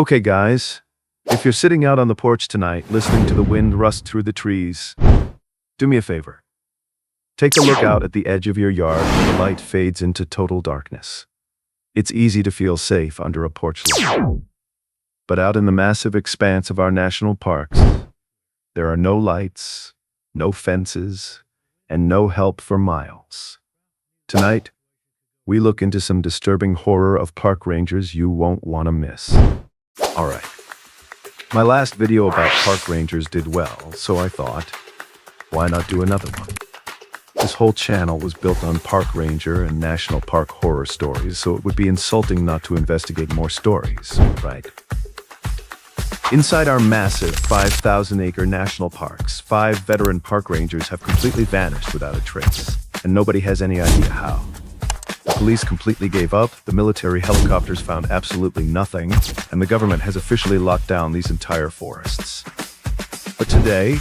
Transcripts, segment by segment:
Okay, guys, if you're sitting out on the porch tonight listening to the wind rust through the trees, do me a favor. Take a look out at the edge of your yard where the light fades into total darkness. It's easy to feel safe under a porch light. But out in the massive expanse of our national parks, there are no lights, no fences, and no help for miles. Tonight, we look into some disturbing horror of park rangers you won't want to miss. Alright. My last video about park rangers did well, so I thought, why not do another one? This whole channel was built on park ranger and national park horror stories, so it would be insulting not to investigate more stories, right? Inside our massive 5,000-acre national parks, 5 veteran park rangers have completely vanished without a trace, and nobody has any idea how. The police completely gave up, the military helicopters found absolutely nothing, and the government has officially locked down these entire forests. But today,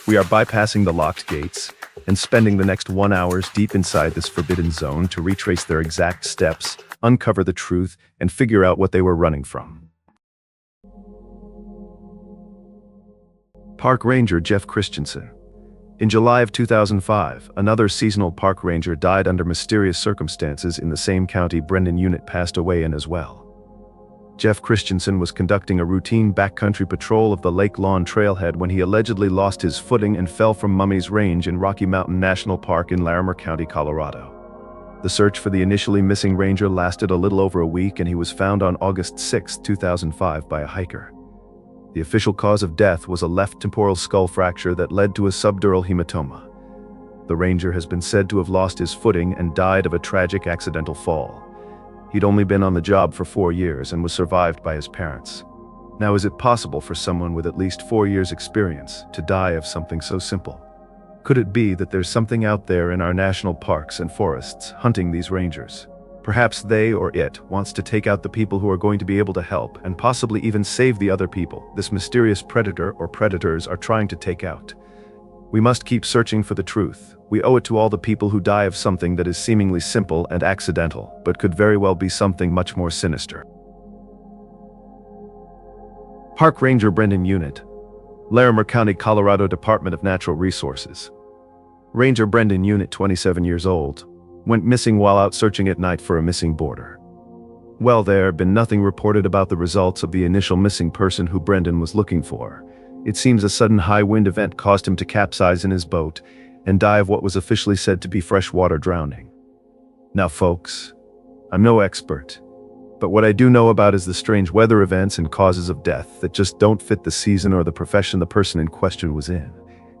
we are bypassing the locked gates and spending the next 1 hour deep inside this forbidden zone to retrace their exact steps, uncover the truth, and figure out what they were running from. Park Ranger Jeff Christensen. In July of 2005, another seasonal park ranger died under mysterious circumstances in the same county Brendan unit passed away in as well. Jeff Christensen was conducting a routine backcountry patrol of the Lake Lawn trailhead when he allegedly lost his footing and fell from Mummy's Range in Rocky Mountain National Park in Larimer County, Colorado. The search for the initially missing ranger lasted a little over a week, and he was found on August 6, 2005 by a hiker. The official cause of death was a left temporal skull fracture that led to a subdural hematoma. The ranger has been said to have lost his footing and died of a tragic accidental fall. He'd only been on the job for 4 years and was survived by his parents. Now, is it possible for someone with at least 4 years' experience to die of something so simple? Could it be that there's something out there in our national parks and forests hunting these rangers? Perhaps they or it wants to take out the people who are going to be able to help and possibly even save the other people this mysterious predator or predators are trying to take out. We must keep searching for the truth. We owe it to all the people who die of something that is seemingly simple and accidental, but could very well be something much more sinister. Park Ranger Brendan Unit, Larimer County, Colorado Department of Natural Resources. Ranger Brendan Unit, 27 years old, went missing while out searching at night for a missing boarder. Well, there had been nothing reported about the results of the initial missing person who Brendan was looking for. It seems a sudden high wind event caused him to capsize in his boat and die of what was officially said to be freshwater drowning. Now folks, I'm no expert, but what I do know about is the strange weather events and causes of death that just don't fit the season or the profession the person in question was in.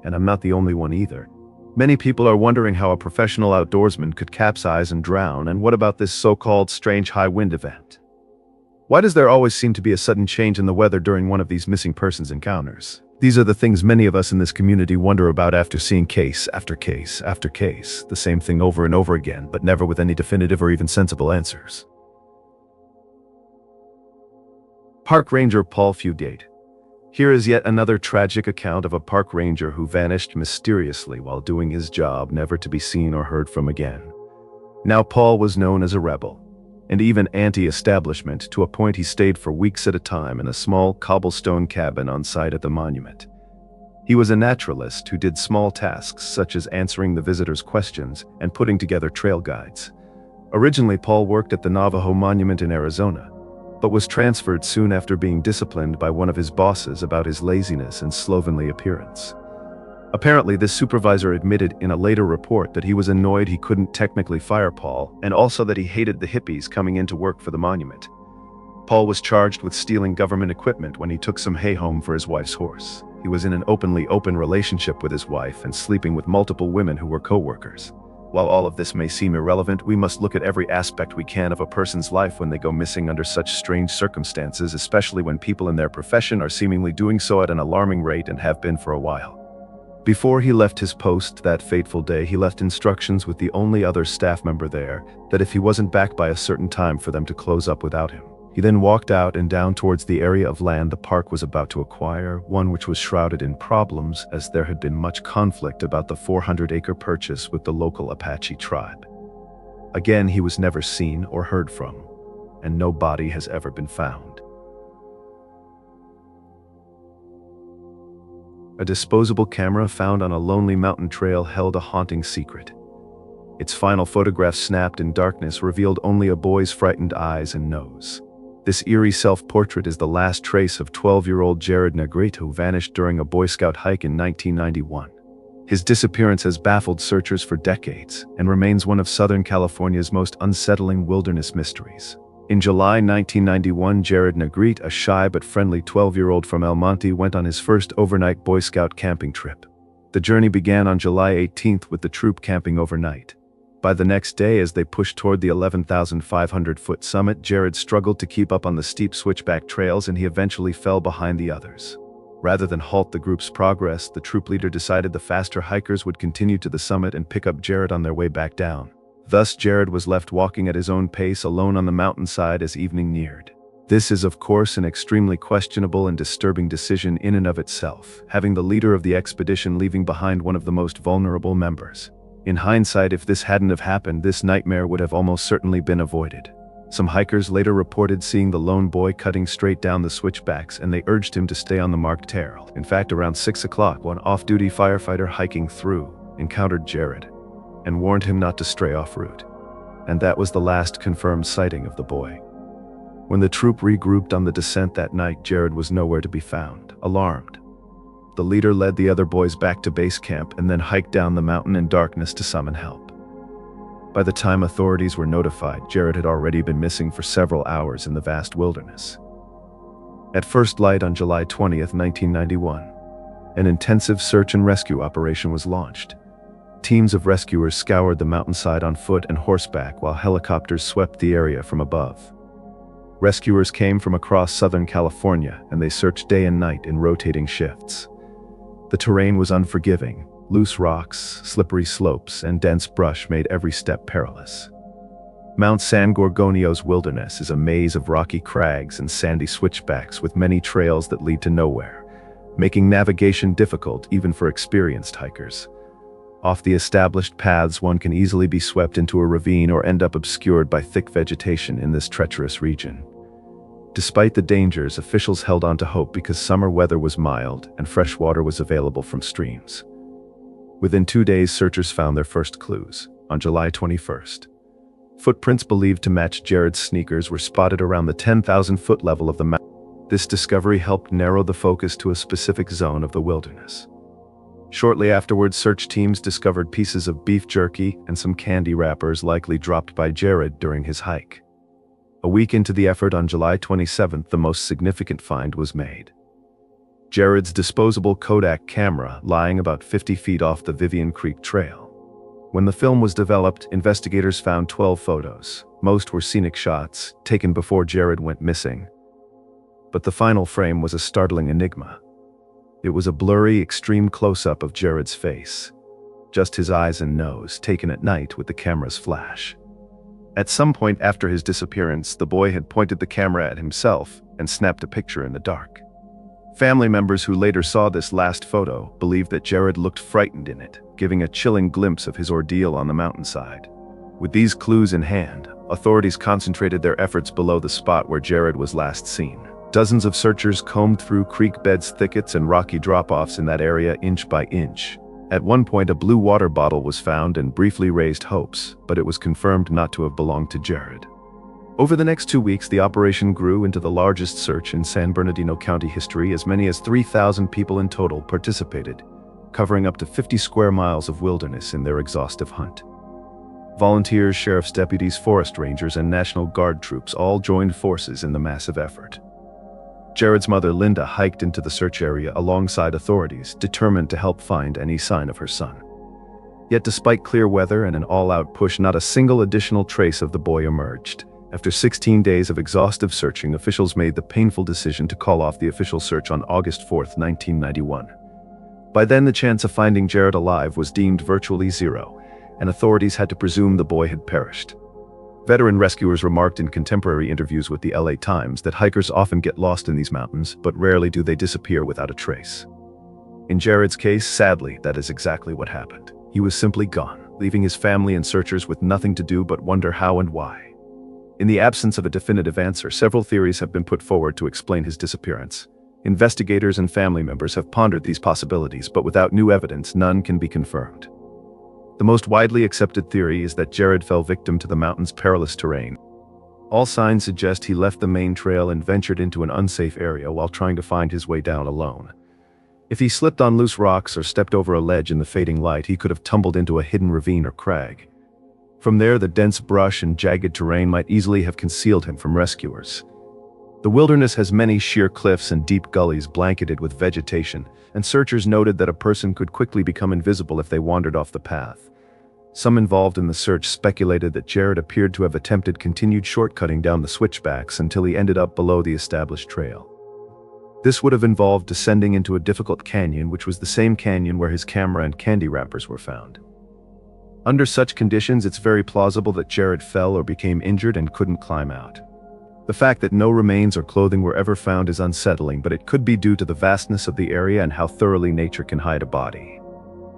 And I'm not the only one either. Many people are wondering how a professional outdoorsman could capsize and drown, and what about this so-called strange high wind event? Why does there always seem to be a sudden change in the weather during one of these missing persons encounters? These are the things many of us in this community wonder about after seeing case after case after case, the same thing over and over again, but never with any definitive or even sensible answers. Park Ranger Paul Fugate. Here is yet another tragic account of a park ranger who vanished mysteriously while doing his job, never to be seen or heard from again. Now, Paul was known as a rebel, and even anti-establishment, to a point he stayed for weeks at a time in a small cobblestone cabin on site at the monument. He was a naturalist who did small tasks such as answering the visitors' questions and putting together trail guides. Originally, Paul worked at the Navajo Monument in Arizona, but was transferred soon after being disciplined by one of his bosses about his laziness and slovenly appearance. Apparently, this supervisor admitted in a later report that he was annoyed he couldn't technically fire Paul, and also that he hated the hippies coming in to work for the monument. Paul was charged with stealing government equipment when he took some hay home for his wife's horse. He was in an openly open relationship with his wife and sleeping with multiple women who were co-workers. While all of this may seem irrelevant, we must look at every aspect we can of a person's life when they go missing under such strange circumstances, especially when people in their profession are seemingly doing so at an alarming rate and have been for a while. Before he left his post that fateful day, he left instructions with the only other staff member there that if he wasn't back by a certain time for them to close up without him. He then walked out and down towards the area of land the park was about to acquire, one which was shrouded in problems as there had been much conflict about the 400-acre purchase with the local Apache tribe. Again, he was never seen or heard from, and no body has ever been found. A disposable camera found on a lonely mountain trail held a haunting secret. Its final photograph, snapped in darkness, revealed only a boy's frightened eyes and nose. This eerie self-portrait is the last trace of 12-year-old Jared Negrete, who vanished during a Boy Scout hike in 1991. His disappearance has baffled searchers for decades and remains one of Southern California's most unsettling wilderness mysteries. In July 1991, Jared Negrete, a shy but friendly 12-year-old from El Monte, went on his first overnight Boy Scout camping trip. The journey began on July 18th with the troop camping overnight. By the next day, as they pushed toward the 11,500-foot summit, Jared struggled to keep up on the steep switchback trails, and he eventually fell behind the others. Rather than halt the group's progress, the troop leader decided the faster hikers would continue to the summit and pick up Jared on their way back down. Thus, Jared was left walking at his own pace alone on the mountainside as evening neared. This is, of course, an extremely questionable and disturbing decision in and of itself, having the leader of the expedition leaving behind one of the most vulnerable members. In hindsight, if this hadn't have happened, this nightmare would have almost certainly been avoided. Some hikers later reported seeing the lone boy cutting straight down the switchbacks, and they urged him to stay on the marked trail. In fact, around 6 o'clock, one off-duty firefighter hiking through encountered Jared and warned him not to stray off route. And that was the last confirmed sighting of the boy. When the troop regrouped on the descent that night, Jared was nowhere to be found. Alarmed, the leader led the other boys back to base camp and then hiked down the mountain in darkness to summon help. By the time authorities were notified, Jared had already been missing for several hours in the vast wilderness. At first light on July 20th, 1991, an intensive search and rescue operation was launched. Teams of rescuers scoured the mountainside on foot and horseback, while helicopters swept the area from above. Rescuers came from across Southern California, and they searched day and night in rotating shifts. The terrain was unforgiving. Loose rocks, slippery slopes, and dense brush made every step perilous. Mount San Gorgonio's wilderness is a maze of rocky crags and sandy switchbacks with many trails that lead to nowhere, making navigation difficult even for experienced hikers. Off the established paths, one can easily be swept into a ravine or end up obscured by thick vegetation in this treacherous region. Despite the dangers, officials held on to hope because summer weather was mild and fresh water was available from streams. Within 2 days, searchers found their first clues. On July 21st, footprints believed to match Jared's sneakers were spotted around the 10,000-foot level of the mountain. This discovery helped narrow the focus to a specific zone of the wilderness. Shortly afterwards, search teams discovered pieces of beef jerky and some candy wrappers likely dropped by Jared during his hike. A week into the effort, on July 27th, the most significant find was made. Jared's disposable Kodak camera lying about 50 feet off the Vivian Creek Trail. When the film was developed, investigators found 12 photos. Most were scenic shots, taken before Jared went missing. But the final frame was a startling enigma. It was a blurry, extreme close-up of Jared's face, just his eyes and nose, taken at night with the camera's flash. At some point after his disappearance, the boy had pointed the camera at himself and snapped a picture in the dark. Family members who later saw this last photo believed that Jared looked frightened in it, giving a chilling glimpse of his ordeal on the mountainside. With these clues in hand, authorities concentrated their efforts below the spot where Jared was last seen. Dozens of searchers combed through creek beds, thickets, and rocky drop-offs in that area inch by inch. At one point, a blue water bottle was found and briefly raised hopes, but it was confirmed not to have belonged to Jared. Over the next 2 weeks, the operation grew into the largest search in San Bernardino County history. As many as 3,000 people in total participated, covering up to 50 square miles of wilderness in their exhaustive hunt. Volunteers, sheriff's deputies, forest rangers, and National Guard troops all joined forces in the massive effort. Jared's mother, Linda, hiked into the search area alongside authorities, determined to help find any sign of her son. Yet despite clear weather and an all-out push, not a single additional trace of the boy emerged. After 16 days of exhaustive searching, officials made the painful decision to call off the official search on August 4, 1991. By then, the chance of finding Jared alive was deemed virtually zero, and authorities had to presume the boy had perished. Veteran rescuers remarked in contemporary interviews with the LA Times that hikers often get lost in these mountains, but rarely do they disappear without a trace. In Jared's case, sadly, that is exactly what happened. He was simply gone, leaving his family and searchers with nothing to do but wonder how and why. In the absence of a definitive answer, several theories have been put forward to explain his disappearance, Investigators and family members have pondered these possibilities, but without new evidence, none can be confirmed. The most widely accepted theory is that Jared fell victim to the mountain's perilous terrain. All signs suggest he left the main trail and ventured into an unsafe area while trying to find his way down alone. If he slipped on loose rocks or stepped over a ledge in the fading light, he could have tumbled into a hidden ravine or crag. From there, the dense brush and jagged terrain might easily have concealed him from rescuers. The wilderness has many sheer cliffs and deep gullies blanketed with vegetation, and searchers noted that a person could quickly become invisible if they wandered off the path. Some involved in the search speculated that Jared appeared to have attempted continued shortcutting down the switchbacks until he ended up below the established trail. This would have involved descending into a difficult canyon, which was the same canyon where his camera and candy wrappers were found. Under such conditions, it's very plausible that Jared fell or became injured and couldn't climb out. The fact that no remains or clothing were ever found is unsettling, but it could be due to the vastness of the area and how thoroughly nature can hide a body.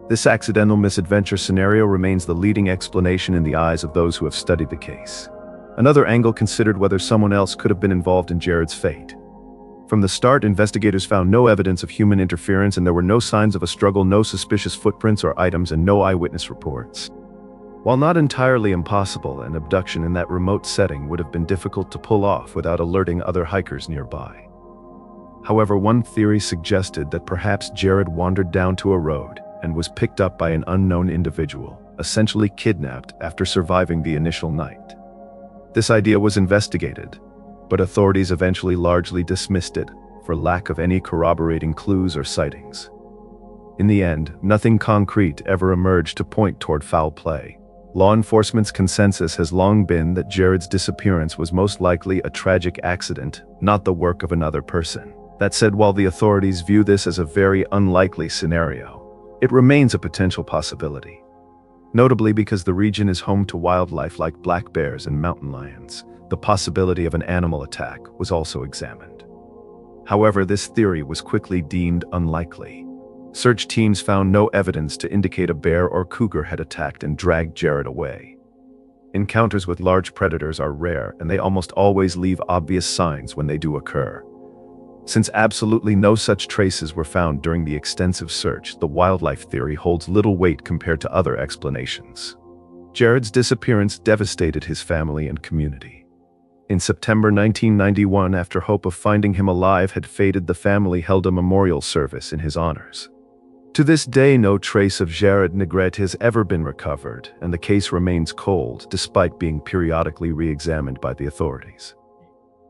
This accidental misadventure scenario remains the leading explanation in the eyes of those who have studied the case. Another angle considered whether someone else could have been involved in Jared's fate. From the start, investigators found no evidence of human interference, and there were no signs of a struggle, no suspicious footprints or items, and no eyewitness reports. While not entirely impossible, an abduction in that remote setting would have been difficult to pull off without alerting other hikers nearby. However, one theory suggested that perhaps Jared wandered down to a road and was picked up by an unknown individual, essentially kidnapped after surviving the initial night. This idea was investigated, but authorities eventually largely dismissed it for lack of any corroborating clues or sightings. In the end, nothing concrete ever emerged to point toward foul play. Law enforcement's consensus has long been that Jared's disappearance was most likely a tragic accident, not the work of another person. That said, while the authorities view this as a very unlikely scenario, it remains a potential possibility. Notably, because the region is home to wildlife like black bears and mountain lions, the possibility of an animal attack was also examined. However, this theory was quickly deemed unlikely. Search teams found no evidence to indicate a bear or cougar had attacked and dragged Jared away. Encounters with large predators are rare, and they almost always leave obvious signs when they do occur. Since absolutely no such traces were found during the extensive search, the wildlife theory holds little weight compared to other explanations. Jared's disappearance devastated his family and community. In September 1991, after hope of finding him alive had faded, the family held a memorial service in his honors. To this day, no trace of Jared Negret has ever been recovered, and the case remains cold despite being periodically re-examined by the authorities.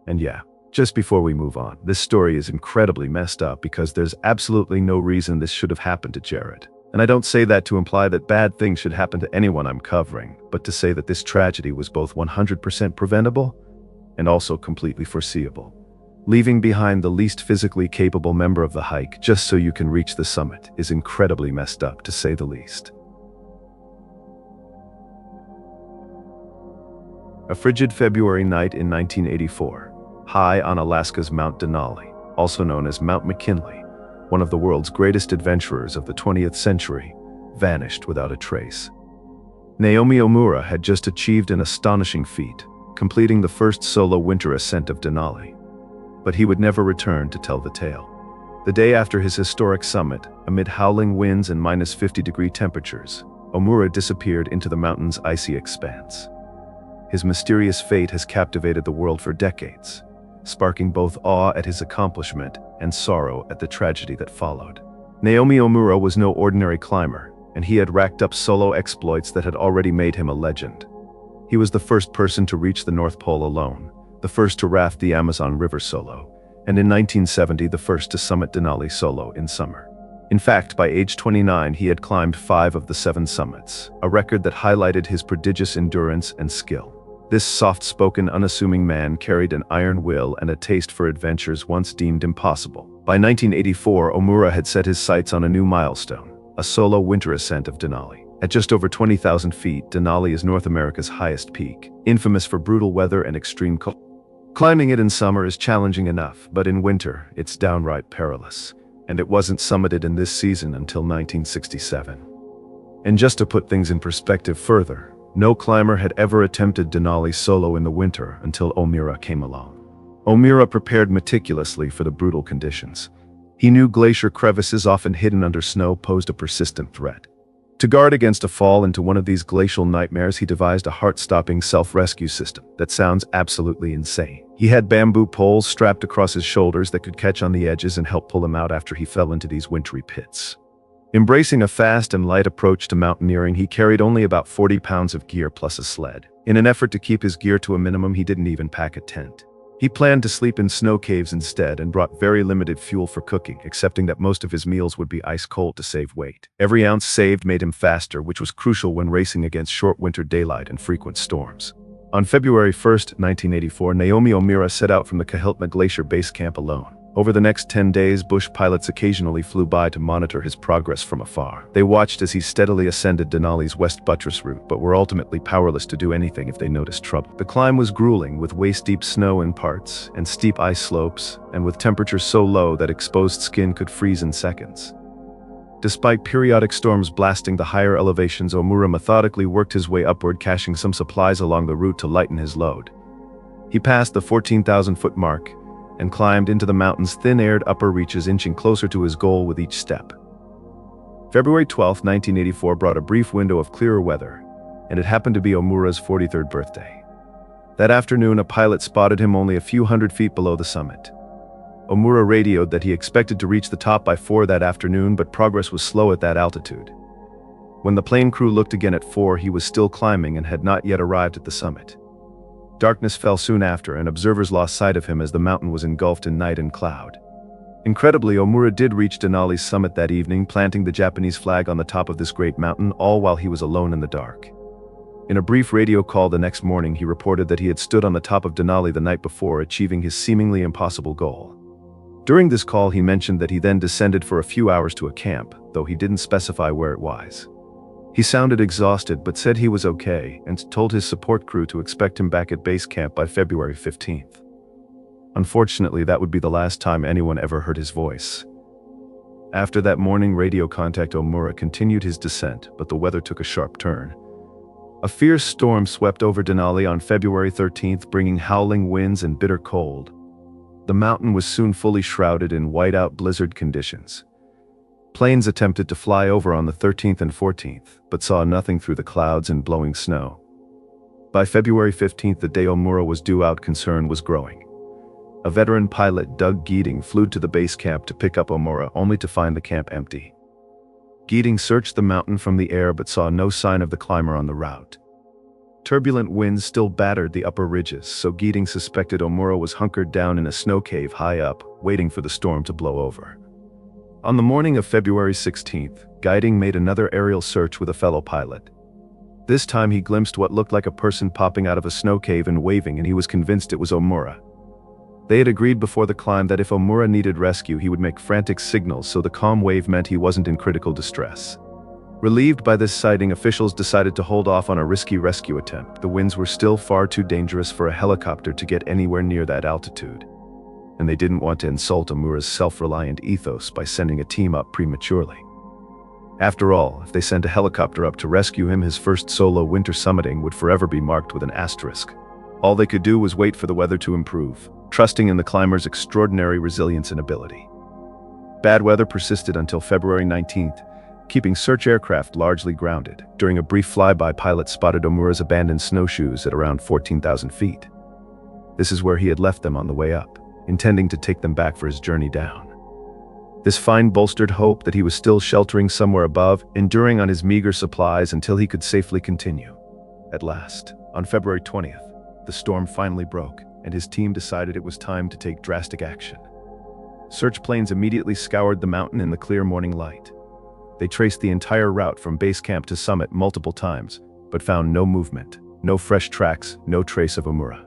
And yeah, just before we move on, this story is incredibly messed up because there's absolutely no reason this should have happened to Jared. And I don't say that to imply that bad things should happen to anyone I'm covering, but to say that this tragedy was both 100% preventable and also completely foreseeable. Leaving behind the least physically capable member of the hike just so you can reach the summit is incredibly messed up, to say the least. A frigid February night in 1984, high on Alaska's Mount Denali, also known as Mount McKinley, one of the world's greatest adventurers of the 20th century, vanished without a trace. Naomi Omura had just achieved an astonishing feat, completing the first solo winter ascent of Denali. But he would never return to tell the tale. The day after his historic summit, amid howling winds and -50-degree temperatures, Omura disappeared into the mountain's icy expanse. His mysterious fate has captivated the world for decades, sparking both awe at his accomplishment and sorrow at the tragedy that followed. Naomi Omura was no ordinary climber, and he had racked up solo exploits that had already made him a legend. He was the first person to reach the North Pole alone, the first to raft the Amazon River solo, and in 1970 the first to summit Denali solo in summer. In fact, by age 29 he had climbed 5 of the 7 summits, a record that highlighted his prodigious endurance and skill. This soft-spoken, unassuming man carried an iron will and a taste for adventures once deemed impossible. By 1984, Omura had set his sights on a new milestone, a solo winter ascent of Denali. At just over 20,000 feet, Denali is North America's highest peak, infamous for brutal weather and extreme cold. Climbing it in summer is challenging enough, but in winter, it's downright perilous. And it wasn't summited in this season until 1967. And just to put things in perspective further, no climber had ever attempted Denali solo in the winter until Omura came along. Omura prepared meticulously for the brutal conditions. He knew glacier crevices often hidden under snow posed a persistent threat. To guard against a fall into one of these glacial nightmares, he devised a heart-stopping self-rescue system that sounds absolutely insane. He had bamboo poles strapped across his shoulders that could catch on the edges and help pull him out after he fell into these wintry pits. Embracing a fast and light approach to mountaineering, he carried only about 40 pounds of gear plus a sled. In an effort to keep his gear to a minimum, he didn't even pack a tent. He planned to sleep in snow caves instead and brought very limited fuel for cooking, accepting that most of his meals would be ice cold to save weight. Every ounce saved made him faster, which was crucial when racing against short winter daylight and frequent storms. On February 1, 1984, Naomi Omura set out from the Kahiltma Glacier base camp alone. Over the next 10 days, bush pilots occasionally flew by to monitor his progress from afar. They watched as he steadily ascended Denali's west buttress route, but were ultimately powerless to do anything if they noticed trouble. The climb was grueling, with waist-deep snow in parts, and steep ice slopes, and with temperatures so low that exposed skin could freeze in seconds. Despite periodic storms blasting the higher elevations, Omura methodically worked his way upward, caching some supplies along the route to lighten his load. He passed the 14,000-foot mark, and climbed into the mountain's thin-aired upper reaches, inching closer to his goal with each step. February 12, 1984 brought a brief window of clearer weather, and it happened to be Omura's 43rd birthday. That afternoon, a pilot spotted him only a few hundred feet below the summit. Omura radioed that he expected to reach the top by 4 that afternoon, but progress was slow at that altitude. When the plane crew looked again at 4, he was still climbing and had not yet arrived at the summit. Darkness fell soon after, and observers lost sight of him as the mountain was engulfed in night and cloud. Incredibly, Omura did reach Denali's summit that evening, planting the Japanese flag on the top of this great mountain, all while he was alone in the dark. In a brief radio call the next morning, he reported that he had stood on the top of Denali the night before, achieving his seemingly impossible goal. During this call, he mentioned that he then descended for a few hours to a camp, though he didn't specify where it was. He sounded exhausted but said he was okay, and told his support crew to expect him back at base camp by February 15th. Unfortunately, that would be the last time anyone ever heard his voice. After that morning radio contact, Omura continued his descent, but the weather took a sharp turn. A fierce storm swept over Denali on February 13th, bringing howling winds and bitter cold. The mountain was soon fully shrouded in whiteout blizzard conditions. Planes attempted to fly over on the 13th and 14th, but saw nothing through the clouds and blowing snow. By February 15th, the day Omura was due out, concern was growing. A veteran pilot, Doug Geeding, flew to the base camp to pick up Omura, only to find the camp empty. Geeding searched the mountain from the air but saw no sign of the climber on the route. Turbulent winds still battered the upper ridges, so Geeding suspected Omura was hunkered down in a snow cave high up, waiting for the storm to blow over. On the morning of February 16th, Geeding made another aerial search with a fellow pilot. This time he glimpsed what looked like a person popping out of a snow cave and waving, and he was convinced it was Omura. They had agreed before the climb that if Omura needed rescue, he would make frantic signals, so the calm wave meant he wasn't in critical distress. Relieved by this sighting, officials decided to hold off on a risky rescue attempt. The winds were still far too dangerous for a helicopter to get anywhere near that altitude, and they didn't want to insult Omura's self-reliant ethos by sending a team up prematurely. After all, if they sent a helicopter up to rescue him, his first solo winter summiting would forever be marked with an asterisk. All they could do was wait for the weather to improve, trusting in the climber's extraordinary resilience and ability. Bad weather persisted until February 19th, keeping search aircraft largely grounded. During a brief flyby, pilots spotted Omura's abandoned snowshoes at around 14,000 feet. This is where he had left them on the way up, intending to take them back for his journey down. This find bolstered hope that he was still sheltering somewhere above, enduring on his meager supplies until he could safely continue. At last, on February 20th, the storm finally broke, and his team decided it was time to take drastic action. Search planes immediately scoured the mountain in the clear morning light. They traced the entire route from base camp to summit multiple times, but found no movement, no fresh tracks, no trace of Omura.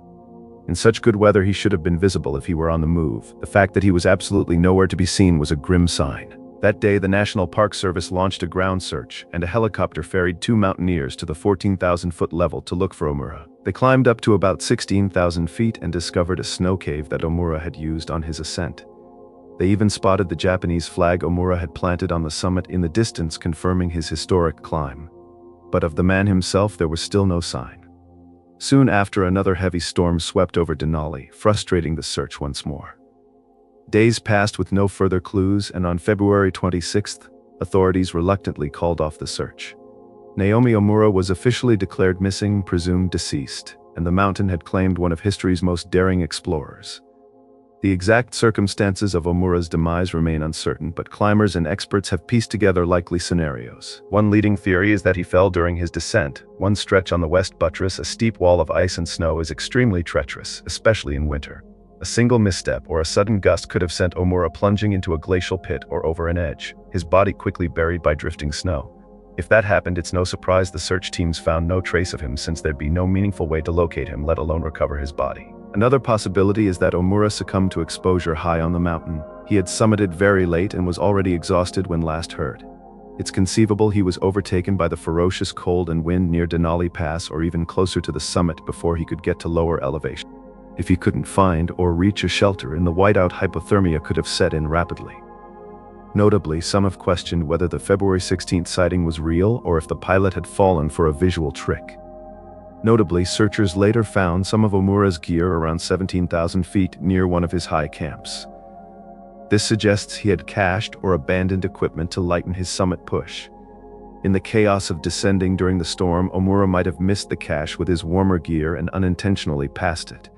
In such good weather, he should have been visible if he were on the move. The fact that he was absolutely nowhere to be seen was a grim sign. That day, the National Park Service launched a ground search, and a helicopter ferried 2 mountaineers to the 14,000-foot level to look for Omura. They climbed up to about 16,000 feet and discovered a snow cave that Omura had used on his ascent. They even spotted the Japanese flag Omura had planted on the summit in the distance, confirming his historic climb. But of the man himself, there was still no sign. Soon after, another heavy storm swept over Denali, frustrating the search once more. Days passed with no further clues, and on February 26th, authorities reluctantly called off the search. Naomi Omura was officially declared missing, presumed deceased, and the mountain had claimed one of history's most daring explorers. The exact circumstances of Omura's demise remain uncertain, but climbers and experts have pieced together likely scenarios. One leading theory is that he fell during his descent. One stretch on the west buttress, a steep wall of ice and snow, is extremely treacherous, especially in winter. A single misstep or a sudden gust could have sent Omura plunging into a glacial pit or over an edge, his body quickly buried by drifting snow. If that happened, it's no surprise the search teams found no trace of him, since there'd be no meaningful way to locate him, let alone recover his body. Another possibility is that Omura succumbed to exposure high on the mountain. He had summited very late and was already exhausted when last heard. It's conceivable he was overtaken by the ferocious cold and wind near Denali Pass, or even closer to the summit, before he could get to lower elevation. If he couldn't find or reach a shelter in the whiteout, hypothermia could have set in rapidly. Notably, some have questioned whether the February 16th sighting was real or if the pilot had fallen for a visual trick. Notably, searchers later found some of Omura's gear around 17,000 feet near one of his high camps. This suggests he had cached or abandoned equipment to lighten his summit push. In the chaos of descending during the storm, Omura might have missed the cache with his warmer gear and unintentionally passed it.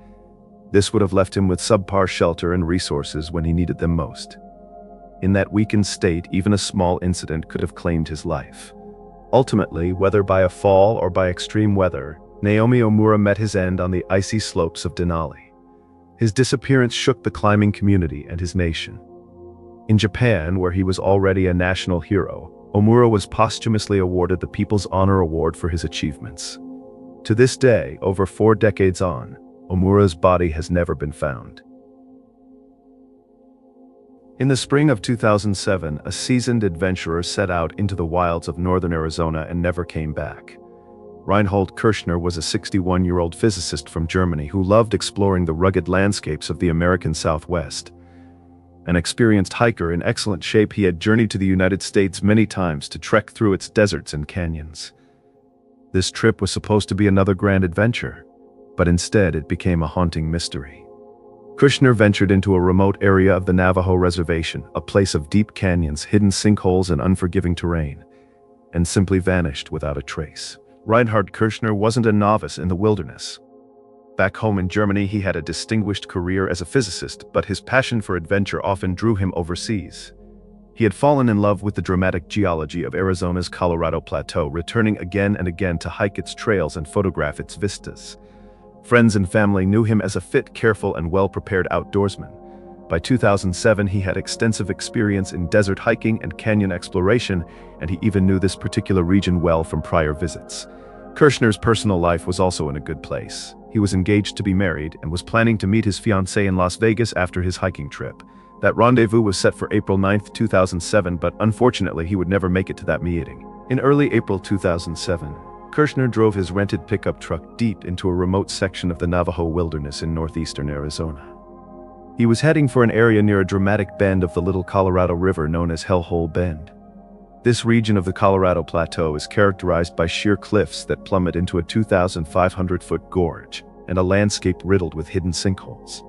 This would have left him with subpar shelter and resources when he needed them most. In that weakened state, even a small incident could have claimed his life. Ultimately, whether by a fall or by extreme weather, Naomi Omura met his end on the icy slopes of Denali. His disappearance shook the climbing community and his nation. In Japan, where he was already a national hero, Omura was posthumously awarded the People's Honor Award for his achievements. To this day, over 4 decades on, Omura's body has never been found. In the spring of 2007, a seasoned adventurer set out into the wilds of northern Arizona and never came back. Reinhold Kirschner was a 61-year-old physicist from Germany who loved exploring the rugged landscapes of the American Southwest. An experienced hiker in excellent shape, he had journeyed to the United States many times to trek through its deserts and canyons. This trip was supposed to be another grand adventure, but instead it became a haunting mystery. Kirschner ventured into a remote area of the Navajo Reservation, a place of deep canyons, hidden sinkholes, and unforgiving terrain, and simply vanished without a trace. Reinhard Kirschner wasn't a novice in the wilderness. Back home in Germany, he had a distinguished career as a physicist, but his passion for adventure often drew him overseas. He had fallen in love with the dramatic geology of Arizona's Colorado Plateau, returning again and again to hike its trails and photograph its vistas. Friends and family knew him as a fit, careful, and well-prepared outdoorsman. By 2007, he had extensive experience in desert hiking and canyon exploration, and he even knew this particular region well from prior visits. Kirschner's personal life was also in a good place. He was engaged to be married and was planning to meet his fiancée in Las Vegas after his hiking trip. That rendezvous was set for April 9, 2007, but unfortunately he would never make it to that meeting. In early April 2007, Kirschner drove his rented pickup truck deep into a remote section of the Navajo wilderness in northeastern Arizona. He was heading for an area near a dramatic bend of the Little Colorado River known as Hellhole Bend. This region of the Colorado Plateau is characterized by sheer cliffs that plummet into a 2,500-foot gorge and a landscape riddled with hidden sinkholes.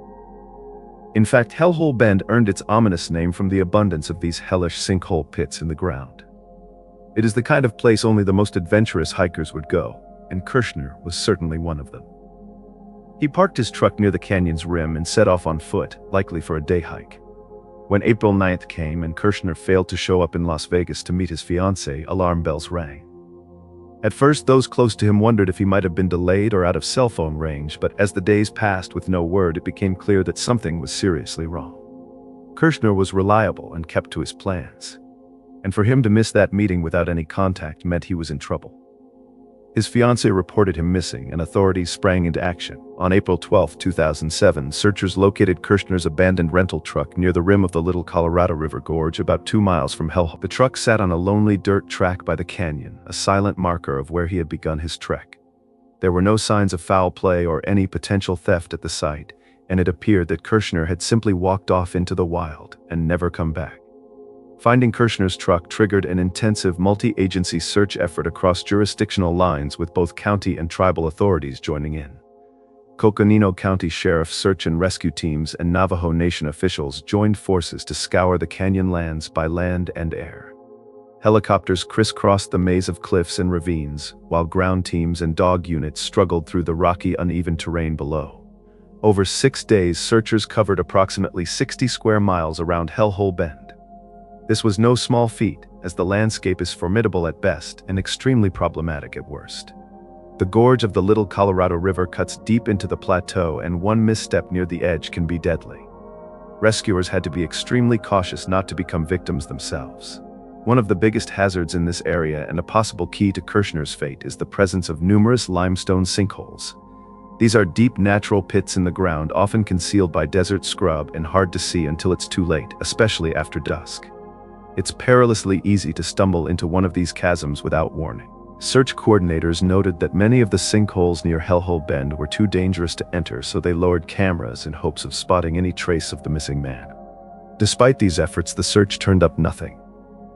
In fact, Hellhole Bend earned its ominous name from the abundance of these hellish sinkhole pits in the ground. It is the kind of place only the most adventurous hikers would go, and Kirschner was certainly one of them. He parked his truck near the canyon's rim and set off on foot, likely for a day hike. When April 9th came and Kirschner failed to show up in Las Vegas to meet his fiancée, alarm bells rang. At first, those close to him wondered if he might have been delayed or out of cell phone range, but as the days passed with no word, it became clear that something was seriously wrong. Kirschner was reliable and kept to his plans, and for him to miss that meeting without any contact meant he was in trouble. His fiancée reported him missing, and authorities sprang into action. On April 12, 2007, searchers located Kirschner's abandoned rental truck near the rim of the Little Colorado River Gorge, about 2 miles from Hellhole. The truck sat on a lonely dirt track by the canyon, a silent marker of where he had begun his trek. There were no signs of foul play or any potential theft at the site, and it appeared that Kirschner had simply walked off into the wild and never come back. Finding Kirshner's truck triggered an intensive multi-agency search effort across jurisdictional lines, with both county and tribal authorities joining in. Coconino County Sheriff's search and rescue teams and Navajo Nation officials joined forces to scour the canyon lands by land and air. Helicopters crisscrossed the maze of cliffs and ravines, while ground teams and dog units struggled through the rocky, uneven terrain below. Over 6 days, searchers covered approximately 60 square miles around Hellhole Bend. This was no small feat, as the landscape is formidable at best and extremely problematic at worst. The gorge of the Little Colorado River cuts deep into the plateau, and one misstep near the edge can be deadly. Rescuers had to be extremely cautious not to become victims themselves. One of the biggest hazards in this area, and a possible key to Kirshner's fate, is the presence of numerous limestone sinkholes. These are deep natural pits in the ground, often concealed by desert scrub and hard to see until it's too late, especially after dusk. It's perilously easy to stumble into one of these chasms without warning. Search coordinators noted that many of the sinkholes near Hellhole Bend were too dangerous to enter, so they lowered cameras in hopes of spotting any trace of the missing man. Despite these efforts, the search turned up nothing.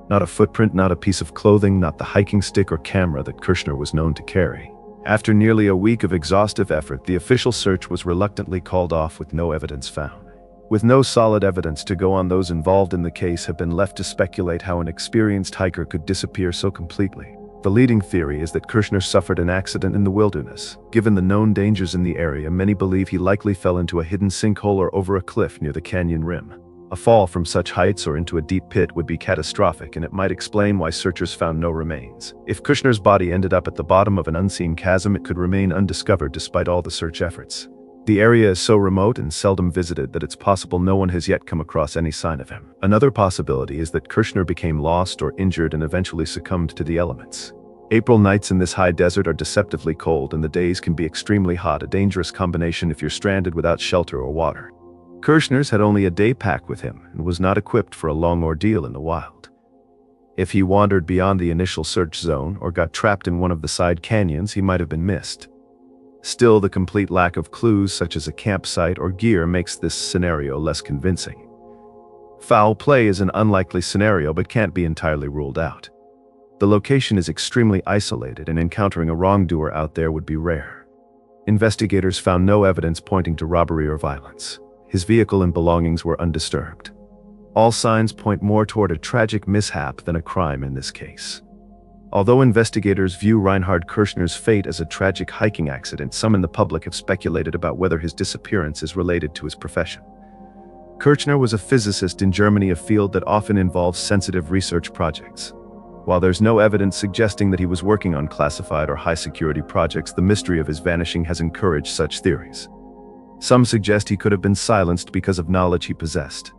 Not a footprint, not a piece of clothing, not the hiking stick or camera that Kirshner was known to carry. After nearly a week of exhaustive effort, the official search was reluctantly called off with no evidence found. With no solid evidence to go on, those involved in the case have been left to speculate how an experienced hiker could disappear so completely. The leading theory is that Kirshner suffered an accident in the wilderness. Given the known dangers in the area, many believe he likely fell into a hidden sinkhole or over a cliff near the canyon rim. A fall from such heights or into a deep pit would be catastrophic, and it might explain why searchers found no remains. If Kirshner's body ended up at the bottom of an unseen chasm, it could remain undiscovered despite all the search efforts. The area is so remote and seldom visited that it's possible no one has yet come across any sign of him. Another possibility is that Kirshner became lost or injured and eventually succumbed to the elements. April nights in this high desert are deceptively cold, and the days can be extremely hot, a dangerous combination if you're stranded without shelter or water. Kirshner's had only a day pack with him and was not equipped for a long ordeal in the wild. If he wandered beyond the initial search zone or got trapped in one of the side canyons, he might have been missed. Still, the complete lack of clues such as a campsite or gear makes this scenario less convincing. Foul play is an unlikely scenario but can't be entirely ruled out. The location is extremely isolated, and encountering a wrongdoer out there would be rare. Investigators found no evidence pointing to robbery or violence. His vehicle and belongings were undisturbed. All signs point more toward a tragic mishap than a crime in this case. Although investigators view Reinhard Kirshner's fate as a tragic hiking accident, some in the public have speculated about whether his disappearance is related to his profession. Kirshner was a physicist in Germany, a field that often involves sensitive research projects. While there's no evidence suggesting that he was working on classified or high-security projects, the mystery of his vanishing has encouraged such theories. Some suggest he could have been silenced because of knowledge he possessed.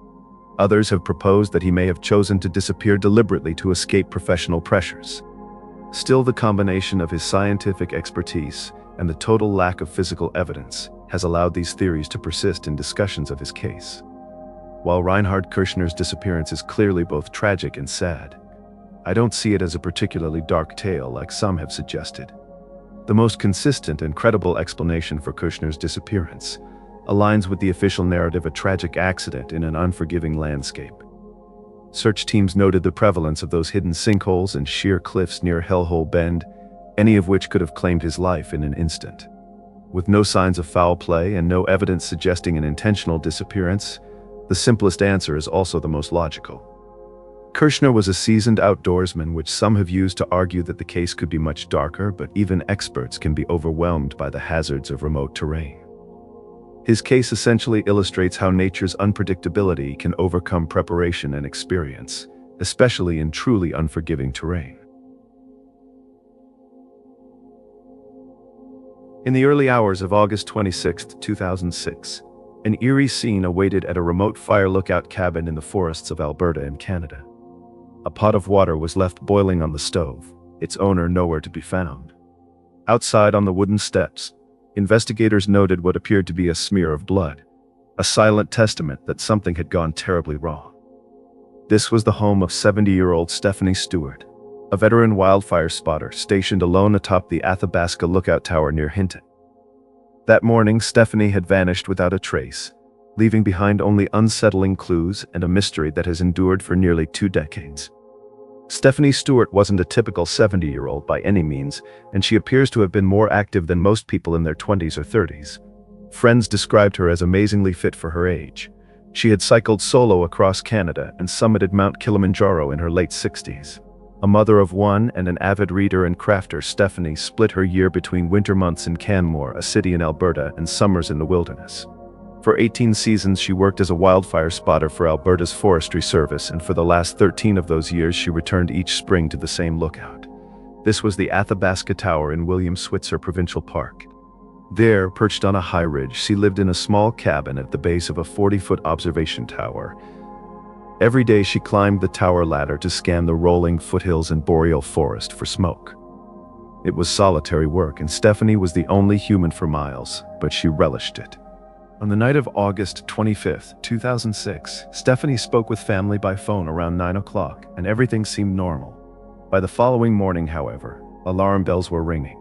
Others have proposed that he may have chosen to disappear deliberately to escape professional pressures. Still, the combination of his scientific expertise and the total lack of physical evidence has allowed these theories to persist in discussions of his case. While Reinhard Kirshner's disappearance is clearly both tragic and sad, I don't see it as a particularly dark tale like some have suggested. The most consistent and credible explanation for Kirshner's disappearance aligns with the official narrative: a tragic accident in an unforgiving landscape. Search teams noted the prevalence of those hidden sinkholes and sheer cliffs near Hellhole Bend, any of which could have claimed his life in an instant. With no signs of foul play and no evidence suggesting an intentional disappearance, the simplest answer is also the most logical. Kirshner was a seasoned outdoorsman, which some have used to argue that the case could be much darker, but even experts can be overwhelmed by the hazards of remote terrain. His case essentially illustrates how nature's unpredictability can overcome preparation and experience, especially in truly unforgiving terrain. In the early hours of August 26, 2006, an eerie scene awaited at a remote fire lookout cabin in the forests of Alberta in Canada. A pot of water was left boiling on the stove, its owner nowhere to be found. Outside on the wooden steps, investigators noted what appeared to be a smear of blood, a silent testament that something had gone terribly wrong. This was the home of 70-year-old Stephanie Stewart, a veteran wildfire spotter stationed alone atop the Athabasca Lookout Tower near Hinton. That morning, Stephanie had vanished without a trace, leaving behind only unsettling clues and a mystery that has endured for nearly 2 decades. Stephanie Stewart wasn't a typical 70-year-old by any means, and she appears to have been more active than most people in their 20s or 30s. Friends described her as amazingly fit for her age. She had cycled solo across Canada and summited Mount Kilimanjaro in her late 60s. A mother of one and an avid reader and crafter, Stephanie split her year between winter months in Canmore, a city in Alberta, and summers in the wilderness. For 18 seasons, she worked as a wildfire spotter for Alberta's Forestry Service, and for the last 13 of those years, she returned each spring to the same lookout. This was the Athabasca Tower in William Switzer Provincial Park. There, perched on a high ridge, she lived in a small cabin at the base of a 40-foot observation tower. Every day she climbed the tower ladder to scan the rolling foothills and boreal forest for smoke. It was solitary work, and Stephanie was the only human for miles, but she relished it. On the night of August 25, 2006, Stephanie spoke with family by phone around 9 o'clock, and everything seemed normal. By the following morning, however, alarm bells were ringing.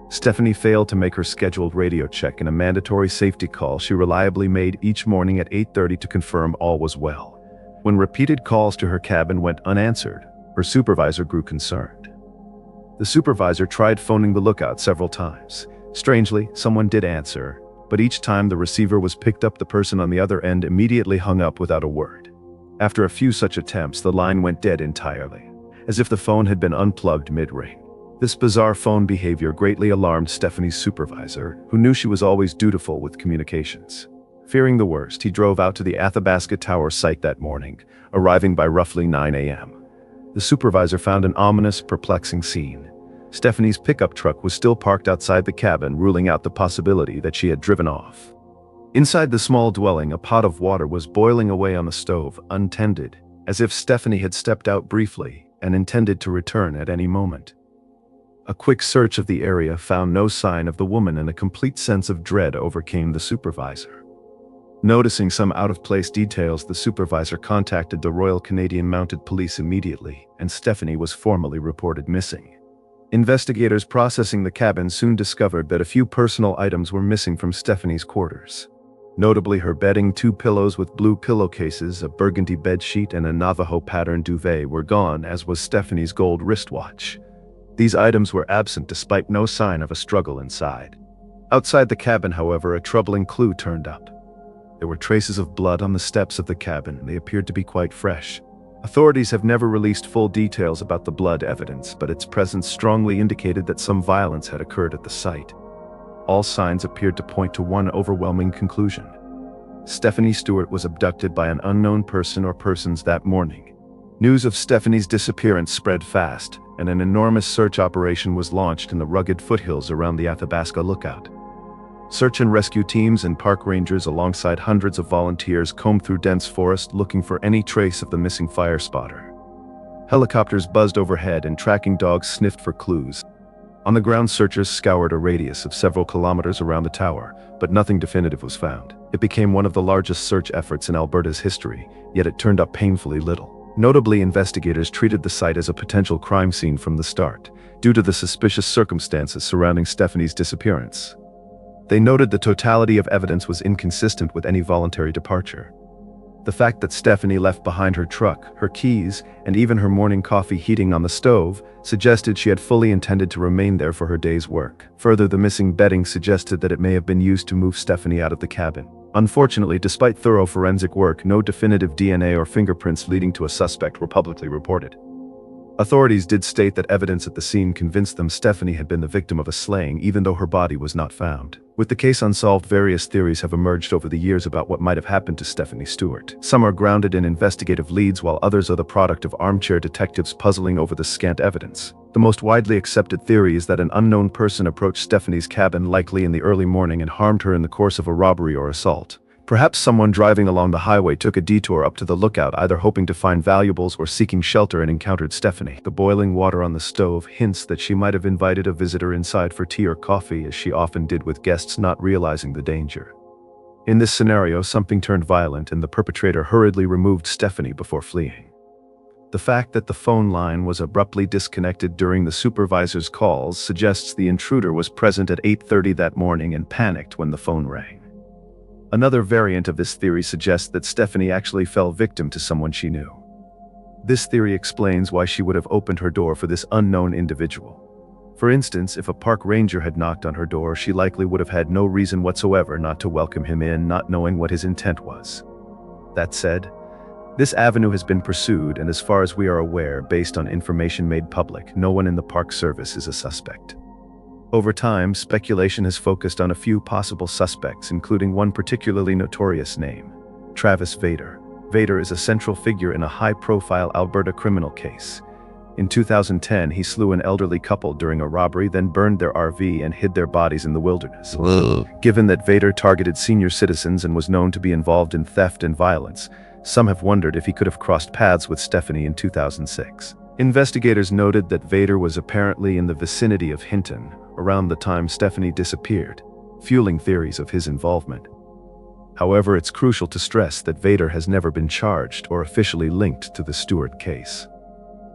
Stephanie failed to make her scheduled radio check in a mandatory safety call she reliably made each morning at 8:30 to confirm all was well. When repeated calls to her cabin went unanswered, her supervisor grew concerned. The supervisor tried phoning the lookout several times. Strangely, someone did answer, but each time the receiver was picked up, the person on the other end immediately hung up without a word. After a few such attempts, the line went dead entirely, as if the phone had been unplugged mid-ring. This bizarre phone behavior greatly alarmed Stephanie's supervisor, who knew she was always dutiful with communications. Fearing the worst, he drove out to the Athabasca Tower site that morning, arriving by roughly 9 a.m. The supervisor found an ominous, perplexing scene. Stephanie's pickup truck was still parked outside the cabin, ruling out the possibility that she had driven off. Inside the small dwelling, a pot of water was boiling away on the stove, untended, as if Stephanie had stepped out briefly and intended to return at any moment. A quick search of the area found no sign of the woman, and a complete sense of dread overcame the supervisor. Noticing some out-of-place details, the supervisor contacted the Royal Canadian Mounted Police immediately, and Stephanie was formally reported missing. Investigators processing the cabin soon discovered that a few personal items were missing from Stephanie's quarters. Notably, her bedding, 2 pillows with blue pillowcases, a burgundy bedsheet, and a Navajo-patterned duvet were gone, as was Stephanie's gold wristwatch. These items were absent despite no sign of a struggle inside. Outside the cabin, however, a troubling clue turned up. There were traces of blood on the steps of the cabin, and they appeared to be quite fresh. Authorities have never released full details about the blood evidence, but its presence strongly indicated that some violence had occurred at the site. All signs appeared to point to one overwhelming conclusion. Stephanie Stewart was abducted by an unknown person or persons that morning. News of Stephanie's disappearance spread fast, and an enormous search operation was launched in the rugged foothills around the Athabasca lookout. Search and rescue teams and park rangers alongside hundreds of volunteers combed through dense forest looking for any trace of the missing fire spotter. Helicopters buzzed overhead and tracking dogs sniffed for clues. On the ground, searchers scoured a radius of several kilometers around the tower, but nothing definitive was found. It became one of the largest search efforts in Alberta's history, yet it turned up painfully little. Notably, investigators treated the site as a potential crime scene from the start, due to the suspicious circumstances surrounding Stephanie's disappearance. They noted the totality of evidence was inconsistent with any voluntary departure. The fact that Stephanie left behind her truck, her keys, and even her morning coffee heating on the stove suggested she had fully intended to remain there for her day's work. Further, the missing bedding suggested that it may have been used to move Stephanie out of the cabin. Unfortunately, despite thorough forensic work, no definitive DNA or fingerprints leading to a suspect were publicly reported. Authorities did state that evidence at the scene convinced them Stephanie had been the victim of a slaying, even though her body was not found. With the case unsolved, various theories have emerged over the years about what might have happened to Stephanie Stewart. Some are grounded in investigative leads, while others are the product of armchair detectives puzzling over the scant evidence. The most widely accepted theory is that an unknown person approached Stephanie's cabin, likely in the early morning, and harmed her in the course of a robbery or assault. Perhaps someone driving along the highway took a detour up to the lookout, either hoping to find valuables or seeking shelter, and encountered Stephanie. The boiling water on the stove hints that she might have invited a visitor inside for tea or coffee, as she often did with guests, not realizing the danger. In this scenario, something turned violent and the perpetrator hurriedly removed Stephanie before fleeing. The fact that the phone line was abruptly disconnected during the supervisor's calls suggests the intruder was present at 8:30 that morning and panicked when the phone rang. Another variant of this theory suggests that Stephanie actually fell victim to someone she knew. This theory explains why she would have opened her door for this unknown individual. For instance, if a park ranger had knocked on her door, she likely would have had no reason whatsoever not to welcome him in, not knowing what his intent was. That said, this avenue has been pursued, and as far as we are aware, based on information made public, no one in the Park Service is a suspect. Over time, speculation has focused on a few possible suspects, including one particularly notorious name, Travis Vader. Vader is a central figure in a high-profile Alberta criminal case. In 2010, he slew an elderly couple during a robbery, then burned their RV and hid their bodies in the wilderness. Whoa. Given that Vader targeted senior citizens and was known to be involved in theft and violence, some have wondered if he could have crossed paths with Stephanie in 2006. Investigators noted that Vader was apparently in the vicinity of Hinton around the time Stephanie disappeared, fueling theories of his involvement. However, it's crucial to stress that Vader has never been charged or officially linked to the Stewart case.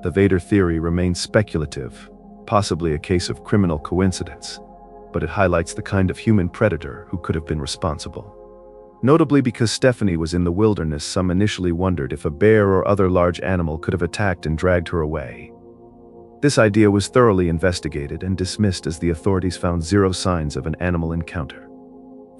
The Vader theory remains speculative, possibly a case of criminal coincidence, but it highlights the kind of human predator who could have been responsible. Notably, because Stephanie was in the wilderness, some initially wondered if a bear or other large animal could have attacked and dragged her away. This idea was thoroughly investigated and dismissed as the authorities found zero signs of an animal encounter.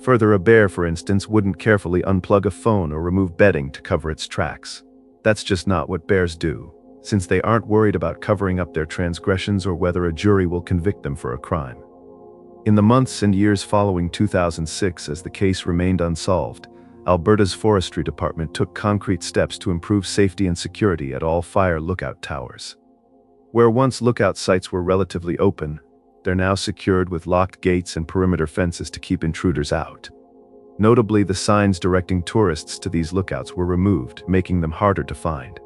Further, a bear, for instance, wouldn't carefully unplug a phone or remove bedding to cover its tracks. That's just not what bears do, since they aren't worried about covering up their transgressions or whether a jury will convict them for a crime. In the months and years following 2006, as the case remained unsolved, Alberta's Forestry Department took concrete steps to improve safety and security at all fire lookout towers. Where once lookout sites were relatively open, they're now secured with locked gates and perimeter fences to keep intruders out. Notably, the signs directing tourists to these lookouts were removed, making them harder to find.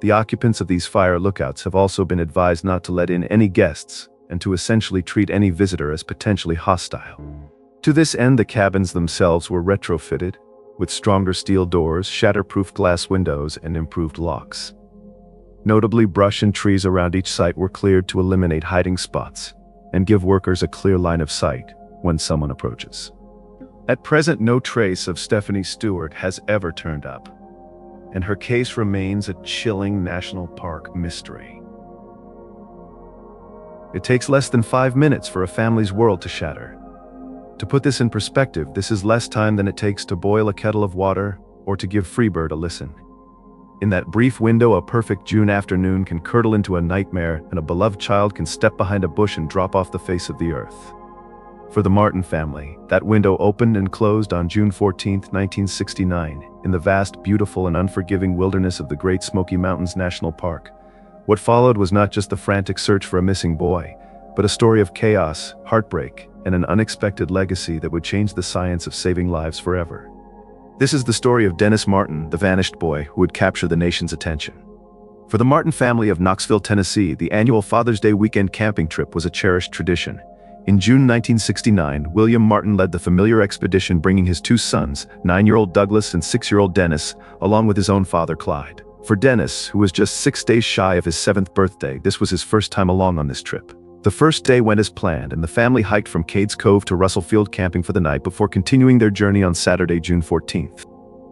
The occupants of these fire lookouts have also been advised not to let in any guests and to essentially treat any visitor as potentially hostile. To this end, the cabins themselves were retrofitted, with stronger steel doors, shatterproof glass windows, and improved locks. Notably, brush and trees around each site were cleared to eliminate hiding spots and give workers a clear line of sight when someone approaches. At present, no trace of Stephanie Stewart has ever turned up, and her case remains a chilling national park mystery. It takes less than 5 minutes for a family's world to shatter. To put this in perspective, this is less time than it takes to boil a kettle of water or to give Freebird a listen. In that brief window, a perfect June afternoon can curdle into a nightmare, and a beloved child can step behind a bush and drop off the face of the earth. For the Martin family, that window opened and closed on June 14, 1969, in the vast, beautiful, and unforgiving wilderness of the Great Smoky Mountains National Park. What followed was not just the frantic search for a missing boy, but a story of chaos, heartbreak, and an unexpected legacy that would change the science of saving lives forever. This is the story of Dennis Martin, the vanished boy who would capture the nation's attention. For the Martin family of Knoxville, Tennessee, the annual Father's Day weekend camping trip was a cherished tradition. In June 1969, William Martin led the familiar expedition, bringing his 2 sons, 9-year-old Douglas and 6-year-old Dennis, along with his own father, Clyde. For Dennis, who was just 6 days shy of his 7th birthday, this was his first time along on this trip. The first day went as planned, and the family hiked from Cades Cove to Russell Field camping for the night before continuing their journey on Saturday, June 14th.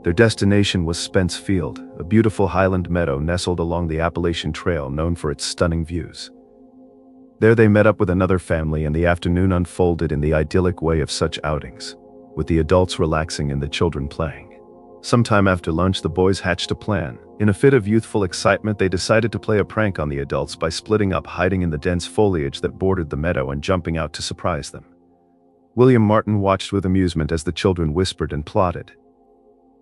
Their destination was Spence Field, a beautiful highland meadow nestled along the Appalachian Trail known for its stunning views. There they met up with another family, and the afternoon unfolded in the idyllic way of such outings, with the adults relaxing and the children playing. Sometime after lunch, the boys hatched a plan. In a fit of youthful excitement, they decided to play a prank on the adults by splitting up, hiding in the dense foliage that bordered the meadow, and jumping out to surprise them. William Martin watched with amusement as the children whispered and plotted.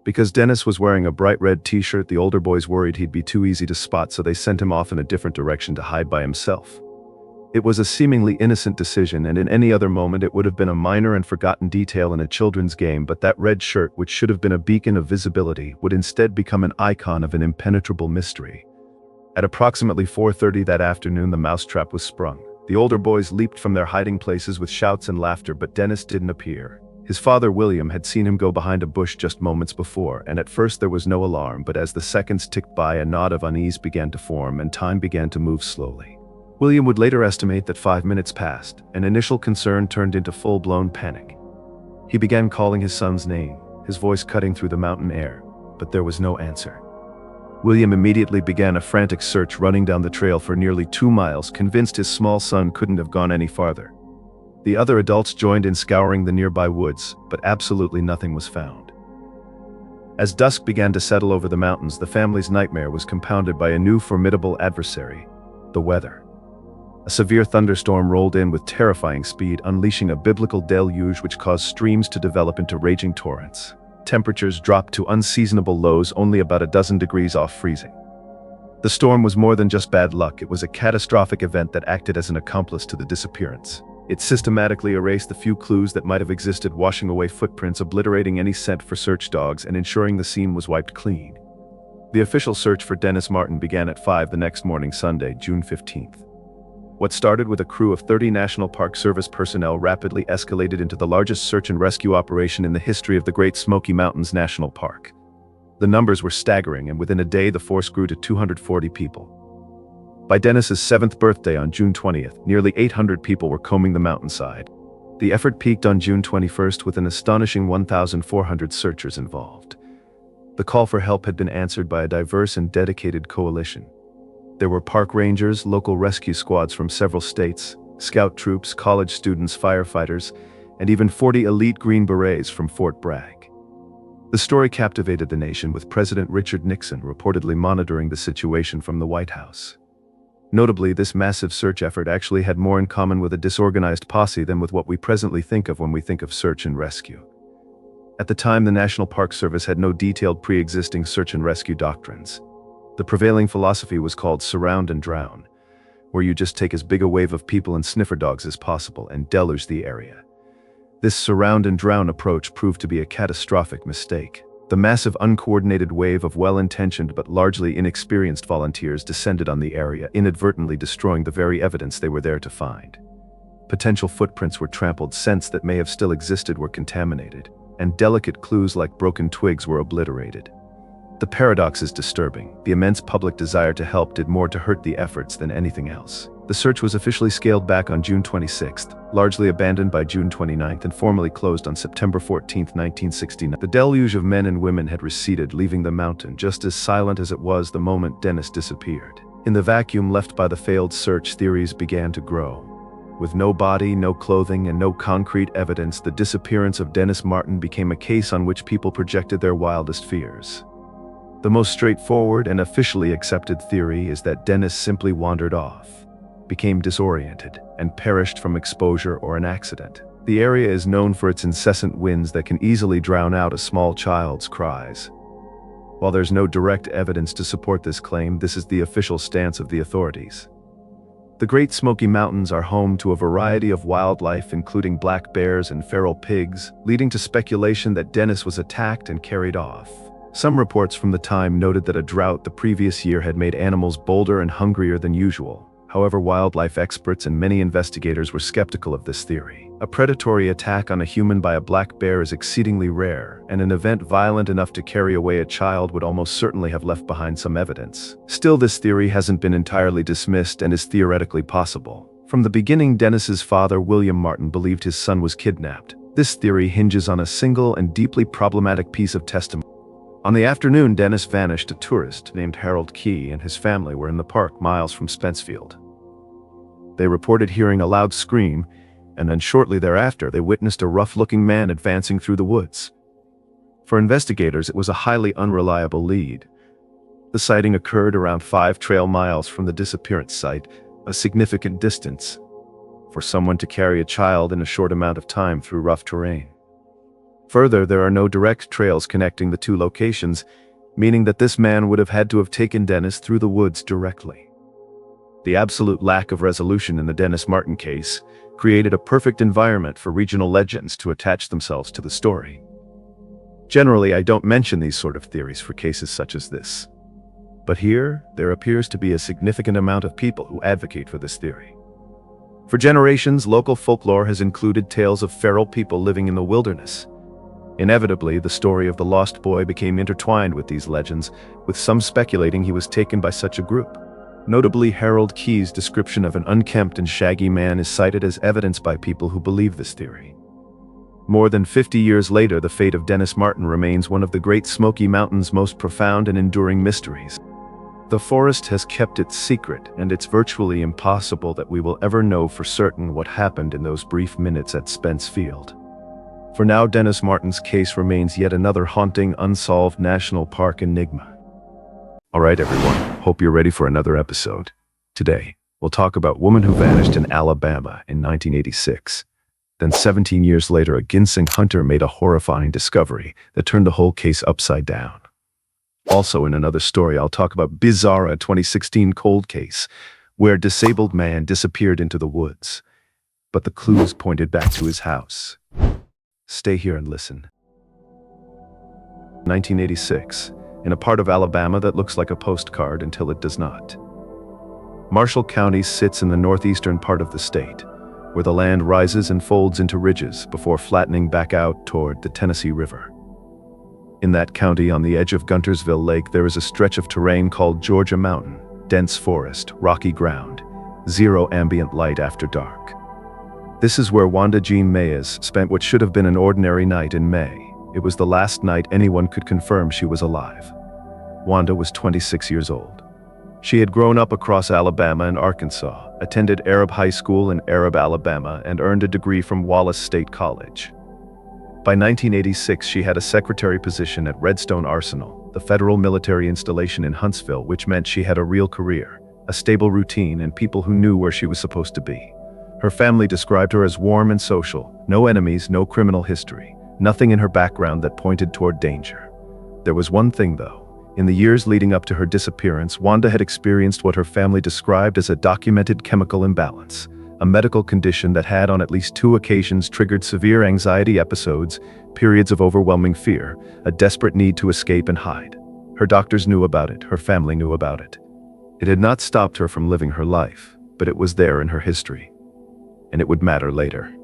Because Dennis was wearing a bright red t-shirt, the older boys worried he'd be too easy to spot, so they sent him off in a different direction to hide by himself. It was a seemingly innocent decision, and in any other moment it would have been a minor and forgotten detail in a children's game, but that red shirt, which should have been a beacon of visibility, would instead become an icon of an impenetrable mystery. At approximately 4:30 that afternoon, the mousetrap was sprung. The older boys leaped from their hiding places with shouts and laughter, but Dennis didn't appear. His father, William, had seen him go behind a bush just moments before, and at first there was no alarm, but as the seconds ticked by, a knot of unease began to form, and time began to move slowly. William would later estimate that 5 minutes passed, and initial concern turned into full-blown panic. He began calling his son's name, his voice cutting through the mountain air, but there was no answer. William immediately began a frantic search, running down the trail for nearly 2 miles, convinced his small son couldn't have gone any farther. The other adults joined in scouring the nearby woods, but absolutely nothing was found. As dusk began to settle over the mountains, the family's nightmare was compounded by a new formidable adversary: the weather. A severe thunderstorm rolled in with terrifying speed, unleashing a biblical deluge which caused streams to develop into raging torrents. Temperatures dropped to unseasonable lows, only about a dozen degrees off freezing. The storm was more than just bad luck. It was a catastrophic event that acted as an accomplice to the disappearance. It systematically erased the few clues that might have existed, washing away footprints, obliterating any scent for search dogs, and ensuring the scene was wiped clean. The official search for Dennis Martin began at 5 the next morning, Sunday, June 15th. What started with a crew of 30 National Park Service personnel rapidly escalated into the largest search and rescue operation in the history of the Great Smoky Mountains National Park. The numbers were staggering, and within a day the force grew to 240 people. By Dennis's 7th birthday on June 20th, nearly 800 people were combing the mountainside. The effort peaked on June 21st with an astonishing 1,400 searchers involved. The call for help had been answered by a diverse and dedicated coalition. There were park rangers, local rescue squads from several states, scout troops, college students, firefighters, and even 40 elite Green Berets from Fort Bragg. The story captivated the nation, with President Richard Nixon reportedly monitoring the situation from the White House. Notably, this massive search effort actually had more in common with a disorganized posse than with what we presently think of when we think of search and rescue. At the time, the National Park Service had no detailed pre-existing search and rescue doctrines. The prevailing philosophy was called surround and drown, where you just take as big a wave of people and sniffer dogs as possible and deluge the area. This surround and drown approach proved to be a catastrophic mistake. The massive uncoordinated wave of well-intentioned but largely inexperienced volunteers descended on the area, inadvertently destroying the very evidence they were there to find. Potential footprints were trampled, scents that may have still existed were contaminated, and delicate clues like broken twigs were obliterated. The paradox is disturbing. The immense public desire to help did more to hurt the efforts than anything else. The search was officially scaled back on June 26th, largely abandoned by June 29th, and formally closed on September 14, 1969. The deluge of men and women had receded, leaving the mountain just as silent as it was the moment Dennis disappeared. In the vacuum left by the failed search, theories began to grow. With no body, no clothing, and no concrete evidence, the disappearance of Dennis Martin became a case on which people projected their wildest fears. The most straightforward and officially accepted theory is that Dennis simply wandered off, became disoriented, and perished from exposure or an accident. The area is known for its incessant winds that can easily drown out a small child's cries. While there's no direct evidence to support this claim, this is the official stance of the authorities. The Great Smoky Mountains are home to a variety of wildlife, including black bears and feral pigs, leading to speculation that Dennis was attacked and carried off. Some reports from the time noted that a drought the previous year had made animals bolder and hungrier than usual. However, wildlife experts and many investigators were skeptical of this theory. A predatory attack on a human by a black bear is exceedingly rare, and an event violent enough to carry away a child would almost certainly have left behind some evidence. Still, this theory hasn't been entirely dismissed and is theoretically possible. From the beginning, Dennis's father, William Martin, believed his son was kidnapped. This theory hinges on a single and deeply problematic piece of testimony. On the afternoon Dennis vanished, a tourist named Harold Key and his family were in the park miles from Spencefield. They reported hearing a loud scream, and then shortly thereafter they witnessed a rough-looking man advancing through the woods. For investigators, it was a highly unreliable lead. The sighting occurred around 5 trail miles from the disappearance site, a significant distance for someone to carry a child in a short amount of time through rough terrain. Further, there are no direct trails connecting the two locations, meaning that this man would have had to have taken Dennis through the woods directly. The absolute lack of resolution in the Dennis Martin case created a perfect environment for regional legends to attach themselves to the story. Generally, I don't mention these sort of theories for cases such as this. But here, there appears to be a significant amount of people who advocate for this theory. For generations, local folklore has included tales of feral people living in the wilderness. Inevitably, the story of the lost boy became intertwined with these legends, with some speculating he was taken by such a group. Notably, Harold Key's description of an unkempt and shaggy man is cited as evidence by people who believe this theory. More than 50 years later, the fate of Dennis Martin remains one of the Great Smoky Mountains' most profound and enduring mysteries. The forest has kept its secret, and it's virtually impossible that we will ever know for certain what happened in those brief minutes at Spence Field. For now, Dennis Martin's case remains yet another haunting, unsolved national park enigma. All right, everyone, hope you're ready for another episode. Today, we'll talk about woman who vanished in Alabama in 1986. Then 17 years later, a ginseng hunter made a horrifying discovery that turned the whole case upside down. Also, in another story, I'll talk about bizarre 2016 cold case, where a disabled man disappeared into the woods, but the clues pointed back to his house. Stay here and listen. 1986, in a part of Alabama that looks like a postcard until it does not. Marshall County sits in the northeastern part of the state, where the land rises and folds into ridges before flattening back out toward the Tennessee River. In that county, on the edge of Guntersville Lake, there is a stretch of terrain called Georgia Mountain, dense forest, rocky ground, zero ambient light after dark. This is where Wanda Jean Mayes spent what should have been an ordinary night in May. It was the last night anyone could confirm she was alive. Wanda was 26 years old. She had grown up across Alabama and Arkansas, attended Arab High School in Arab, Alabama, and earned a degree from Wallace State College. By 1986, she had a secretary position at Redstone Arsenal, the federal military installation in Huntsville, which meant she had a real career, a stable routine, and people who knew where she was supposed to be. Her family described her as warm and social, no enemies, no criminal history, nothing in her background that pointed toward danger. There was one thing, though. In the years leading up to her disappearance, Wanda had experienced what her family described as a documented chemical imbalance, a medical condition that had on at least 2 occasions triggered severe anxiety episodes, periods of overwhelming fear, a desperate need to escape and hide. Her doctors knew about it, her family knew about it. It had not stopped her from living her life, but it was there in her history, and it would matter later.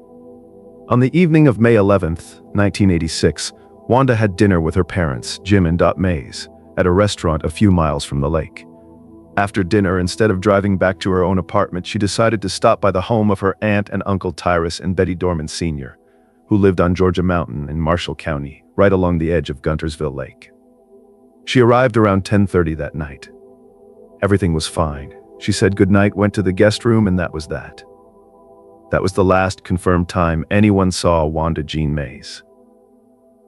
On the evening of May 11th, 1986, Wanda had dinner with her parents, Jim and Dot Mays, at a restaurant a few miles from the lake. After dinner, instead of driving back to her own apartment, she decided to stop by the home of her aunt and uncle Tyrus and Betty Dorman Sr., who lived on Georgia Mountain in Marshall County, right along the edge of Guntersville Lake. She arrived around 10:30 that night. Everything was fine. She said goodnight, went to the guest room, and that was that. That was the last confirmed time anyone saw Wanda Jean Mayes.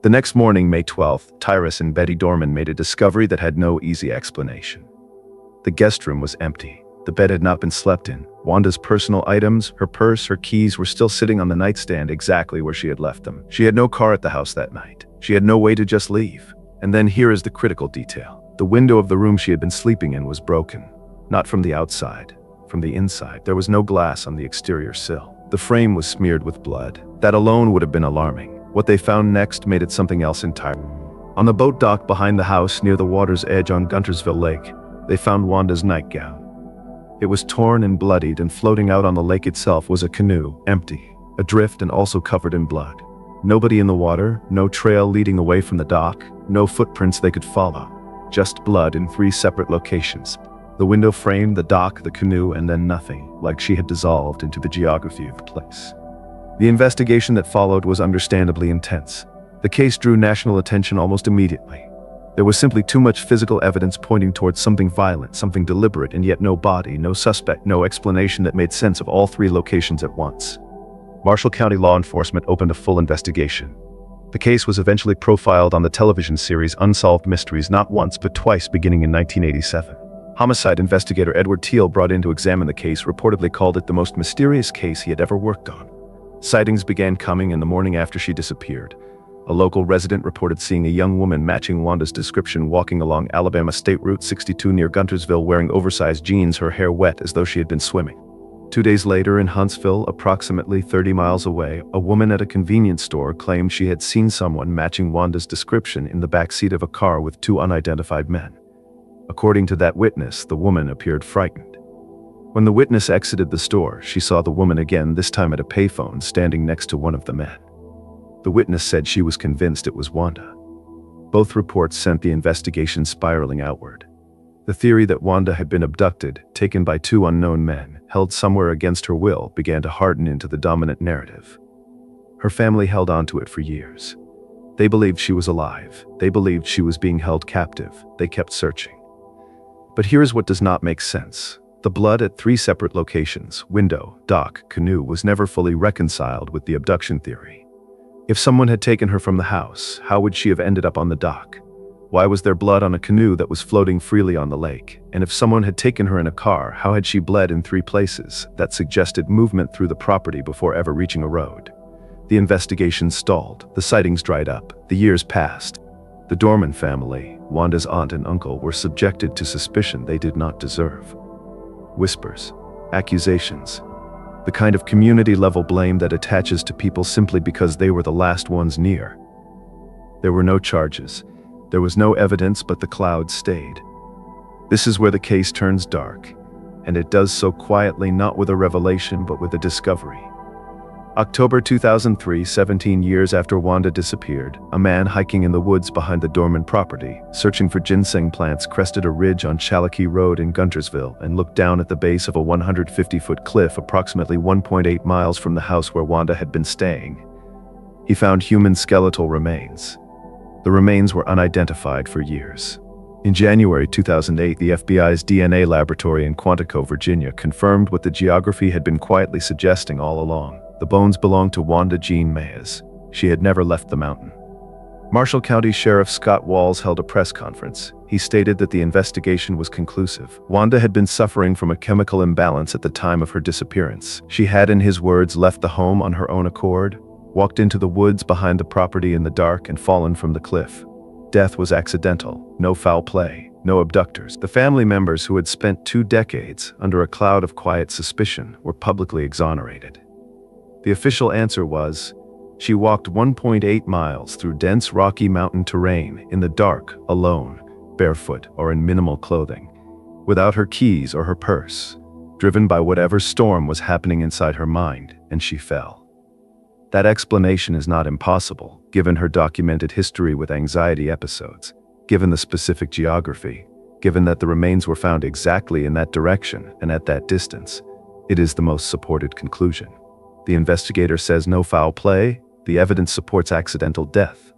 The next morning, May 12th, Tyrus and Betty Dorman made a discovery that had no easy explanation. The guest room was empty. The bed had not been slept in. Wanda's personal items, her purse, her keys were still sitting on the nightstand exactly where she had left them. She had no car at the house that night. She had no way to just leave. And then here is the critical detail. The window of the room she had been sleeping in was broken. Not from the outside, from the inside. There was no glass on the exterior sill. The frame was smeared with blood. That alone would have been alarming. What they found next made it something else entirely. On the boat dock behind the house near the water's edge on Guntersville Lake, they found Wanda's nightgown. It was torn and bloodied, and floating out on the lake itself was a canoe, empty, adrift and also covered in blood. Nobody in the water, no trail leading away from the dock, no footprints they could follow. Just blood in 3 separate locations. The window frame, the dock, the canoe, and then nothing, like she had dissolved into the geography of the place. The investigation that followed was understandably intense. The case drew national attention almost immediately. There was simply too much physical evidence pointing towards something violent, something deliberate, and yet no body, no suspect, no explanation that made sense of all 3 locations at once. Marshall County law enforcement opened a full investigation. The case was eventually profiled on the television series Unsolved Mysteries not once but twice, beginning in 1987. Homicide investigator Edward Teal, brought in to examine the case, reportedly called it the most mysterious case he had ever worked on. Sightings began coming in the morning after she disappeared. A local resident reported seeing a young woman matching Wanda's description walking along Alabama State Route 62 near Guntersville wearing oversized jeans, her hair wet as though she had been swimming. 2 days later in Huntsville, approximately 30 miles away, a woman at a convenience store claimed she had seen someone matching Wanda's description in the back seat of a car with 2 unidentified men. According to that witness, the woman appeared frightened. When the witness exited the store, she saw the woman again, this time at a payphone, standing next to one of the men. The witness said she was convinced it was Wanda. Both reports sent the investigation spiraling outward. The theory that Wanda had been abducted, taken by 2 unknown men, held somewhere against her will, began to harden into the dominant narrative. Her family held on to it for years. They believed she was alive. They believed she was being held captive. They kept searching. But here's what does not make sense. The blood at 3 separate locations, window, dock, canoe, was never fully reconciled with the abduction theory. If someone had taken her from the house, how would she have ended up on the dock? Why was there blood on a canoe that was floating freely on the lake? And if someone had taken her in a car, how had she bled in 3 places that suggested movement through the property before ever reaching a road? The investigation stalled. The sightings dried up. The years passed. The Dorman family, Wanda's aunt and uncle, were subjected to suspicion they did not deserve. Whispers, accusations, the kind of community-level blame that attaches to people simply because they were the last ones near. There were no charges. There was no evidence, but the clouds stayed. This is where the case turns dark, and it does so quietly, not with a revelation, but with a discovery. October 2003, 17 years after Wanda disappeared, a man hiking in the woods behind the Dorman property, searching for ginseng plants, crested a ridge on Chalakee Road in Guntersville and looked down at the base of a 150-foot cliff approximately 1.8 miles from the house where Wanda had been staying. He found human skeletal remains. The remains were unidentified for years. In January 2008, the FBI's DNA laboratory in Quantico, Virginia, confirmed what the geography had been quietly suggesting all along. The bones belonged to Wanda Jean Mayes. She had never left the mountain. Marshall County Sheriff Scott Walls held a press conference. He stated that the investigation was conclusive. Wanda had been suffering from a chemical imbalance at the time of her disappearance. She had, in his words, left the home on her own accord, walked into the woods behind the property in the dark, and fallen from the cliff. Death was accidental, no foul play, no abductors. The family members who had spent 2 decades under a cloud of quiet suspicion were publicly exonerated. The official answer was, she walked 1.8 miles through dense rocky mountain terrain in the dark, alone, barefoot or in minimal clothing, without her keys or her purse, driven by whatever storm was happening inside her mind, and she fell. That explanation is not impossible, given her documented history with anxiety episodes, given the specific geography, given that the remains were found exactly in that direction and at that distance. It is the most supported conclusion. The investigator says no foul play, the evidence supports accidental death.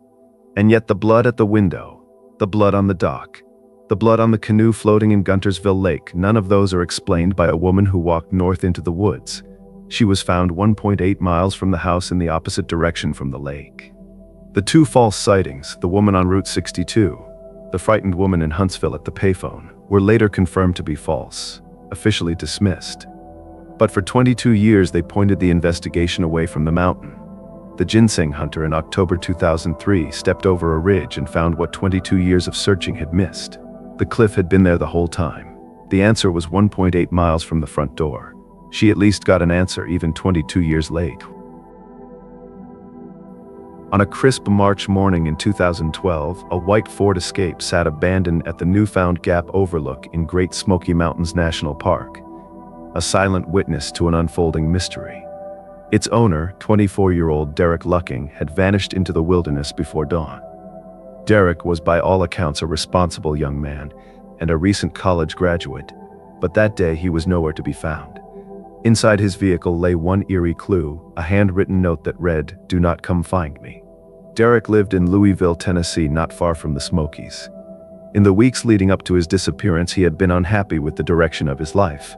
And yet the blood at the window, the blood on the dock, the blood on the canoe floating in Guntersville Lake, none of those are explained by a woman who walked north into the woods. She was found 1.8 miles from the house in the opposite direction from the lake. The 2 false sightings, the woman on Route 62, the frightened woman in Huntsville at the payphone, were later confirmed to be false, officially dismissed. But for 22 years they pointed the investigation away from the mountain. The ginseng hunter in October 2003 stepped over a ridge and found what 22 years of searching had missed. The cliff had been there the whole time. The answer was 1.8 miles from the front door. She at least got an answer even 22 years late. On a crisp March morning in 2012, a white Ford Escape sat abandoned at the newfound Gap Overlook in Great Smoky Mountains National Park, a silent witness to an unfolding mystery. Its owner, 24-year-old Derek Lucking, had vanished into the wilderness before dawn. Derek was by all accounts a responsible young man and a recent college graduate, but that day he was nowhere to be found. Inside his vehicle lay one eerie clue, a handwritten note that read, "Do not come find me." Derek lived in Louisville, Tennessee, not far from the Smokies. In the weeks leading up to his disappearance, he had been unhappy with the direction of his life.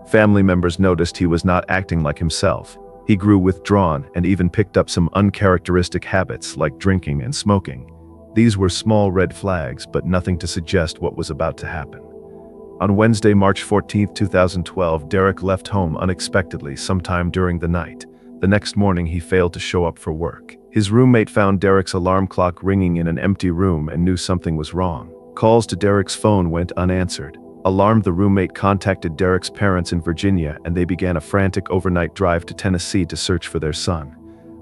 Family members noticed he was not acting like himself. He grew withdrawn and even picked up some uncharacteristic habits like drinking and smoking. These were small red flags, but nothing to suggest what was about to happen. On Wednesday, March 14, 2012, Derek left home unexpectedly sometime during the night. The next morning, he failed to show up for work. His roommate found Derek's alarm clock ringing in an empty room and knew something was wrong. Calls to Derek's phone went unanswered. Alarmed, the roommate contacted Derek's parents in Virginia, and they began a frantic overnight drive to Tennessee to search for their son.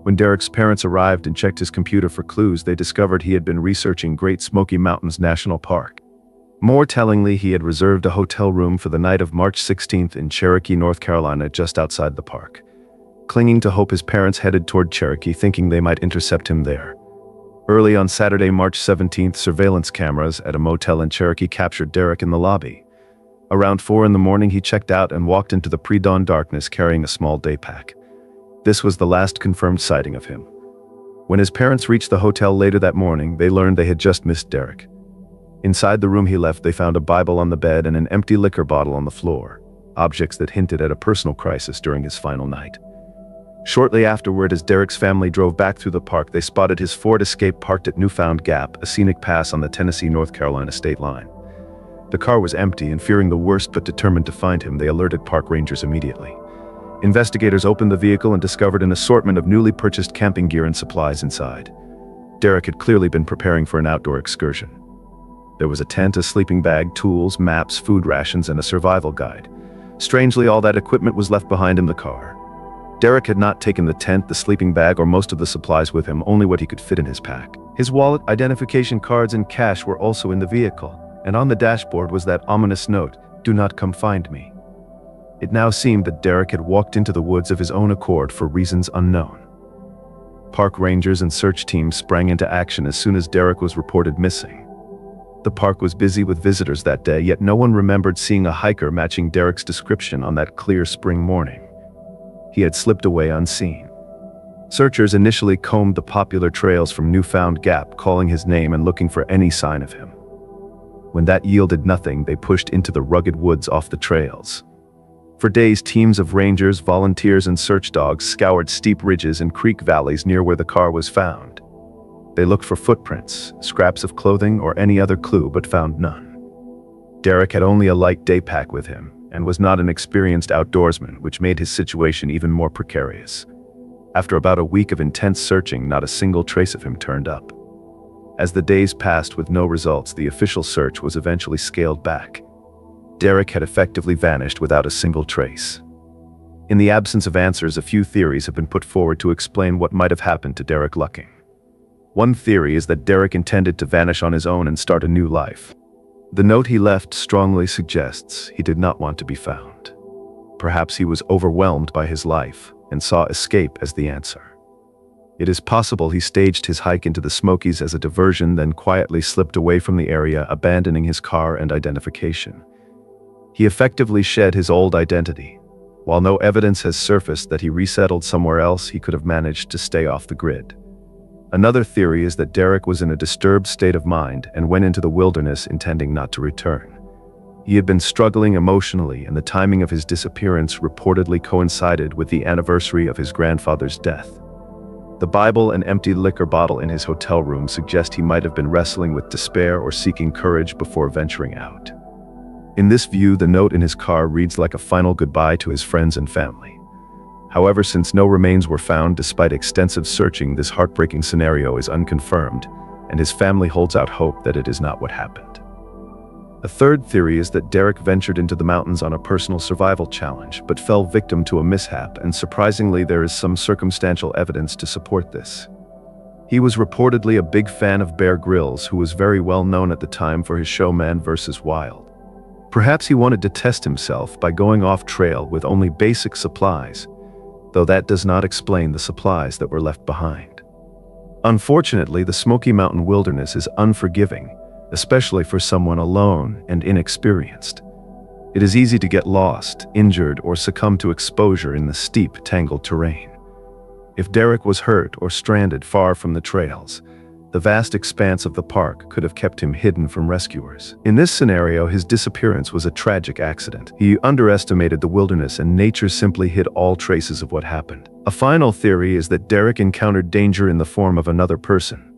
When Derek's parents arrived and checked his computer for clues, they discovered he had been researching Great Smoky Mountains National Park. More tellingly, he had reserved a hotel room for the night of March 16th in Cherokee, North Carolina, just outside the park. Clinging to hope, his parents headed toward Cherokee, thinking they might intercept him there. Early on Saturday, March 17th, surveillance cameras at a motel in Cherokee captured Derek in the lobby. Around 4 in the morning, he checked out and walked into the pre-dawn darkness carrying a small day pack. This was the last confirmed sighting of him. When his parents reached the hotel later that morning, they learned they had just missed Derek. Inside the room he left, they found a Bible on the bed and an empty liquor bottle on the floor, objects that hinted at a personal crisis during his final night. Shortly afterward, as Derek's family drove back through the park, they spotted his Ford Escape parked at Newfound Gap, a scenic pass on the Tennessee-North Carolina state line. The car was empty, and fearing the worst but determined to find him, they alerted park rangers immediately. Investigators opened the vehicle and discovered an assortment of newly purchased camping gear and supplies inside. Derek had clearly been preparing for an outdoor excursion. There was a tent, a sleeping bag, tools, maps, food rations, and a survival guide. Strangely, all that equipment was left behind in the car. Derek had not taken the tent, the sleeping bag, or most of the supplies with him, only what he could fit in his pack. His wallet, identification cards, and cash were also in the vehicle, and on the dashboard was that ominous note, "Do not come find me." It now seemed that Derek had walked into the woods of his own accord for reasons unknown. Park rangers and search teams sprang into action as soon as Derek was reported missing. The park was busy with visitors that day, yet no one remembered seeing a hiker matching Derek's description on that clear spring morning. He had slipped away unseen. Searchers initially combed the popular trails from Newfound Gap, calling his name and looking for any sign of him. When that yielded nothing, they pushed into the rugged woods off the trails. For days, teams of rangers, volunteers, and search dogs scoured steep ridges and creek valleys near where the car was found. They looked for footprints, scraps of clothing, or any other clue, but found none. Derek had only a light day pack with him, and was not an experienced outdoorsman, which made his situation even more precarious. After about a week of intense searching, not a single trace of him turned up. As the days passed with no results, the official search was eventually scaled back. Derek had effectively vanished without a single trace. In the absence of answers, a few theories have been put forward to explain what might have happened to Derek Lucking. One theory is that Derek intended to vanish on his own and start a new life. The note he left strongly suggests he did not want to be found. Perhaps he was overwhelmed by his life and saw escape as the answer. It is possible he staged his hike into the Smokies as a diversion, then quietly slipped away from the area, abandoning his car and identification. He effectively shed his old identity. While no evidence has surfaced that he resettled somewhere else, he could have managed to stay off the grid. Another theory is that Derek was in a disturbed state of mind and went into the wilderness intending not to return. He had been struggling emotionally, and the timing of his disappearance reportedly coincided with the anniversary of his grandfather's death. The Bible and empty liquor bottle in his hotel room suggest he might have been wrestling with despair or seeking courage before venturing out. In this view, the note in his car reads like a final goodbye to his friends and family. However, since no remains were found despite extensive searching, this heartbreaking scenario is unconfirmed, and his family holds out hope that it is not what happened. A third theory is that Derek ventured into the mountains on a personal survival challenge, but fell victim to a mishap, and surprisingly, there is some circumstantial evidence to support this. He was reportedly a big fan of Bear Grylls, who was very well known at the time for his show Man vs. Wild. Perhaps he wanted to test himself by going off trail with only basic supplies, though that does not explain the supplies that were left behind. Unfortunately, the Smoky Mountain wilderness is unforgiving, especially for someone alone and inexperienced. It is easy to get lost, injured, or succumb to exposure in the steep, tangled terrain. If Derek was hurt or stranded far from the trails, the vast expanse of the park could have kept him hidden from rescuers. In this scenario, his disappearance was a tragic accident. He underestimated the wilderness, and nature simply hid all traces of what happened. A final theory is that Derek encountered danger in the form of another person.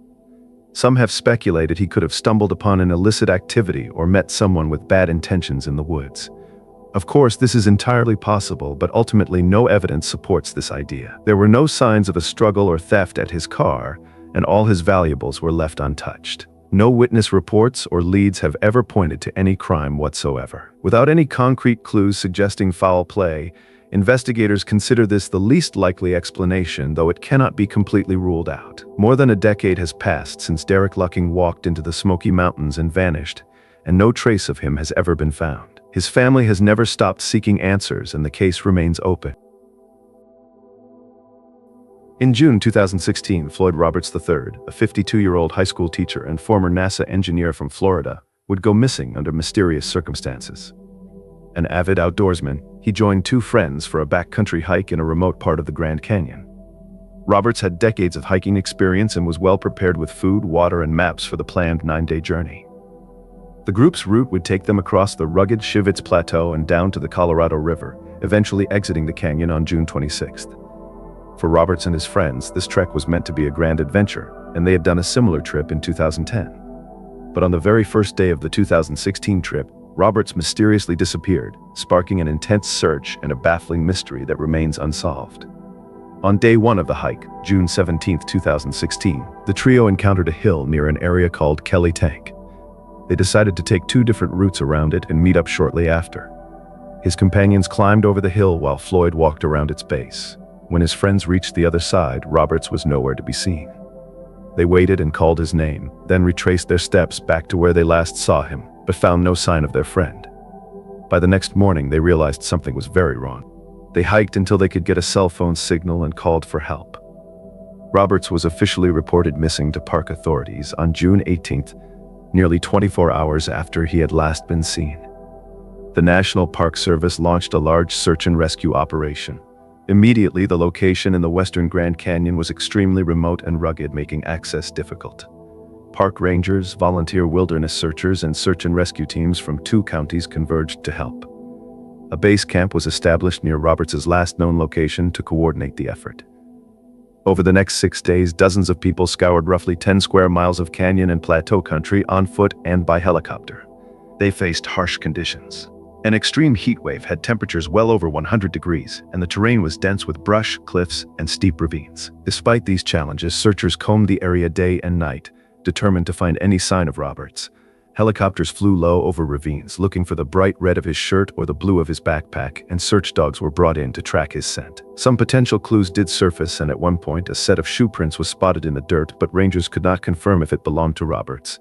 Some have speculated he could have stumbled upon an illicit activity or met someone with bad intentions in the woods. Of course, this is entirely possible, but ultimately no evidence supports this idea. There were no signs of a struggle or theft at his car, and all his valuables were left untouched. No witness reports or leads have ever pointed to any crime whatsoever. Without any concrete clues suggesting foul play, investigators consider this the least likely explanation, though it cannot be completely ruled out. More than a decade has passed since Derek Lucking walked into the Smoky Mountains and vanished, and no trace of him has ever been found. His family has never stopped seeking answers, and the case remains open. In June 2016, Floyd Roberts III, a 52-year-old high school teacher and former NASA engineer from Florida, would go missing under mysterious circumstances. An avid outdoorsman, he he joined two friends for a backcountry hike in a remote part of the Grand Canyon. Roberts had decades of hiking experience and was well prepared with food, water, and maps for the planned 9-day journey. The group's route would take them across the rugged Shivitz Plateau and down to the Colorado River, eventually exiting the canyon on June 26th. For Roberts and his friends, this trek was meant to be a grand adventure, and they had done a similar trip in 2010. But on the very first day of the 2016 trip, Roberts mysteriously disappeared, sparking an intense search and a baffling mystery that remains unsolved. On day one of the hike, June 17, 2016, the trio encountered a hill near an area called Kelly Tank. They decided to take two different routes around it and meet up shortly after. His companions climbed over the hill while Floyd walked around its base. When his friends reached the other side, Roberts was nowhere to be seen. They waited and called his name, then retraced their steps back to where they last saw him, but found no sign of their friend. By the next morning, they realized something was very wrong. They hiked until they could get a cell phone signal and called for help. Roberts was officially reported missing to park authorities on June 18th, nearly 24 hours after he had last been seen. The National Park Service launched a large search and rescue operation. Immediately, the location in the western Grand Canyon was extremely remote and rugged, making access difficult. Park rangers, volunteer wilderness searchers, and search and rescue teams from 2 counties converged to help. A base camp was established near Roberts' last known location to coordinate the effort. Over the next 6 days, dozens of people scoured roughly 10 square miles of canyon and plateau country on foot and by helicopter. They faced harsh conditions. An extreme heat wave had temperatures well over 100 degrees, and the terrain was dense with brush, cliffs, and steep ravines. Despite these challenges, searchers combed the area day and night, determined to find any sign of Roberts. Helicopters flew low over ravines, looking for the bright red of his shirt or the blue of his backpack, and search dogs were brought in to track his scent. Some potential clues did surface, and at one point, a set of shoe prints was spotted in the dirt, but rangers could not confirm if it belonged to Roberts.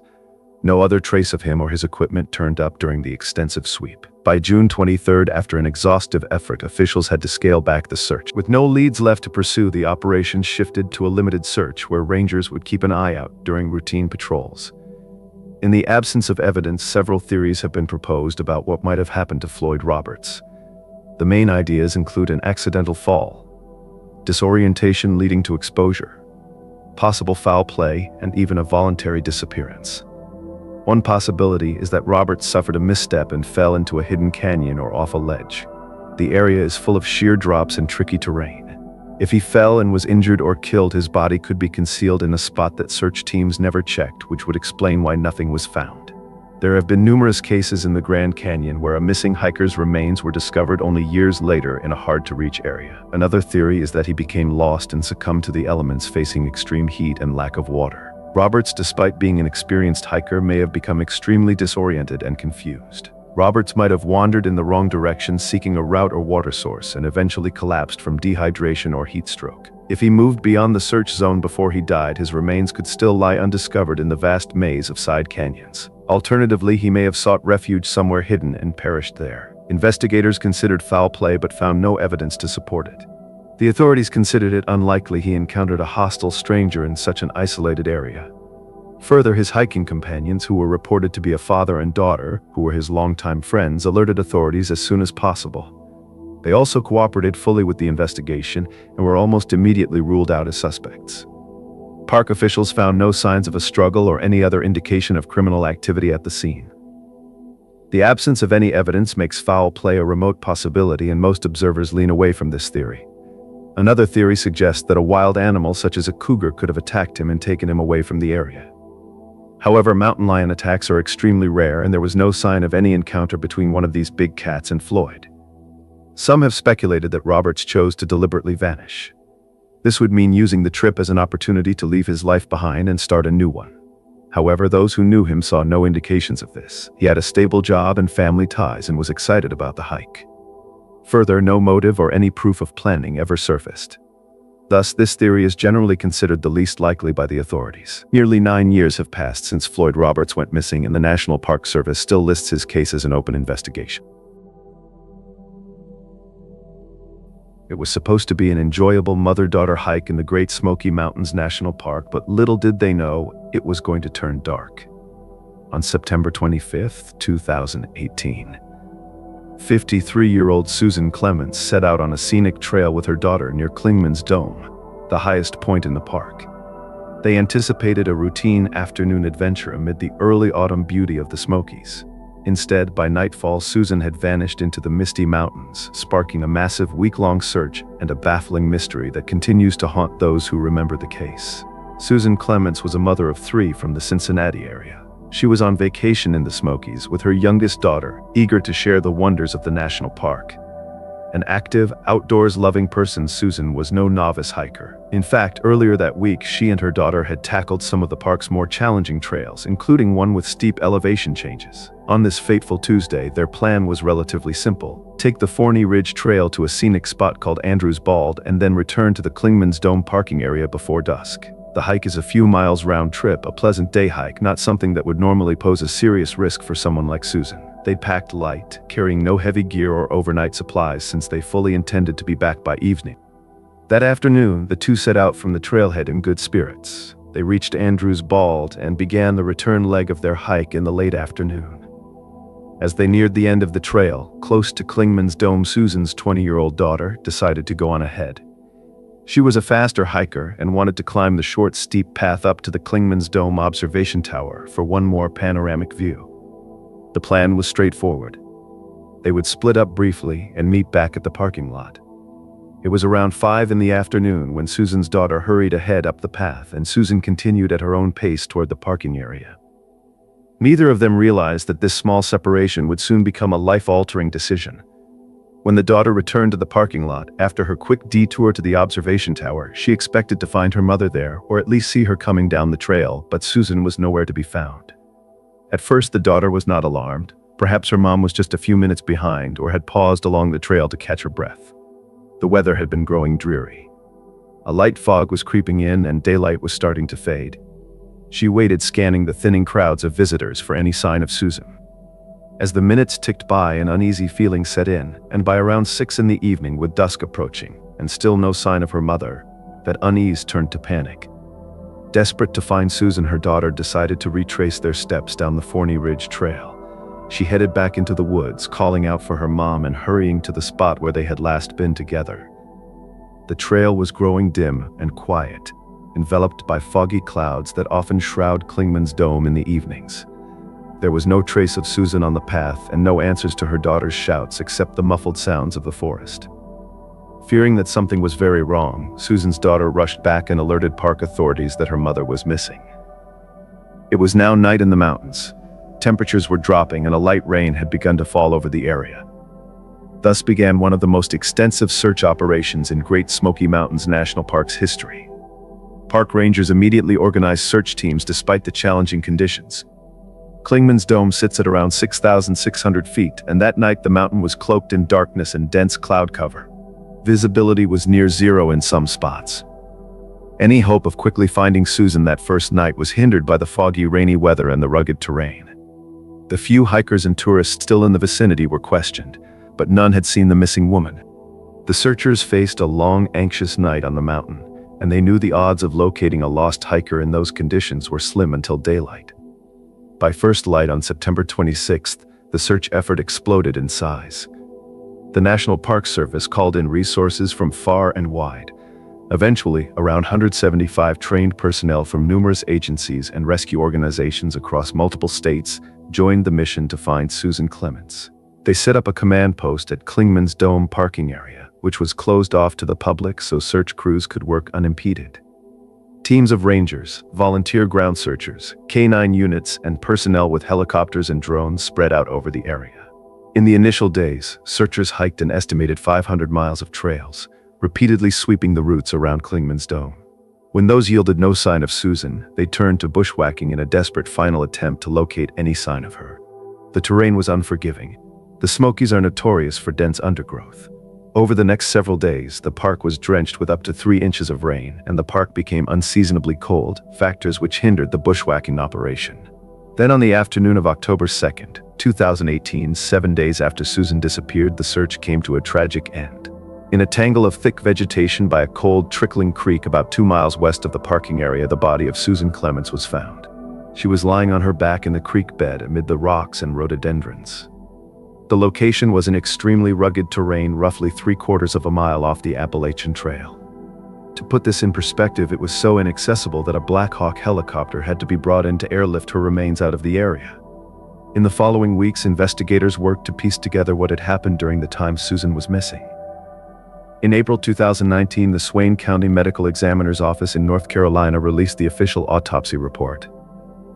No other trace of him or his equipment turned up during the extensive sweep. By June 23rd, after an exhaustive effort, officials had to scale back the search. With no leads left to pursue, the operation shifted to a limited search where rangers would keep an eye out during routine patrols. In the absence of evidence, several theories have been proposed about what might have happened to Floyd Roberts. The main ideas include an accidental fall, disorientation leading to exposure, possible foul play, and even a voluntary disappearance. One possibility is that Roberts suffered a misstep and fell into a hidden canyon or off a ledge. The area is full of sheer drops and tricky terrain. If he fell and was injured or killed, his body could be concealed in a spot that search teams never checked, which would explain why nothing was found. There have been numerous cases in the Grand Canyon where a missing hiker's remains were discovered only years later in a hard-to-reach area. Another theory is that he became lost and succumbed to the elements, facing extreme heat and lack of water. Roberts, despite being an experienced hiker, may have become extremely disoriented and confused. Roberts might have wandered in the wrong direction, seeking a route or water source, and eventually collapsed from dehydration or heat stroke. If he moved beyond the search zone before he died, his remains could still lie undiscovered in the vast maze of side canyons. Alternatively, he may have sought refuge somewhere hidden and perished there. Investigators considered foul play but found no evidence to support it. The authorities considered it unlikely he encountered a hostile stranger in such an isolated area. Further, his hiking companions, who were reported to be a father and daughter, who were his longtime friends, alerted authorities as soon as possible. They also cooperated fully with the investigation and were almost immediately ruled out as suspects. Park officials found no signs of a struggle or any other indication of criminal activity at the scene. The absence of any evidence makes foul play a remote possibility, and most observers lean away from this theory. Another theory suggests that a wild animal such as a cougar could have attacked him and taken him away from the area. However, mountain lion attacks are extremely rare, and there was no sign of any encounter between one of these big cats and Floyd. Some have speculated that Roberts chose to deliberately vanish. This would mean using the trip as an opportunity to leave his life behind and start a new one. However, those who knew him saw no indications of this. He had a stable job and family ties and was excited about the hike. Further, no motive or any proof of planning ever surfaced. Thus, this theory is generally considered the least likely by the authorities. Nearly 9 years have passed since Floyd Roberts went missing, and the National Park Service still lists his case as an open investigation. It was supposed to be an enjoyable mother-daughter hike in the Great Smoky Mountains National Park, but little did they know it was going to turn dark. On September 25th, 2018, 53-year-old Susan Clements set out on a scenic trail with her daughter near Clingman's Dome, the highest point in the park. They anticipated a routine afternoon adventure amid the early autumn beauty of the Smokies. Instead, by nightfall, Susan had vanished into the misty mountains, sparking a massive week-long search and a baffling mystery that continues to haunt those who remember the case. Susan Clements was a mother of 3 from the Cincinnati area. She was on vacation in the Smokies with her youngest daughter, eager to share the wonders of the national park. An active, outdoors-loving person, Susan was no novice hiker. In fact, earlier that week, she and her daughter had tackled some of the park's more challenging trails, including one with steep elevation changes. On this fateful Tuesday, their plan was relatively simple. Take the Forney Ridge Trail to a scenic spot called Andrews Bald and then return to the Clingman's Dome parking area before dusk. The hike is a few miles round trip, a pleasant day hike, not something that would normally pose a serious risk for someone like Susan. They packed light, carrying no heavy gear or overnight supplies since they fully intended to be back by evening. That afternoon, the two set out from the trailhead in good spirits. They reached Andrews Bald and began the return leg of their hike in the late afternoon. As they neared the end of the trail, close to Clingman's Dome, Susan's 20-year-old daughter decided to go on ahead. She was a faster hiker and wanted to climb the short, steep path up to the Clingman's Dome observation tower for one more panoramic view. The plan was straightforward. They would split up briefly and meet back at the parking lot. It was around 5 in the afternoon when Susan's daughter hurried ahead up the path and Susan continued at her own pace toward the parking area. Neither of them realized that this small separation would soon become a life-altering decision. When the daughter returned to the parking lot after her quick detour to the observation tower, she expected to find her mother there, or at least see her coming down the trail, but Susan was nowhere to be found. At first, the daughter was not alarmed. Perhaps her mom was just a few minutes behind or had paused along the trail to catch her breath. The weather had been growing dreary. A light fog was creeping in and daylight was starting to fade. She waited, scanning the thinning crowds of visitors for any sign of Susan. As the minutes ticked by, an uneasy feeling set in, and by around 6 in the evening, with dusk approaching, and still no sign of her mother, that unease turned to panic. Desperate to find Susan, her daughter decided to retrace their steps down the Forney Ridge Trail. She headed back into the woods, calling out for her mom and hurrying to the spot where they had last been together. The trail was growing dim and quiet, enveloped by foggy clouds that often shroud Clingman's Dome in the evenings. There was no trace of Susan on the path and no answers to her daughter's shouts except the muffled sounds of the forest. Fearing that something was very wrong, Susan's daughter rushed back and alerted park authorities that her mother was missing. It was now night in the mountains. Temperatures were dropping and a light rain had begun to fall over the area. Thus began one of the most extensive search operations in Great Smoky Mountains National Park's history. Park rangers immediately organized search teams despite the challenging conditions. Clingman's Dome sits at around 6,600 feet, and that night the mountain was cloaked in darkness and dense cloud cover. Visibility was near zero in some spots. Any hope of quickly finding Susan that first night was hindered by the foggy, rainy weather and the rugged terrain. The few hikers and tourists still in the vicinity were questioned, but none had seen the missing woman. The searchers faced a long, anxious night on the mountain, and they knew the odds of locating a lost hiker in those conditions were slim until daylight. By first light on September 26th, the search effort exploded in size. The National Park Service called in resources from far and wide. Eventually, around 175 trained personnel from numerous agencies and rescue organizations across multiple states joined the mission to find Susan Clements. They set up a command post at Clingman's Dome parking area, which was closed off to the public so search crews could work unimpeded. Teams of rangers, volunteer ground searchers, K-9 units, and personnel with helicopters and drones spread out over the area. In the initial days, searchers hiked an estimated 500 miles of trails, repeatedly sweeping the routes around Clingman's Dome. When those yielded no sign of Susan, they turned to bushwhacking in a desperate final attempt to locate any sign of her. The terrain was unforgiving. The Smokies are notorious for dense undergrowth. Over the next several days, the park was drenched with up to 3 inches of rain, and the park became unseasonably cold, factors which hindered the bushwhacking operation. Then on the afternoon of October 2nd, 2018, 7 days after Susan disappeared, the search came to a tragic end. In a tangle of thick vegetation by a cold, trickling creek about 2 miles west of the parking area, the body of Susan Clements was found. She was lying on her back in the creek bed amid the rocks and rhododendrons. The location was in extremely rugged terrain, roughly 3/4 of a mile off the Appalachian Trail. To put this in perspective, it was so inaccessible that a Black Hawk helicopter had to be brought in to airlift her remains out of the area. In the following weeks, investigators worked to piece together what had happened during the time Susan was missing. In April 2019, the Swain County Medical Examiner's Office in North Carolina released the official autopsy report.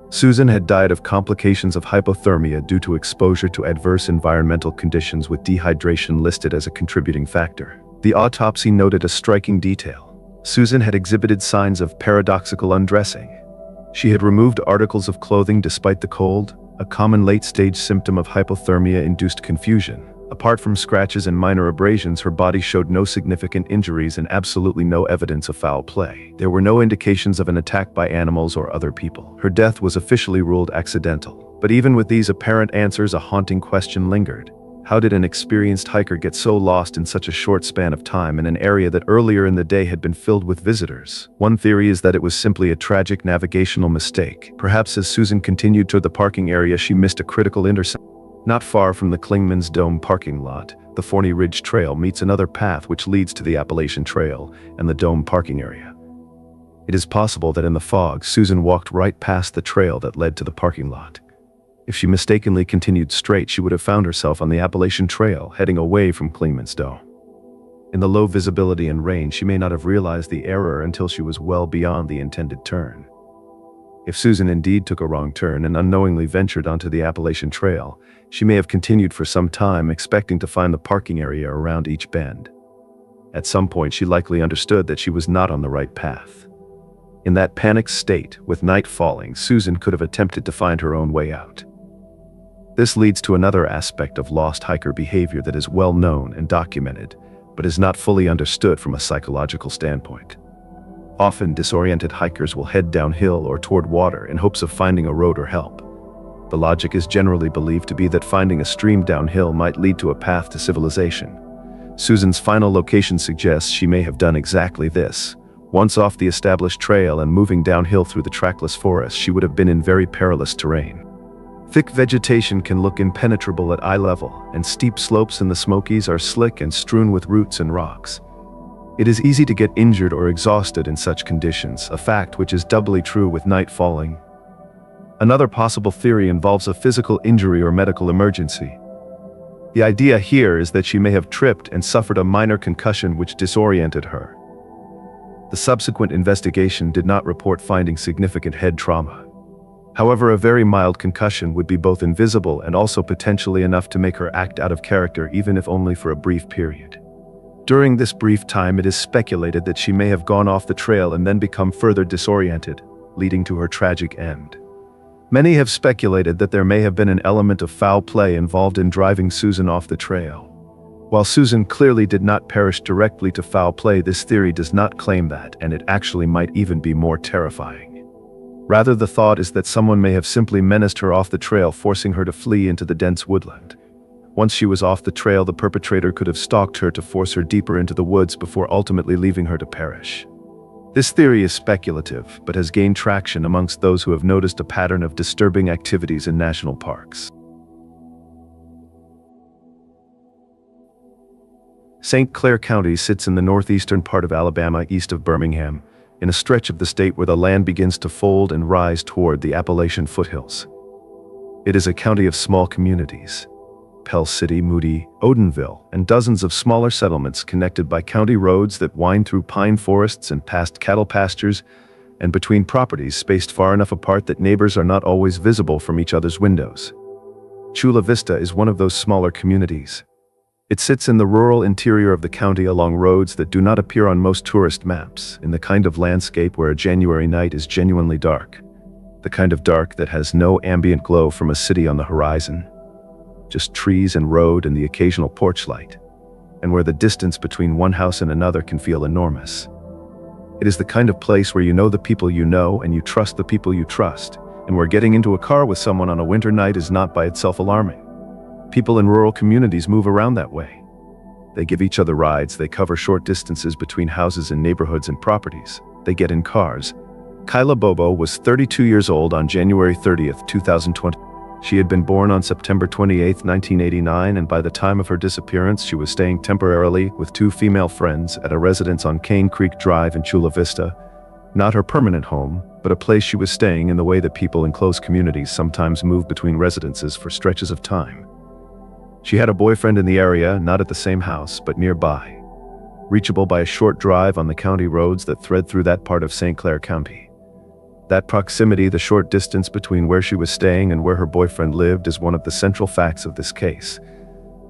Susan had died of complications of hypothermia due to exposure to adverse environmental conditions, with dehydration listed as a contributing factor. The autopsy noted a striking detail. Susan had exhibited signs of paradoxical undressing. She had removed articles of clothing despite the cold, a common late-stage symptom of hypothermia-induced confusion. Apart from scratches and minor abrasions, her body showed no significant injuries and absolutely no evidence of foul play. There were no indications of an attack by animals or other people. Her death was officially ruled accidental. But even with these apparent answers, a haunting question lingered. How did an experienced hiker get so lost in such a short span of time in an area that earlier in the day had been filled with visitors? One theory is that it was simply a tragic navigational mistake. Perhaps as Susan continued toward the parking area, she missed a critical intersection. Not far from the Clingman's Dome parking lot, the Forney Ridge Trail meets another path which leads to the Appalachian Trail and the Dome parking area. It is possible that in the fog, Susan walked right past the trail that led to the parking lot. If she mistakenly continued straight, she would have found herself on the Appalachian Trail, heading away from Clingman's Dome. In the low visibility and rain, she may not have realized the error until she was well beyond the intended turn. If Susan indeed took a wrong turn and unknowingly ventured onto the Appalachian Trail, she may have continued for some time, expecting to find the parking area around each bend. At some point, she likely understood that she was not on the right path. In that panicked state, with night falling, Susan could have attempted to find her own way out. This leads to another aspect of lost hiker behavior that is well known and documented, but is not fully understood from a psychological standpoint. Often, disoriented hikers will head downhill or toward water in hopes of finding a road or help. The logic is generally believed to be that finding a stream downhill might lead to a path to civilization. Susan's final location suggests she may have done exactly this. Once off the established trail and moving downhill through the trackless forest, she would have been in very perilous terrain. Thick vegetation can look impenetrable at eye level, and steep slopes in the Smokies are slick and strewn with roots and rocks. It is easy to get injured or exhausted in such conditions, a fact which is doubly true with night falling. Another possible theory involves a physical injury or medical emergency. The idea here is that she may have tripped and suffered a minor concussion which disoriented her. The subsequent investigation did not report finding significant head trauma. However, a very mild concussion would be both invisible and also potentially enough to make her act out of character, even if only for a brief period. During this brief time, it is speculated that she may have gone off the trail and then become further disoriented, leading to her tragic end. Many have speculated that there may have been an element of foul play involved in driving Susan off the trail. While Susan clearly did not perish directly to foul play, this theory does not claim that, and it actually might even be more terrifying. Rather, the thought is that someone may have simply menaced her off the trail, forcing her to flee into the dense woodland. Once she was off the trail, the perpetrator could have stalked her to force her deeper into the woods before ultimately leaving her to perish. This theory is speculative, but has gained traction amongst those who have noticed a pattern of disturbing activities in national parks. St. Clair County sits in the northeastern part of Alabama, east of Birmingham, in a stretch of the state where the land begins to fold and rise toward the Appalachian foothills. It is a county of small communities: Pell City, Moody, Odenville, and dozens of smaller settlements connected by county roads that wind through pine forests and past cattle pastures, and between properties spaced far enough apart that neighbors are not always visible from each other's windows. Chula Vista is one of those smaller communities. It sits in the rural interior of the county along roads that do not appear on most tourist maps, in the kind of landscape where a January night is genuinely dark. The kind of dark that has no ambient glow from a city on the horizon. Just trees and road and the occasional porch light, and where the distance between one house and another can feel enormous. It is the kind of place where you know the people you know and you trust the people you trust, and where getting into a car with someone on a winter night is not by itself alarming. People in rural communities move around that way. They give each other rides, they cover short distances between houses and neighborhoods and properties. They get in cars. Kyla Bobo was 32 years old on January 30th, 2020. She had been born on September 28, 1989, and by the time of her disappearance, she was staying temporarily with two female friends at a residence on Cane Creek Drive in Chula Vista. Not her permanent home, but a place she was staying in the way that people in close communities sometimes move between residences for stretches of time. She had a boyfriend in the area, not at the same house, but nearby, reachable by a short drive on the county roads that thread through that part of St. Clair County. That proximity, the short distance between where she was staying and where her boyfriend lived, is one of the central facts of this case,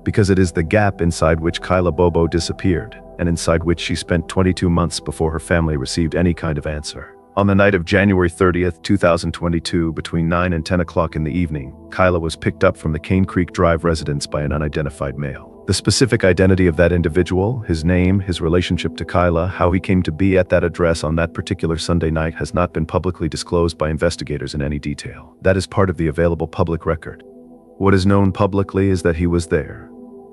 because it is the gap inside which Kyla Bobo disappeared, and inside which she spent 22 months before her family received any kind of answer. On the night of January 30th, 2022, between 9 and 10 o'clock in the evening, Kyla was picked up from the Cane Creek Drive residence by an unidentified male. The specific identity of that individual, his name, his relationship to Kyla, how he came to be at that address on that particular Sunday night has not been publicly disclosed by investigators in any detail. That is part of the available public record. What is known publicly is that he was there,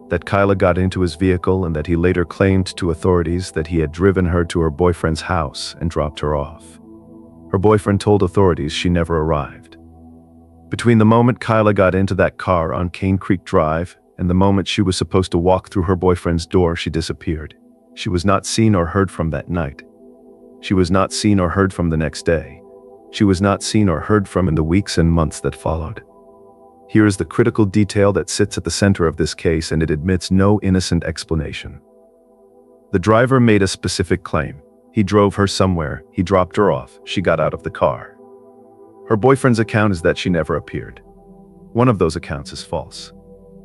that Kyla got into his vehicle, and that he later claimed to authorities that he had driven her to her boyfriend's house and dropped her off. Her boyfriend told authorities she never arrived. Between the moment Kyla got into that car on Cane Creek Drive and the moment she was supposed to walk through her boyfriend's door, she disappeared. She was not seen or heard from that night. She was not seen or heard from the next day. She was not seen or heard from in the weeks and months that followed. Here is the critical detail that sits at the center of this case, and it admits no innocent explanation. The driver made a specific claim. He drove her somewhere, he dropped her off, she got out of the car. Her boyfriend's account is that she never appeared. One of those accounts is false.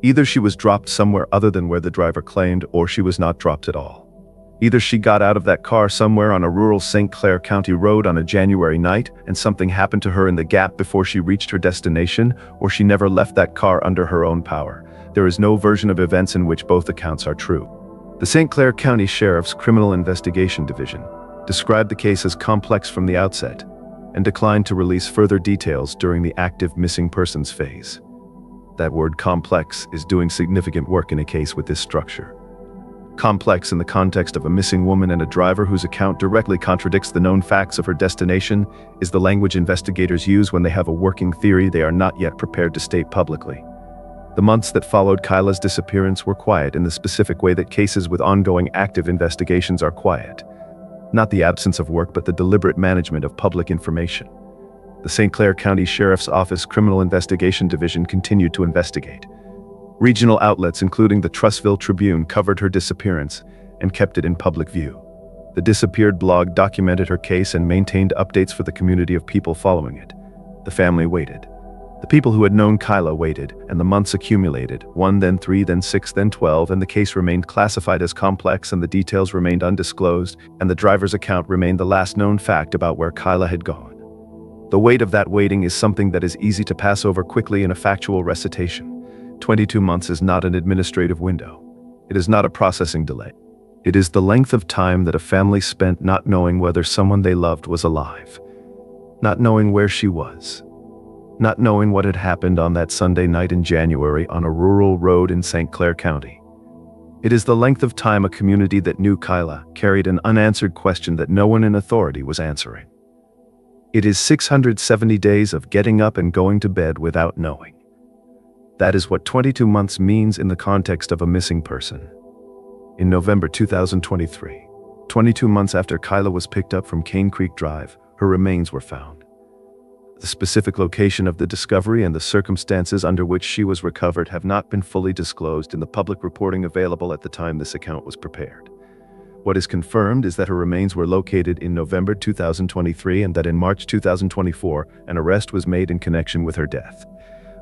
Either she was dropped somewhere other than where the driver claimed, or she was not dropped at all. Either she got out of that car somewhere on a rural St. Clair County road on a January night and something happened to her in the gap before she reached her destination, or she never left that car under her own power. There is no version of events in which both accounts are true. The St. Clair County Sheriff's Criminal Investigation Division described the case as complex from the outset and declined to release further details during the active missing persons phase. That word complex is doing significant work in a case with this structure. Complex in the context of a missing woman and a driver whose account directly contradicts the known facts of her destination is the language investigators use when they have a working theory they are not yet prepared to state publicly. The months that followed Kyla's disappearance were quiet in the specific way that cases with ongoing active investigations are quiet. Not the absence of work, but the deliberate management of public information. The St. Clair County Sheriff's Office Criminal Investigation Division continued to investigate. Regional outlets, including the Trussville Tribune, covered her disappearance and kept it in public view. The Disappeared blog documented her case and maintained updates for the community of people following it. The family waited. The people who had known Kyla waited, and the months accumulated, 1, then 3, then 6, then 12, and the case remained classified as complex, and the details remained undisclosed, and the driver's account remained the last known fact about where Kyla had gone. The weight of that waiting is something that is easy to pass over quickly in a factual recitation. 22 months is not an administrative window. It is not a processing delay. It is the length of time that a family spent not knowing whether someone they loved was alive, not knowing where she was, not knowing what had happened on that Sunday night in January on a rural road in St. Clair County. It is the length of time a community that knew Kyla carried an unanswered question that no one in authority was answering. It is 670 days of getting up and going to bed without knowing. That is what 22 months means in the context of a missing person. In November 2023, 22 months after Kyla was picked up from Cane Creek Drive, her remains were found. The specific location of the discovery and the circumstances under which she was recovered have not been fully disclosed in the public reporting available at the time this account was prepared. What is confirmed is that her remains were located in November 2023 and that in March 2024, an arrest was made in connection with her death.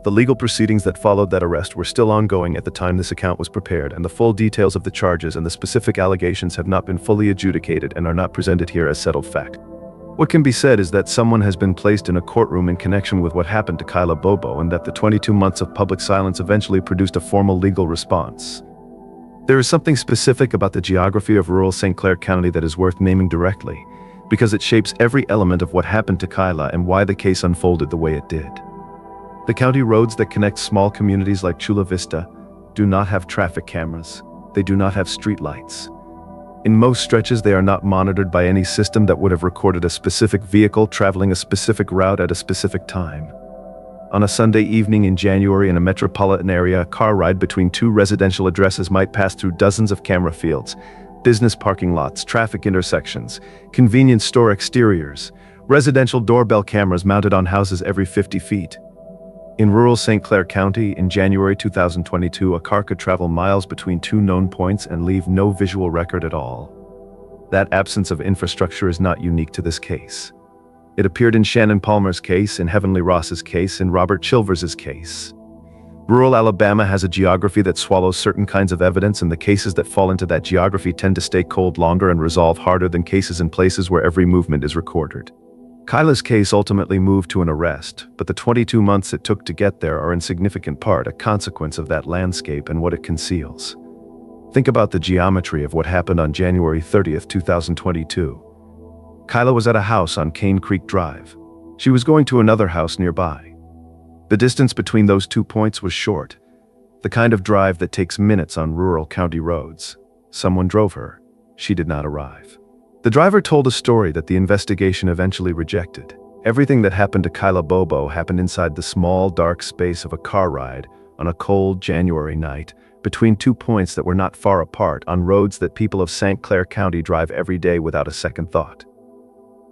The legal proceedings that followed that arrest were still ongoing at the time this account was prepared, and the full details of the charges and the specific allegations have not been fully adjudicated and are not presented here as settled fact. What can be said is that someone has been placed in a courtroom in connection with what happened to Kyla Bobo, and that the 22 months of public silence eventually produced a formal legal response. There is something specific about the geography of rural St. Clair County that is worth naming directly, because it shapes every element of what happened to Kyla and why the case unfolded the way it did. The county roads that connect small communities like Chula Vista do not have traffic cameras. They do not have street lights. In most stretches, they are not monitored by any system that would have recorded a specific vehicle traveling a specific route at a specific time. On a Sunday evening in January in a metropolitan area, a car ride between two residential addresses might pass through dozens of camera fields, business parking lots, traffic intersections, convenience store exteriors, residential doorbell cameras mounted on houses every 50 feet. In rural St. Clair County, in January 2022, a car could travel miles between two known points and leave no visual record at all. That absence of infrastructure is not unique to this case. It appeared in Shannon Palmer's case, in Heavenly Ross's case, in Robert Chilvers's case. Rural Alabama has a geography that swallows certain kinds of evidence, and the cases that fall into that geography tend to stay cold longer and resolve harder than cases in places where every movement is recorded. Kyla's case ultimately moved to an arrest, but the 22 months it took to get there are in significant part a consequence of that landscape and what it conceals. Think about the geometry of what happened on January 30th, 2022. Kyla was at a house on Cane Creek Drive. She was going to another house nearby. The distance between those 2 points was short, the kind of drive that takes minutes on rural county roads. Someone drove her. She did not arrive. The driver told a story that the investigation eventually rejected. Everything that happened to Kyla Bobo happened inside the small, dark space of a car ride on a cold January night between 2 points that were not far apart on roads that people of St. Clair County drive every day without a second thought.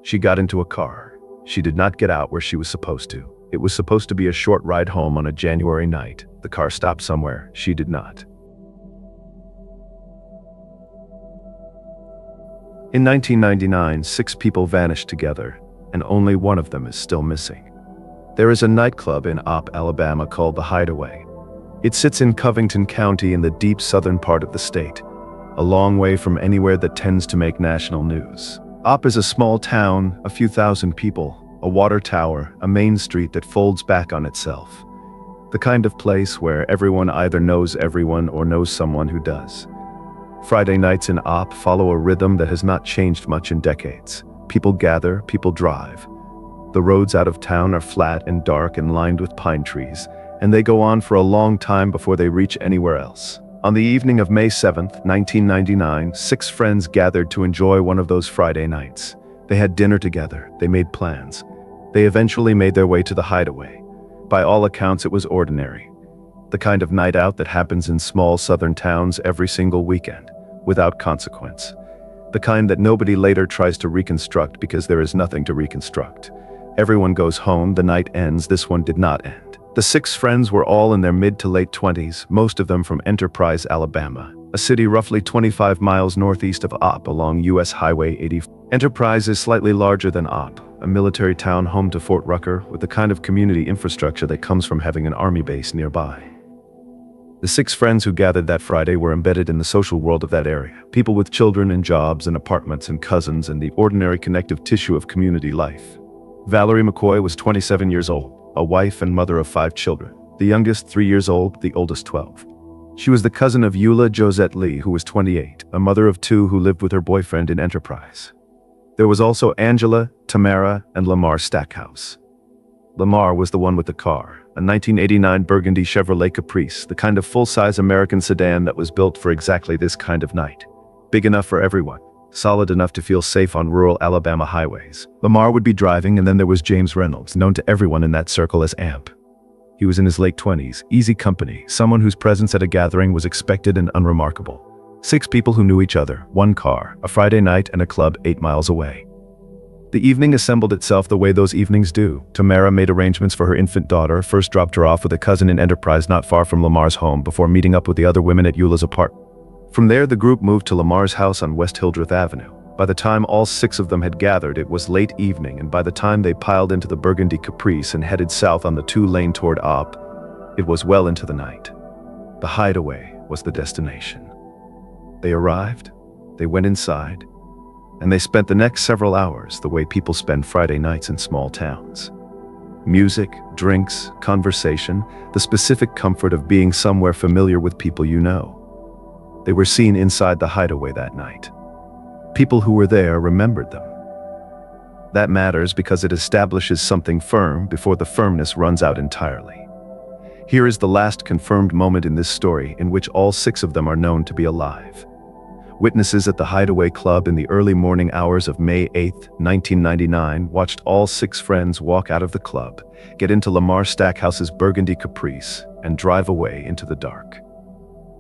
She got into a car. She did not get out where she was supposed to. It was supposed to be a short ride home on a January night. The car stopped somewhere. She did not. In 1999, 6 people vanished together, and only one of them is still missing. There is a nightclub in Opp, Alabama called The Hideaway. It sits in Covington County in the deep southern part of the state, a long way from anywhere that tends to make national news. Opp is a small town, a few thousand people, a water tower, a main street that folds back on itself. The kind of place where everyone either knows everyone or knows someone who does. Friday nights in Opp follow a rhythm that has not changed much in decades. People gather, people drive. The roads out of town are flat and dark and lined with pine trees, and they go on for a long time before they reach anywhere else. On the evening of May 7th, 1999, 6 friends gathered to enjoy one of those Friday nights. They had dinner together, they made plans. They eventually made their way to the Hideaway. By all accounts, it was ordinary. The kind of night out that happens in small southern towns every single weekend, without consequence. The kind that nobody later tries to reconstruct because there is nothing to reconstruct. Everyone goes home, the night ends, this one did not end. The 6 friends were all in their mid to late 20s, most of them from Enterprise, Alabama, a city roughly 25 miles northeast of Opp along US Highway 80. Enterprise is slightly larger than Opp, a military town home to Fort Rucker with the kind of community infrastructure that comes from having an army base nearby. The 6 friends who gathered that Friday were embedded in the social world of that area, people with children and jobs and apartments and cousins and the ordinary connective tissue of community life. Valerie McCoy was 27 years old, a wife and mother of 5 children, the youngest 3 years old, the oldest 12. She was the cousin of Eula Josette Lee, who was 28, a mother of 2 who lived with her boyfriend in Enterprise. There was also Angela, Tamara, and Lamar Stackhouse. Lamar was the one with the car, a 1989 Burgundy Chevrolet Caprice, the kind of full-size American sedan that was built for exactly this kind of night. Big enough for everyone, solid enough to feel safe on rural Alabama highways. Lamar would be driving, and then there was James Reynolds, known to everyone in that circle as Amp. He was in his late 20s, easy company, someone whose presence at a gathering was expected and unremarkable. 6 people who knew each other, 1 car, a Friday night, and a club 8 miles away. The evening assembled itself the way those evenings do. Tamara made arrangements for her infant daughter, first dropped her off with a cousin in Enterprise not far from Lamar's home before meeting up with the other women at Eula's apartment. From there, the group moved to Lamar's house on West Hildreth Avenue. By the time all 6 of them had gathered, it was late evening, and by the time they piled into the Burgundy Caprice and headed south on the 2-lane toward Opp, it was well into the night. The Hideaway was the destination. They arrived, they went inside, and they spent the next several hours the way people spend Friday nights in small towns. Music, drinks, conversation, the specific comfort of being somewhere familiar with people you know. They were seen inside the Hideaway that night. People who were there remembered them. That matters because it establishes something firm before the firmness runs out entirely. Here is the last confirmed moment in this story in which all 6 of them are known to be alive. Witnesses at the Hideaway Club in the early morning hours of May 8, 1999, watched all 6 friends walk out of the club, get into Lamar Stackhouse's burgundy Caprice, and drive away into the dark.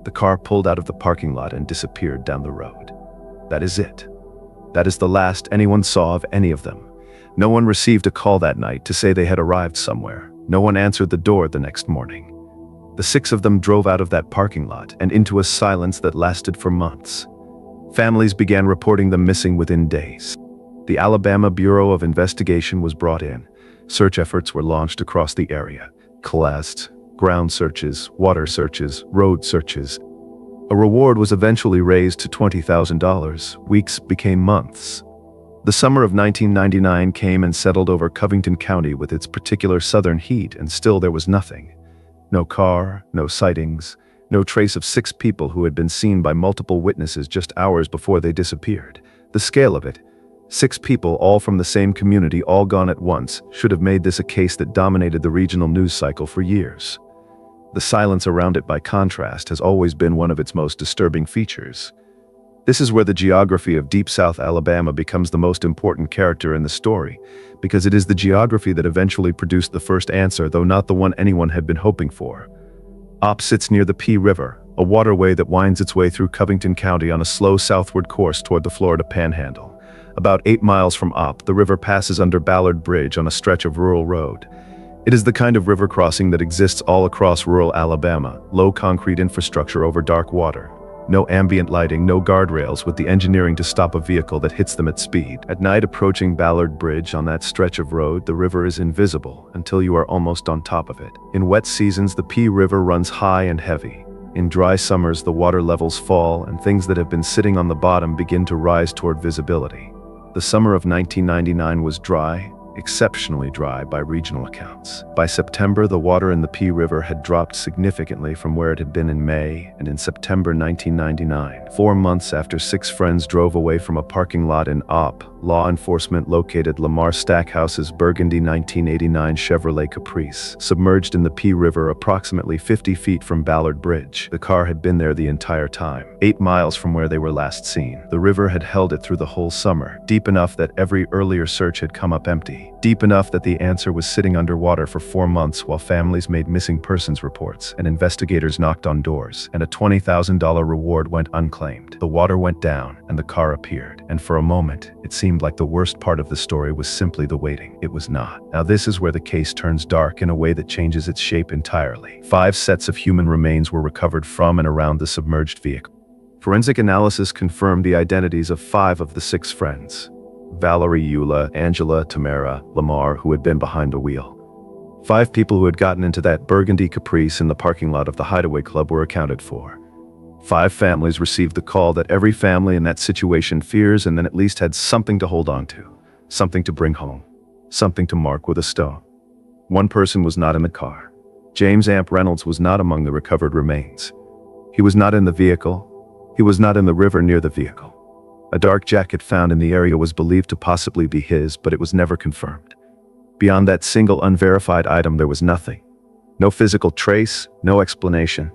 The car pulled out of the parking lot and disappeared down the road. That is it. That is the last anyone saw of any of them. No one received a call that night to say they had arrived somewhere. No one answered the door the next morning. The 6 of them drove out of that parking lot and into a silence that lasted for months. Families began reporting them missing within days. The Alabama Bureau of Investigation was brought in. Search efforts were launched across the area. Classed, ground searches, water searches, road searches. A reward was eventually raised to $20,000. Weeks became months. The summer of 1999 came and settled over Covington County with its particular southern heat, and still there was nothing. No car, no sightings, no trace of 6 people who had been seen by multiple witnesses just hours before they disappeared. The scale of it, 6 people, all from the same community, all gone at once, should have made this a case that dominated the regional news cycle for years. The silence around it, by contrast, has always been one of its most disturbing features. This is where the geography of Deep South Alabama becomes the most important character in the story, because it is the geography that eventually produced the first answer, though not the one anyone had been hoping for. Opp sits near the P River, a waterway that winds its way through Covington County on a slow southward course toward the Florida Panhandle. About 8 miles from Opp, the river passes under Ballard Bridge on a stretch of rural road. It is the kind of river crossing that exists all across rural Alabama: low concrete infrastructure over dark water. No ambient lighting, no guardrails, with the engineering to stop a vehicle that hits them at speed. At night, approaching Ballard Bridge on that stretch of road, the river is invisible until you are almost on top of it. In wet seasons, the P River runs high and heavy. In dry summers, the water levels fall and things that have been sitting on the bottom begin to rise toward visibility. The summer of 1999 was dry, exceptionally dry by regional accounts. By September, the water in the P River had dropped significantly from where it had been in May and in September 1999. 4 months after 6 friends drove away from a parking lot in Opp, law enforcement located Lamar Stackhouse's burgundy 1989 Chevrolet Caprice, submerged in the P River approximately 50 feet from Ballard Bridge. The car had been there the entire time, 8 miles from where they were last seen. The river had held it through the whole summer, deep enough that every earlier search had come up empty. Deep enough that the answer was sitting underwater for 4 months while families made missing persons reports and investigators knocked on doors, and a $20,000 reward went unclaimed. The water went down and the car appeared, and for a moment, it seemed like the worst part of the story was simply the waiting. It was not. Now this is where the case turns dark in a way that changes its shape entirely. 5 sets of human remains were recovered from and around the submerged vehicle. Forensic analysis confirmed the identities of 5 of the 6 friends: Valerie, Eula, Angela, Tamara, Lamar, who had been behind the wheel. 5 people who had gotten into that burgundy Caprice in the parking lot of the Hideaway Club were accounted for. 5 families received the call that every family in that situation fears, and then at least had something to hold on to, something to bring home, something to mark with a stone. 1 person was not in the car. James Amp Reynolds was not among the recovered remains. He was not in the vehicle. He was not in the river near the vehicle. A dark jacket found in the area was believed to possibly be his, but it was never confirmed. Beyond that single unverified item, there was nothing. No physical trace, no explanation.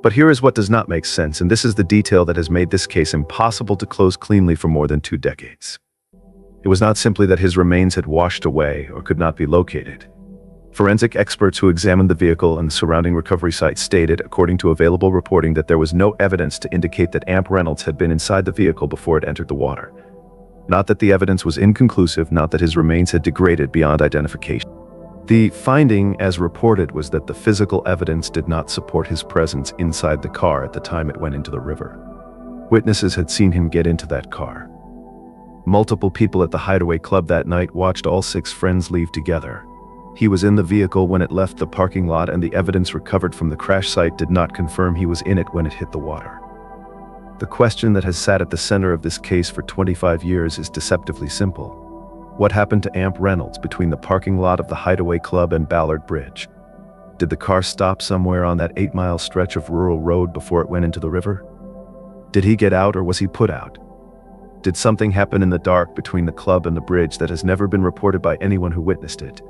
But here is what does not make sense, and this is the detail that has made this case impossible to close cleanly for more than 2 decades. It was not simply that his remains had washed away or could not be located. Forensic experts who examined the vehicle and the surrounding recovery site stated, according to available reporting, that there was no evidence to indicate that Amp Reynolds had been inside the vehicle before it entered the water. Not that the evidence was inconclusive, not that his remains had degraded beyond identification. The finding, as reported, was that the physical evidence did not support his presence inside the car at the time it went into the river. Witnesses had seen him get into that car. Multiple people at the Hideaway Club that night watched all 6 friends leave together. He was in the vehicle when it left the parking lot, and the evidence recovered from the crash site did not confirm he was in it when it hit the water. The question that has sat at the center of this case for 25 years is deceptively simple. What happened to Amp Reynolds between the parking lot of the Hideaway Club and Ballard Bridge? Did the car stop somewhere on that 8-mile stretch of rural road before it went into the river? Did he get out, or was he put out? Did something happen in the dark between the club and the bridge that has never been reported by anyone who witnessed it?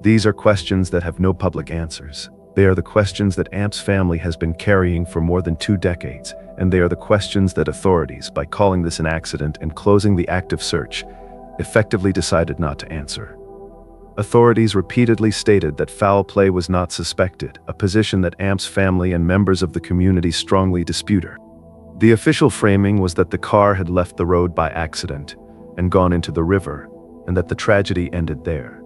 These are questions that have no public answers. They are the questions that Amp's family has been carrying for more than 2 decades, and they are the questions that authorities, by calling this an accident and closing the active search, effectively decided not to answer. Authorities repeatedly stated that foul play was not suspected, a position that Amp's family and members of the community strongly disputed. The official framing was that the car had left the road by accident and gone into the river, and that the tragedy ended there.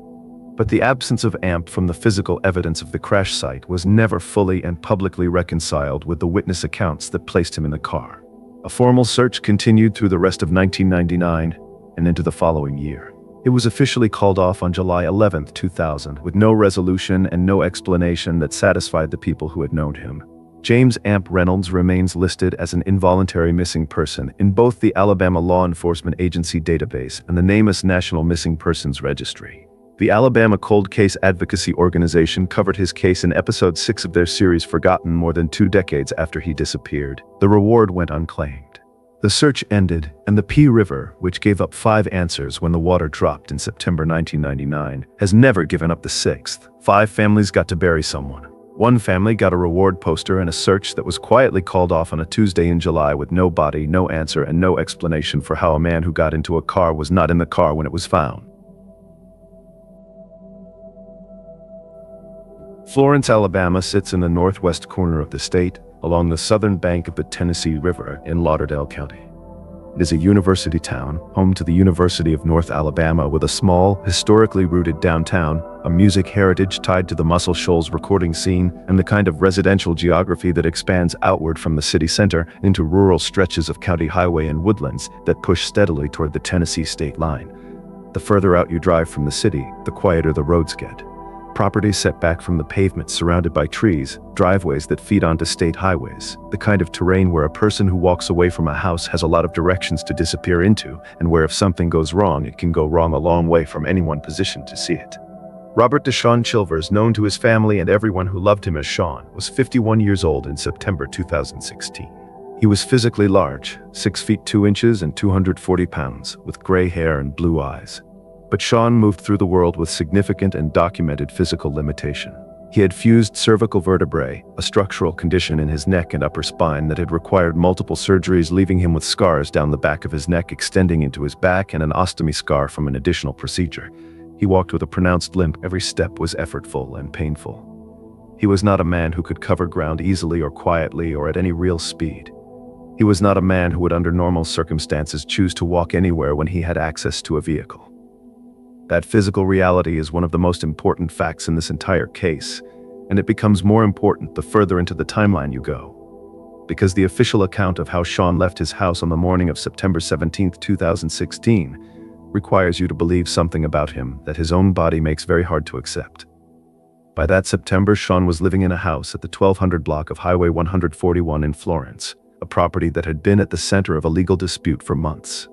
But the absence of Amp from the physical evidence of the crash site was never fully and publicly reconciled with the witness accounts that placed him in the car. A formal search continued through the rest of 1999 and into the following year. It was officially called off on July 11, 2000, with no resolution and no explanation that satisfied the people who had known him. James Amp Reynolds remains listed as an involuntary missing person in both the Alabama Law Enforcement Agency database and the NamUs National Missing Persons Registry. The Alabama Cold Case Advocacy Organization covered his case in episode 6 of their series Forgotten more than 2 decades after he disappeared. The reward went unclaimed. The search ended, and the Pea River, which gave up 5 answers when the water dropped in September 1999, has never given up the 6th. 5 families got to bury someone. 1 family got a reward poster and a search that was quietly called off on a Tuesday in July with no body, no answer, and no explanation for how a man who got into a car was not in the car when it was found. Florence, Alabama sits in the northwest corner of the state, along the southern bank of the Tennessee River in Lauderdale County. It is a university town, home to the University of North Alabama, with a small, historically rooted downtown, a music heritage tied to the Muscle Shoals recording scene, and the kind of residential geography that expands outward from the city center into rural stretches of county highway and woodlands that push steadily toward the Tennessee state line. The further out you drive from the city, the quieter the roads get. Properties set back from the pavement, surrounded by trees, driveways that feed onto state highways, the kind of terrain where a person who walks away from a house has a lot of directions to disappear into, and where if something goes wrong, it can go wrong a long way from anyone positioned to see it. Robert Deshaun Chilvers, known to his family and everyone who loved him as Sean, was 51 years old in September 2016. He was physically large, 6 feet 2 inches and 240 pounds, with gray hair and blue eyes. But Sean moved through the world with significant and documented physical limitation. He had fused cervical vertebrae, a structural condition in his neck and upper spine that had required multiple surgeries, leaving him with scars down the back of his neck extending into his back and an ostomy scar from an additional procedure. He walked with a pronounced limp. Every step was effortful and painful. He was not a man who could cover ground easily or quietly or at any real speed. He was not a man who would under normal circumstances choose to walk anywhere when he had access to a vehicle. That physical reality is one of the most important facts in this entire case, and it becomes more important the further into the timeline you go. Because the official account of how Sean left his house on the morning of September 17, 2016, requires you to believe something about him that his own body makes very hard to accept. By that September, Sean was living in a house at the 1200 block of Highway 141 in Florence, a property that had been at the center of a legal dispute for months.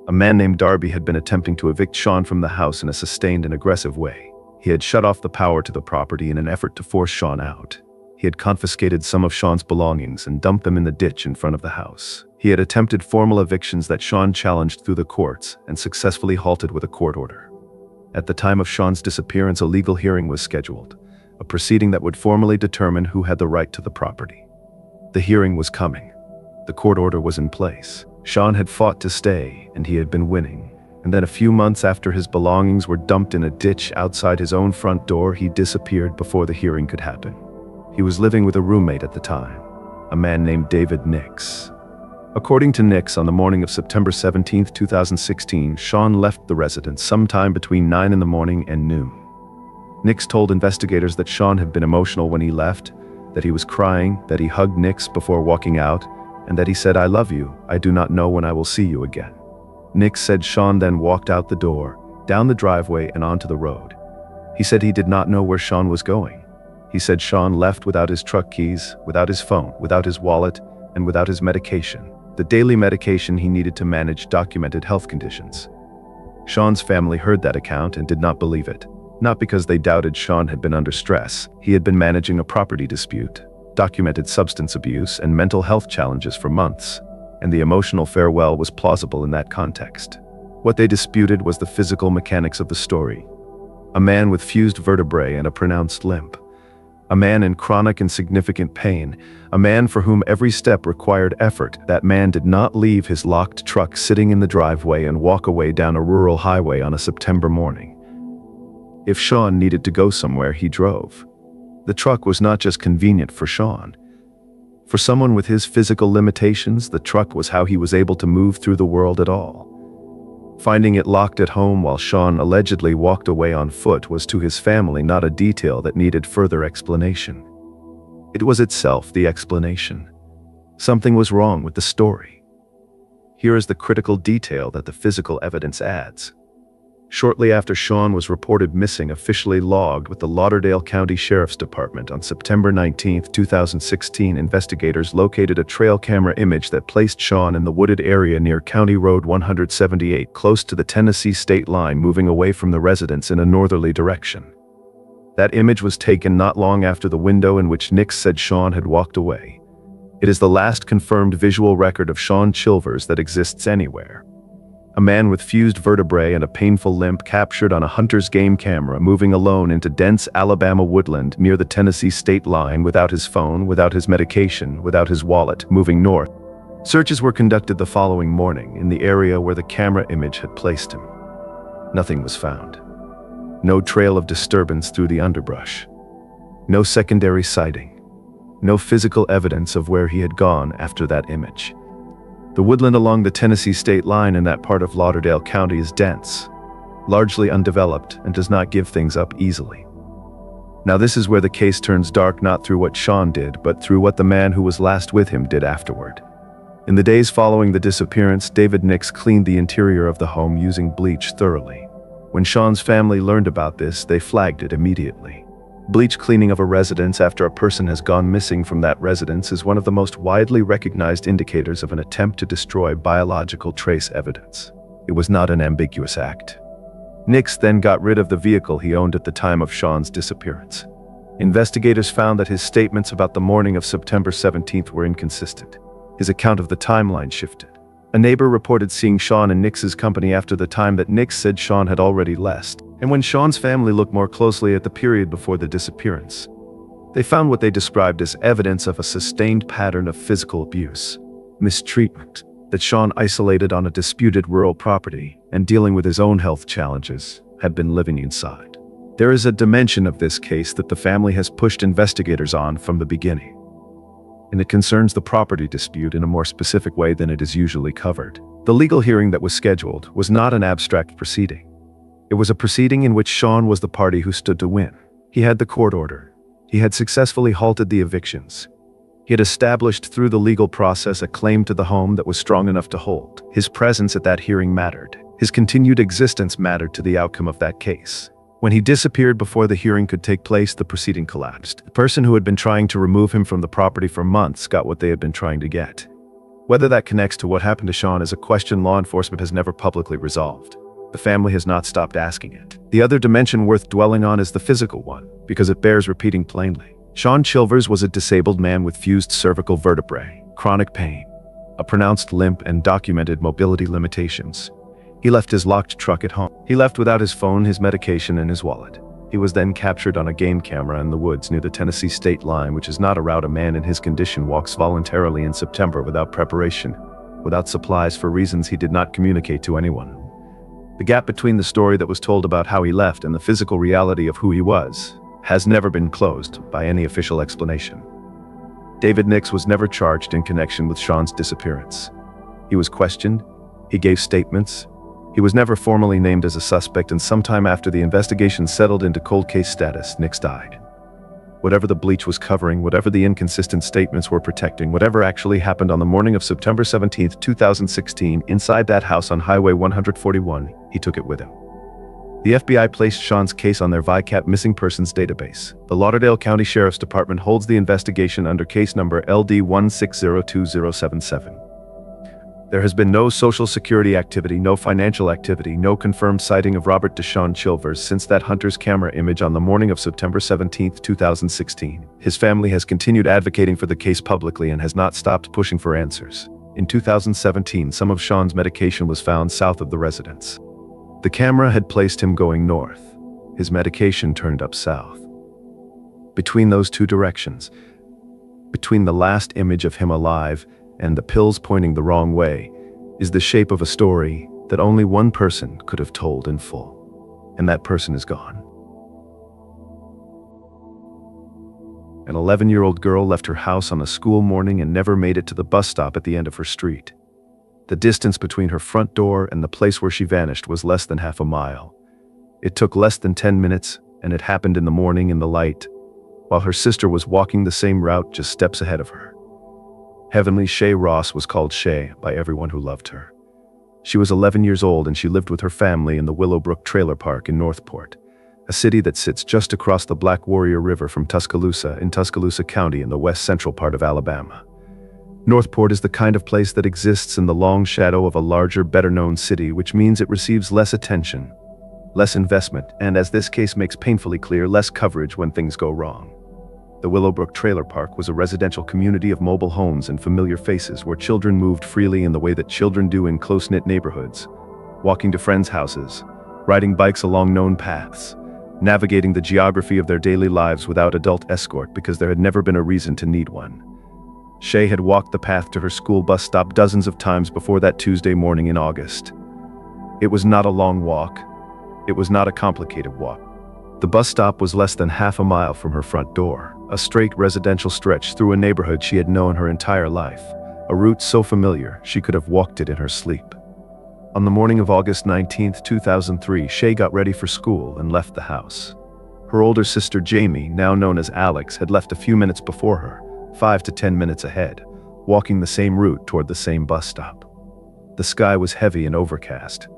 A man named Darby had been attempting to evict Sean from the house in a sustained and aggressive way. He had shut off the power to the property in an effort to force Sean out. He had confiscated some of Sean's belongings and dumped them in the ditch in front of the house. He had attempted formal evictions that Sean challenged through the courts and successfully halted with a court order. At the time of Sean's disappearance, a legal hearing was scheduled, a proceeding that would formally determine who had the right to the property. The hearing was coming. The court order was in place. Sean had fought to stay, and he had been winning. And then a few months after his belongings were dumped in a ditch outside his own front door, he disappeared before the hearing could happen. He was living with a roommate at the time, a man named David Nix. According to Nix, on the morning of September 17, 2016, Sean left the residence sometime between 9 in the morning and noon. Nix told investigators that Sean had been emotional when he left, that he was crying, that he hugged Nix before walking out, and that he said, "I love you, I do not know when I will see you again." Nix said Sean then walked out the door, down the driveway and onto the road. He said he did not know where Sean was going. He said Sean left without his truck keys, without his phone, without his wallet, and without his medication, the daily medication he needed to manage documented health conditions. Sean's family heard that account and did not believe it. Not because they doubted Sean had been under stress. He had been managing a property dispute, documented substance abuse and mental health challenges for months, and the emotional farewell was plausible in that context. What they disputed was the physical mechanics of the story. A man with fused vertebrae and a pronounced limp. A man in chronic and significant pain, a man for whom every step required effort. That man did not leave his locked truck sitting in the driveway and walk away down a rural highway on a September morning. If Sean needed to go somewhere, he drove. The truck was not just convenient for Sean. For someone with his physical limitations, the truck was how he was able to move through the world at all. Finding it locked at home while Sean allegedly walked away on foot was to his family not a detail that needed further explanation. It was itself the explanation. Something was wrong with the story. Here is the critical detail that the physical evidence adds. Shortly after Sean was reported missing, officially logged with the Lauderdale County Sheriff's Department on September 19, 2016, investigators located a trail camera image that placed Sean in the wooded area near County Road 178, close to the Tennessee state line, moving away from the residence in a northerly direction. That image was taken not long after the window in which Nix said Sean had walked away. It is the last confirmed visual record of Sean Chilvers that exists anywhere. A man with fused vertebrae and a painful limp captured on a hunter's game camera moving alone into dense Alabama woodland near the Tennessee state line without his phone, without his medication, without his wallet, moving north. Searches were conducted the following morning in the area where the camera image had placed him. Nothing was found. No trail of disturbance through the underbrush. No secondary sighting. No physical evidence of where he had gone after that image. The woodland along the Tennessee state line in that part of Lauderdale County is dense, largely undeveloped, and does not give things up easily. Now this is where the case turns dark, not through what Sean did, but through what the man who was last with him did afterward. In the days following the disappearance, David Nix cleaned the interior of the home using bleach thoroughly. When Sean's family learned about this, they flagged it immediately. Bleach cleaning of a residence after a person has gone missing from that residence is one of the most widely recognized indicators of an attempt to destroy biological trace evidence. It was not an ambiguous act. Nix then got rid of the vehicle he owned at the time of Sean's disappearance. Investigators found that his statements about the morning of September 17th were inconsistent. His account of the timeline shifted. A neighbor reported seeing Sean in Nix's company after the time that Nix said Sean had already left. And when Sean's family looked more closely at the period before the disappearance, they found what they described as evidence of a sustained pattern of physical abuse, mistreatment, that Sean, isolated on a disputed rural property and dealing with his own health challenges, had been living inside. There is a dimension of this case that the family has pushed investigators on from the beginning, and it concerns the property dispute in a more specific way than it is usually covered. The legal hearing that was scheduled was not an abstract proceeding. It was a proceeding in which Sean was the party who stood to win. He had the court order. He had successfully halted the evictions. He had established through the legal process a claim to the home that was strong enough to hold. His presence at that hearing mattered. His continued existence mattered to the outcome of that case. When he disappeared before the hearing could take place, the proceeding collapsed. The person who had been trying to remove him from the property for months got what they had been trying to get. Whether that connects to what happened to Sean is a question law enforcement has never publicly resolved. The family has not stopped asking it. The other dimension worth dwelling on is the physical one, because it bears repeating plainly. Sean Chilvers was a disabled man with fused cervical vertebrae, chronic pain, a pronounced limp, and documented mobility limitations. He left his locked truck at home. He left without his phone, his medication, and his wallet. He was then captured on a game camera in the woods near the Tennessee state line, which is not a route a man in his condition walks voluntarily in September without preparation, without supplies, for reasons he did not communicate to anyone. The gap between the story that was told about how he left and the physical reality of who he was has never been closed by any official explanation. David Nix was never charged in connection with Sean's disappearance. He was questioned. He gave statements. He was never formally named as a suspect, and sometime after the investigation settled into cold case status, Nix died. Whatever the bleach was covering, whatever the inconsistent statements were protecting, whatever actually happened on the morning of September 17, 2016, inside that house on Highway 141, he took it with him. The FBI placed Sean's case on their VICAP missing persons database. The Lauderdale County Sheriff's Department holds the investigation under case number LD16020077. There has been no Social Security activity, no financial activity, no confirmed sighting of Robert Deshaun Chilvers since that hunter's camera image on the morning of September 17, 2016. His family has continued advocating for the case publicly and has not stopped pushing for answers. In 2017, some of Sean's medication was found south of the residence. The camera had placed him going north. His medication turned up south. Between those two directions, between the last image of him alive and the pills pointing the wrong way, is the shape of a story that only one person could have told in full. And that person is gone. An 11-year-old girl left her house on a school morning and never made it to the bus stop at the end of her street. The distance between her front door and the place where she vanished was less than half a mile. It took less than 10 minutes, and it happened in the morning in the light, while her sister was walking the same route just steps ahead of her. Heavenly Shay Ross was called Shay by everyone who loved her. She was 11 years old and she lived with her family in the Willowbrook Trailer Park in Northport, a city that sits just across the Black Warrior River from Tuscaloosa in Tuscaloosa County in the west central part of Alabama. Northport is the kind of place that exists in the long shadow of a larger, better-known city, which means it receives less attention, less investment, and, as this case makes painfully clear, less coverage when things go wrong. The Willowbrook Trailer Park was a residential community of mobile homes and familiar faces where children moved freely in the way that children do in close-knit neighborhoods, walking to friends' houses, riding bikes along known paths, navigating the geography of their daily lives without adult escort because there had never been a reason to need one. Shay had walked the path to her school bus stop dozens of times before that Tuesday morning in August. It was not a long walk. It was not a complicated walk. The bus stop was less than half a mile from her front door, a straight residential stretch through a neighborhood she had known her entire life, a route so familiar she could have walked it in her sleep. On the morning of August 19, 2003, Shay got ready for school and left the house. Her older sister Jamie, now known as Alex, had left a few minutes before her, 5 to 10 minutes ahead, walking the same route toward the same bus stop. The sky was heavy and overcast.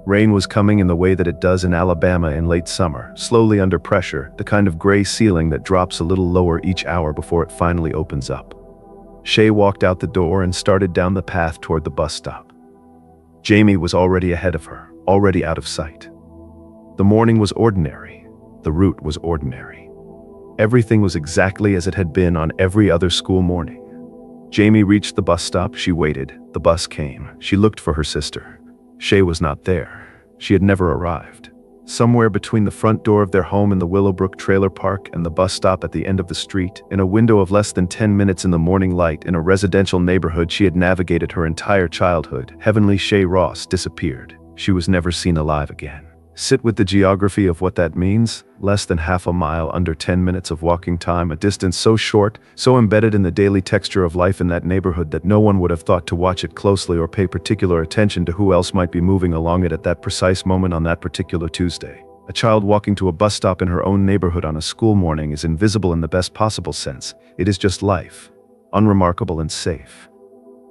Rain was coming in the way that it does in Alabama in late summer, slowly under pressure, the kind of gray ceiling that drops a little lower each hour before it finally opens up. Shay walked out the door and started down the path toward the bus stop. Jamie was already ahead of her, already out of sight. The morning was ordinary. The route was ordinary. Everything was exactly as it had been on every other school morning. Jamie reached the bus stop. She waited. The bus came. She looked for her sister. Shay was not there. She had never arrived. Somewhere between the front door of their home in the Willowbrook Trailer Park and the bus stop at the end of the street, in a window of less than 10 minutes in the morning light in a residential neighborhood she had navigated her entire childhood, Heavenly Shay Ross disappeared. She was never seen alive again. Sit with the geography of what that means. Less than half a mile, under 10 minutes of walking time, a distance so short, so embedded in the daily texture of life in that neighborhood that no one would have thought to watch it closely or pay particular attention to who else might be moving along it at that precise moment on that particular Tuesday. A child walking to a bus stop in her own neighborhood on a school morning is invisible in the best possible sense. It is just life, unremarkable and safe.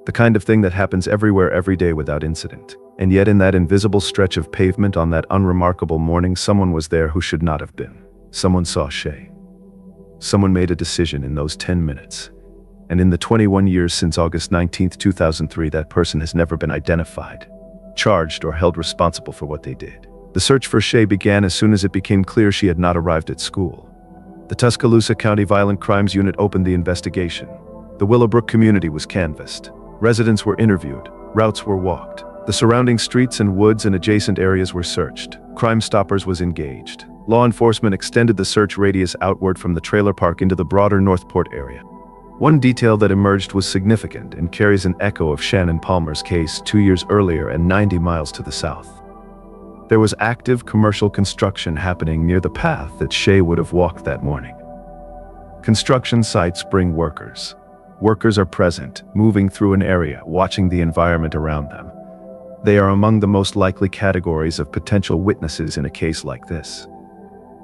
The kind of thing that happens everywhere every day without incident. And yet in that invisible stretch of pavement on that unremarkable morning, someone was there who should not have been. Someone saw Shay. Someone made a decision in those 10 minutes. And in the 21 years since August 19, 2003, that person has never been identified, charged, or held responsible for what they did. The search for Shay began as soon as it became clear she had not arrived at school. The Tuscaloosa County Violent Crimes Unit opened the investigation. The Willowbrook community was canvassed. Residents were interviewed. Routes were walked. The surrounding streets and woods and adjacent areas were searched. Crime Stoppers was engaged. Law enforcement extended the search radius outward from the trailer park into the broader Northport area. One detail that emerged was significant and carries an echo of Shannon Palmer's case 2 years earlier and 90 miles to the south. There was active commercial construction happening near the path that Shay would have walked that morning. Construction sites bring workers. Workers are present, moving through an area, watching the environment around them. They are among the most likely categories of potential witnesses in a case like this.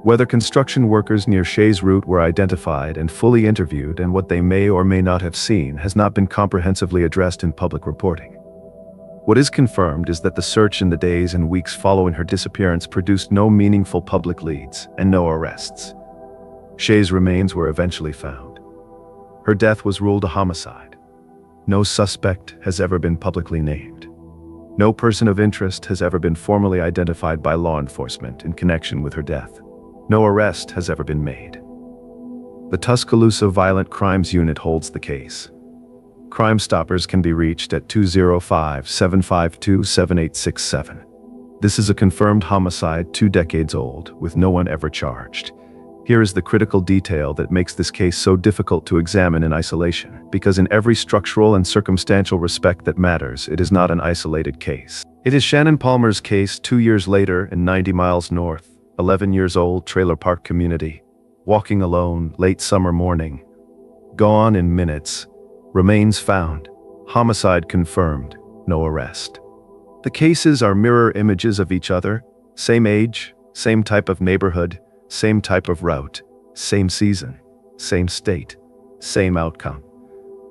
Whether construction workers near Shay's route were identified and fully interviewed and what they may or may not have seen has not been comprehensively addressed in public reporting. What is confirmed is that the search in the days and weeks following her disappearance produced no meaningful public leads and no arrests. Shay's remains were eventually found. Her death was ruled a homicide. No suspect has ever been publicly named. No person of interest has ever been formally identified by law enforcement in connection with her death. No arrest has ever been made. The Tuscaloosa Violent Crimes Unit holds the case. Crime Stoppers can be reached at 205-752-7867. This is a confirmed homicide 2 decades old, with no one ever charged. Here is the critical detail that makes this case so difficult to examine in isolation, because in every structural and circumstantial respect that matters, it is not an isolated case. It is Shannon Palmer's case 2 years later in 90 miles north, 11 years old trailer park community, walking alone, late summer morning. Gone in minutes, remains found, homicide confirmed, no arrest. The cases are mirror images of each other, same age, same type of neighborhood, same type of route, same season, same state, same outcome.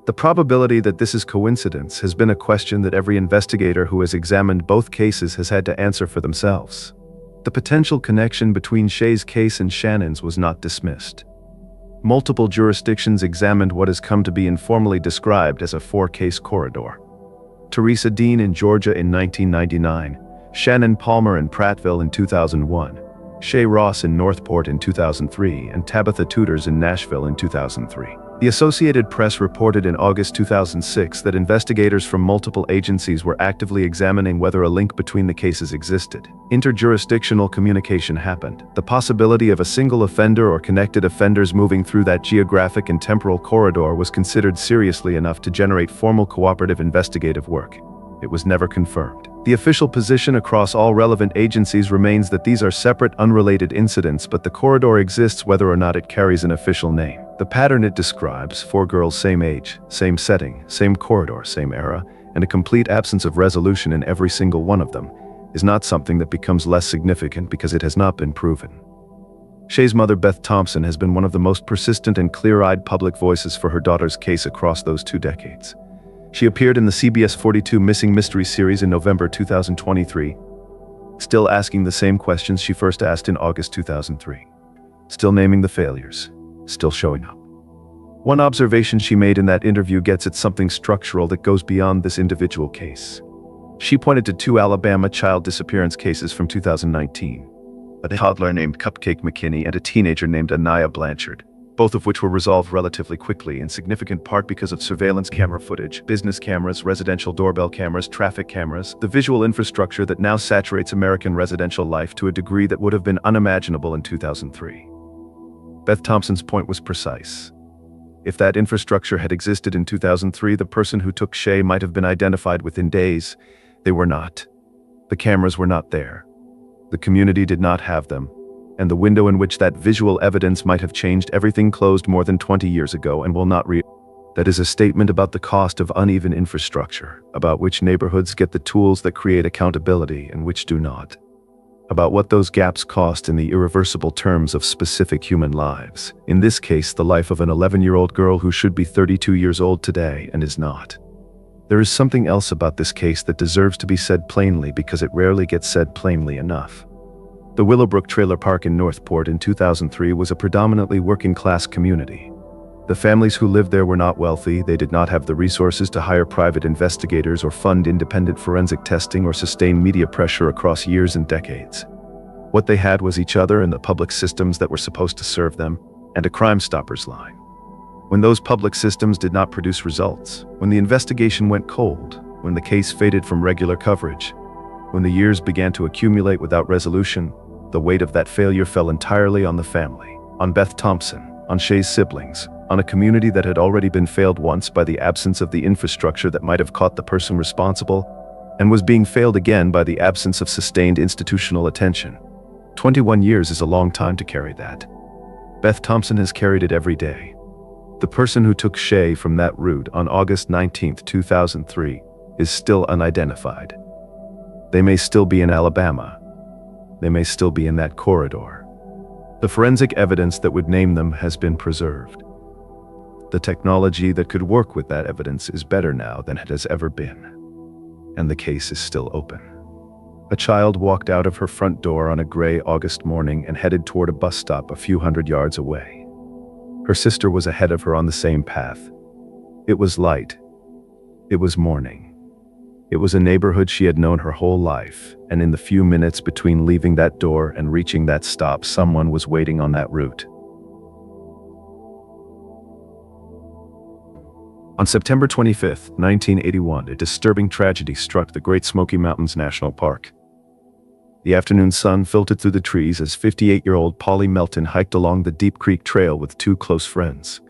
The probability that this is coincidence has been a question that every investigator who has examined both cases has had to answer for themselves. The potential connection between Shay's case and Shannon's was not dismissed. Multiple jurisdictions examined what has come to be informally described as a 4-case corridor. Teresa Dean in Georgia in 1999, Shannon Palmer in Prattville in 2001, Shay Ross in Northport in 2003, and Tabitha Tutors in Nashville in 2003. The Associated Press reported in August 2006 that investigators from multiple agencies were actively examining whether a link between the cases existed. Interjurisdictional communication happened. The possibility of a single offender or connected offenders moving through that geographic and temporal corridor was considered seriously enough to generate formal cooperative investigative work. It was never confirmed. The official position across all relevant agencies remains that these are separate, unrelated incidents, but the corridor exists whether or not it carries an official name. The pattern it describes, 4 girls same age, same setting, same corridor, same era, and a complete absence of resolution in every single one of them, is not something that becomes less significant because it has not been proven. Shay's mother, Beth Thompson, has been one of the most persistent and clear-eyed public voices for her daughter's case across those 2 decades. She appeared in the CBS 42 Missing Mysteries series in November 2023, still asking the same questions she first asked in August 2003. Still naming the failures, still showing up. One observation she made in that interview gets at something structural that goes beyond this individual case. She pointed to 2 Alabama child disappearance cases from 2019, a toddler named Cupcake McKinney and a teenager named Anaya Blanchard, both of which were resolved relatively quickly, in significant part because of surveillance camera footage, business cameras, residential doorbell cameras, traffic cameras, the visual infrastructure that now saturates American residential life to a degree that would have been unimaginable in 2003. Beth Thompson's point was precise. If that infrastructure had existed in 2003, the person who took Shay might have been identified within days. They were not. The cameras were not there. The community did not have them. And the window in which that visual evidence might have changed everything closed more than 20 years ago and will not That is a statement about the cost of uneven infrastructure, about which neighborhoods get the tools that create accountability and which do not. About what those gaps cost in the irreversible terms of specific human lives. In this case, the life of an 11-year-old girl who should be 32 years old today and is not. There is something else about this case that deserves to be said plainly because it rarely gets said plainly enough. The Willowbrook Trailer Park in Northport in 2003 was a predominantly working-class community. The families who lived there were not wealthy, they did not have the resources to hire private investigators or fund independent forensic testing or sustain media pressure across years and decades. What they had was each other and the public systems that were supposed to serve them, and a Crime Stoppers line. When those public systems did not produce results, when the investigation went cold, when the case faded from regular coverage, when the years began to accumulate without resolution, the weight of that failure fell entirely on the family, on Beth Thompson, on Shay's siblings, on a community that had already been failed once by the absence of the infrastructure that might have caught the person responsible, and was being failed again by the absence of sustained institutional attention. 21 years is a long time to carry that. Beth Thompson has carried it every day. The person who took Shay from that route on August 19, 2003, is still unidentified. They may still be in Alabama. They may still be in that corridor. The forensic evidence that would name them has been preserved. The technology that could work with that evidence is better now than it has ever been. And the case is still open. A child walked out of her front door on a gray August morning and headed toward a bus stop a few hundred yards away. Her sister was ahead of her on the same path. It was light. It was morning. It was a neighborhood she had known her whole life, and in the few minutes between leaving that door and reaching that stop, someone was waiting on that route. On September 25, 1981, a disturbing tragedy struck the Great Smoky Mountains National Park. The afternoon sun filtered through the trees as 58-year-old Polly Melton hiked along the Deep Creek Trail with two close friends.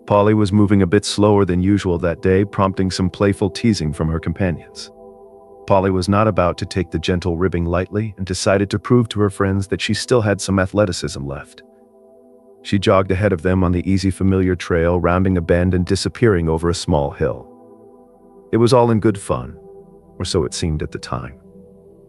Polly was moving a bit slower than usual that day, prompting some playful teasing from her companions. Polly was not about to take the gentle ribbing lightly and decided to prove to her friends that she still had some athleticism left. She jogged ahead of them on the easy familiar trail, rounding a bend and disappearing over a small hill. It was all in good fun, or so it seemed at the time.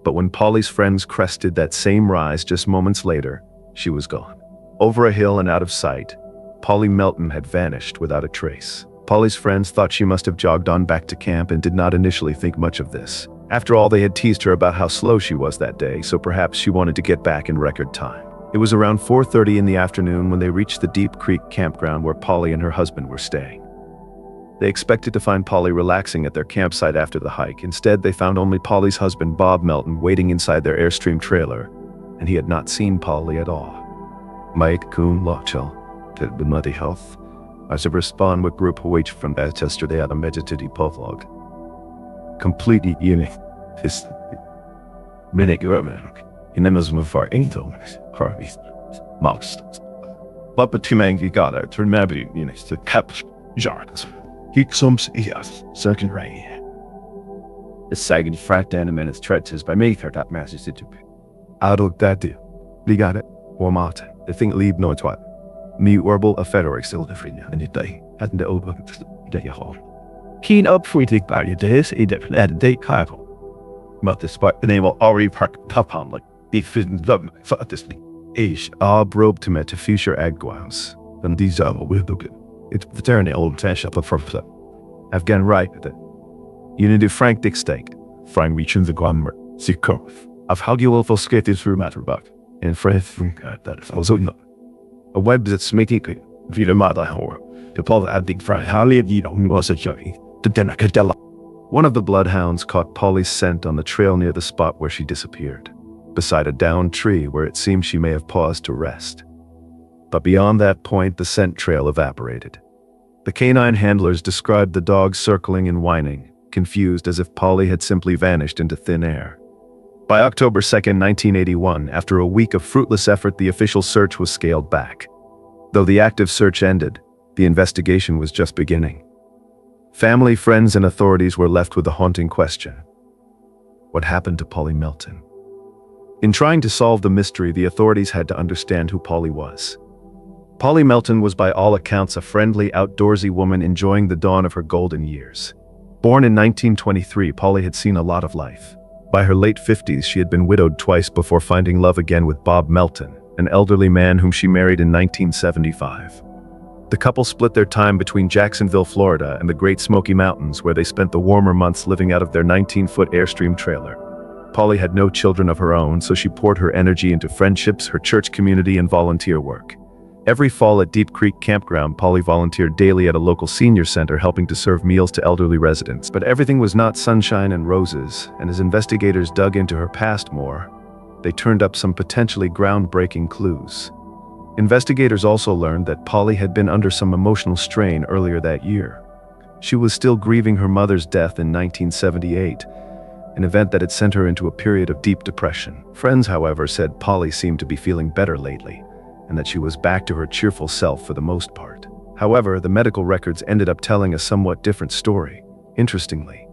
But when Polly's friends crested that same rise just moments later, she was gone. Over a hill and out of sight, Polly Melton had vanished without a trace. Polly's friends thought she must have jogged on back to camp and did not initially think much of this. After all, they had teased her about how slow she was that day, so perhaps she wanted to get back in record time. It was around 4:30 in the afternoon when they reached the Deep Creek campground where Polly and her husband were staying. They expected to find Polly relaxing at their campsite after the hike. Instead, they found only Polly's husband, Bob Melton, waiting inside their Airstream trailer, and he had not seen Polly at all. Mike Kuhn Lochel, the Muddy Health, as a respond with group wage from Manchester, they had a meditative povlog. Completely unique. His minute in them as for angel, Harvey, Mouse. But between you got it, remember, to capture Jarvis. He comes here, second rain. The second fract animated stretches by me for that message to be. I don't that do. We got it. Or Martin. The thing leave no twat. Me orbital a federal still different any day. Hadn't the over day home. Keen up for it by your days, a different at day cargo. But despite the name of already park top on like be fitting them for this age. Brobe to me to future agguas. And these are will look it. It's the turn the old trash up for flip. I've gone right with it. You need to Frank Dick steak. Frank reaching the grammar. See curve. Of how you will skate this through matter back. And Fred that is also not. A web that's smitty via mother horror. To pull the big Frank Harley you know was a journey. To dinner cadella. One of the bloodhounds caught Polly's scent on the trail near the spot where she disappeared, beside a downed tree where it seemed she may have paused to rest. But beyond that point, the scent trail evaporated. The canine handlers described the dog circling and whining, confused as if Polly had simply vanished into thin air. By October 2nd, 1981, after a week of fruitless effort, the official search was scaled back. Though the active search ended, the investigation was just beginning. Family, friends, and authorities were left with the haunting question: what happened to Polly Melton? In trying to solve the mystery, the authorities had to understand who Polly was. Polly Melton was by all accounts a friendly, outdoorsy woman enjoying the dawn of her golden years. Born in 1923, Polly had seen a lot of life. By her late 50s, she had been widowed twice before finding love again with Bob Melton, an elderly man whom she married in 1975. The couple split their time between Jacksonville, Florida, and the Great Smoky Mountains, where they spent the warmer months living out of their 19-foot Airstream trailer. Polly had no children of her own, so she poured her energy into friendships, her church community, and volunteer work. Every fall at Deep Creek Campground, Polly volunteered daily at a local senior center, helping to serve meals to elderly residents. But everything was not sunshine and roses, and as investigators dug into her past more, they turned up some potentially groundbreaking clues. Investigators also learned that Polly had been under some emotional strain earlier that year. She was still grieving her mother's death in 1978, an event that had sent her into a period of deep depression. Friends, however, said Polly seemed to be feeling better lately, and that she was back to her cheerful self for the most part. However, the medical records ended up telling a somewhat different story. Interestingly,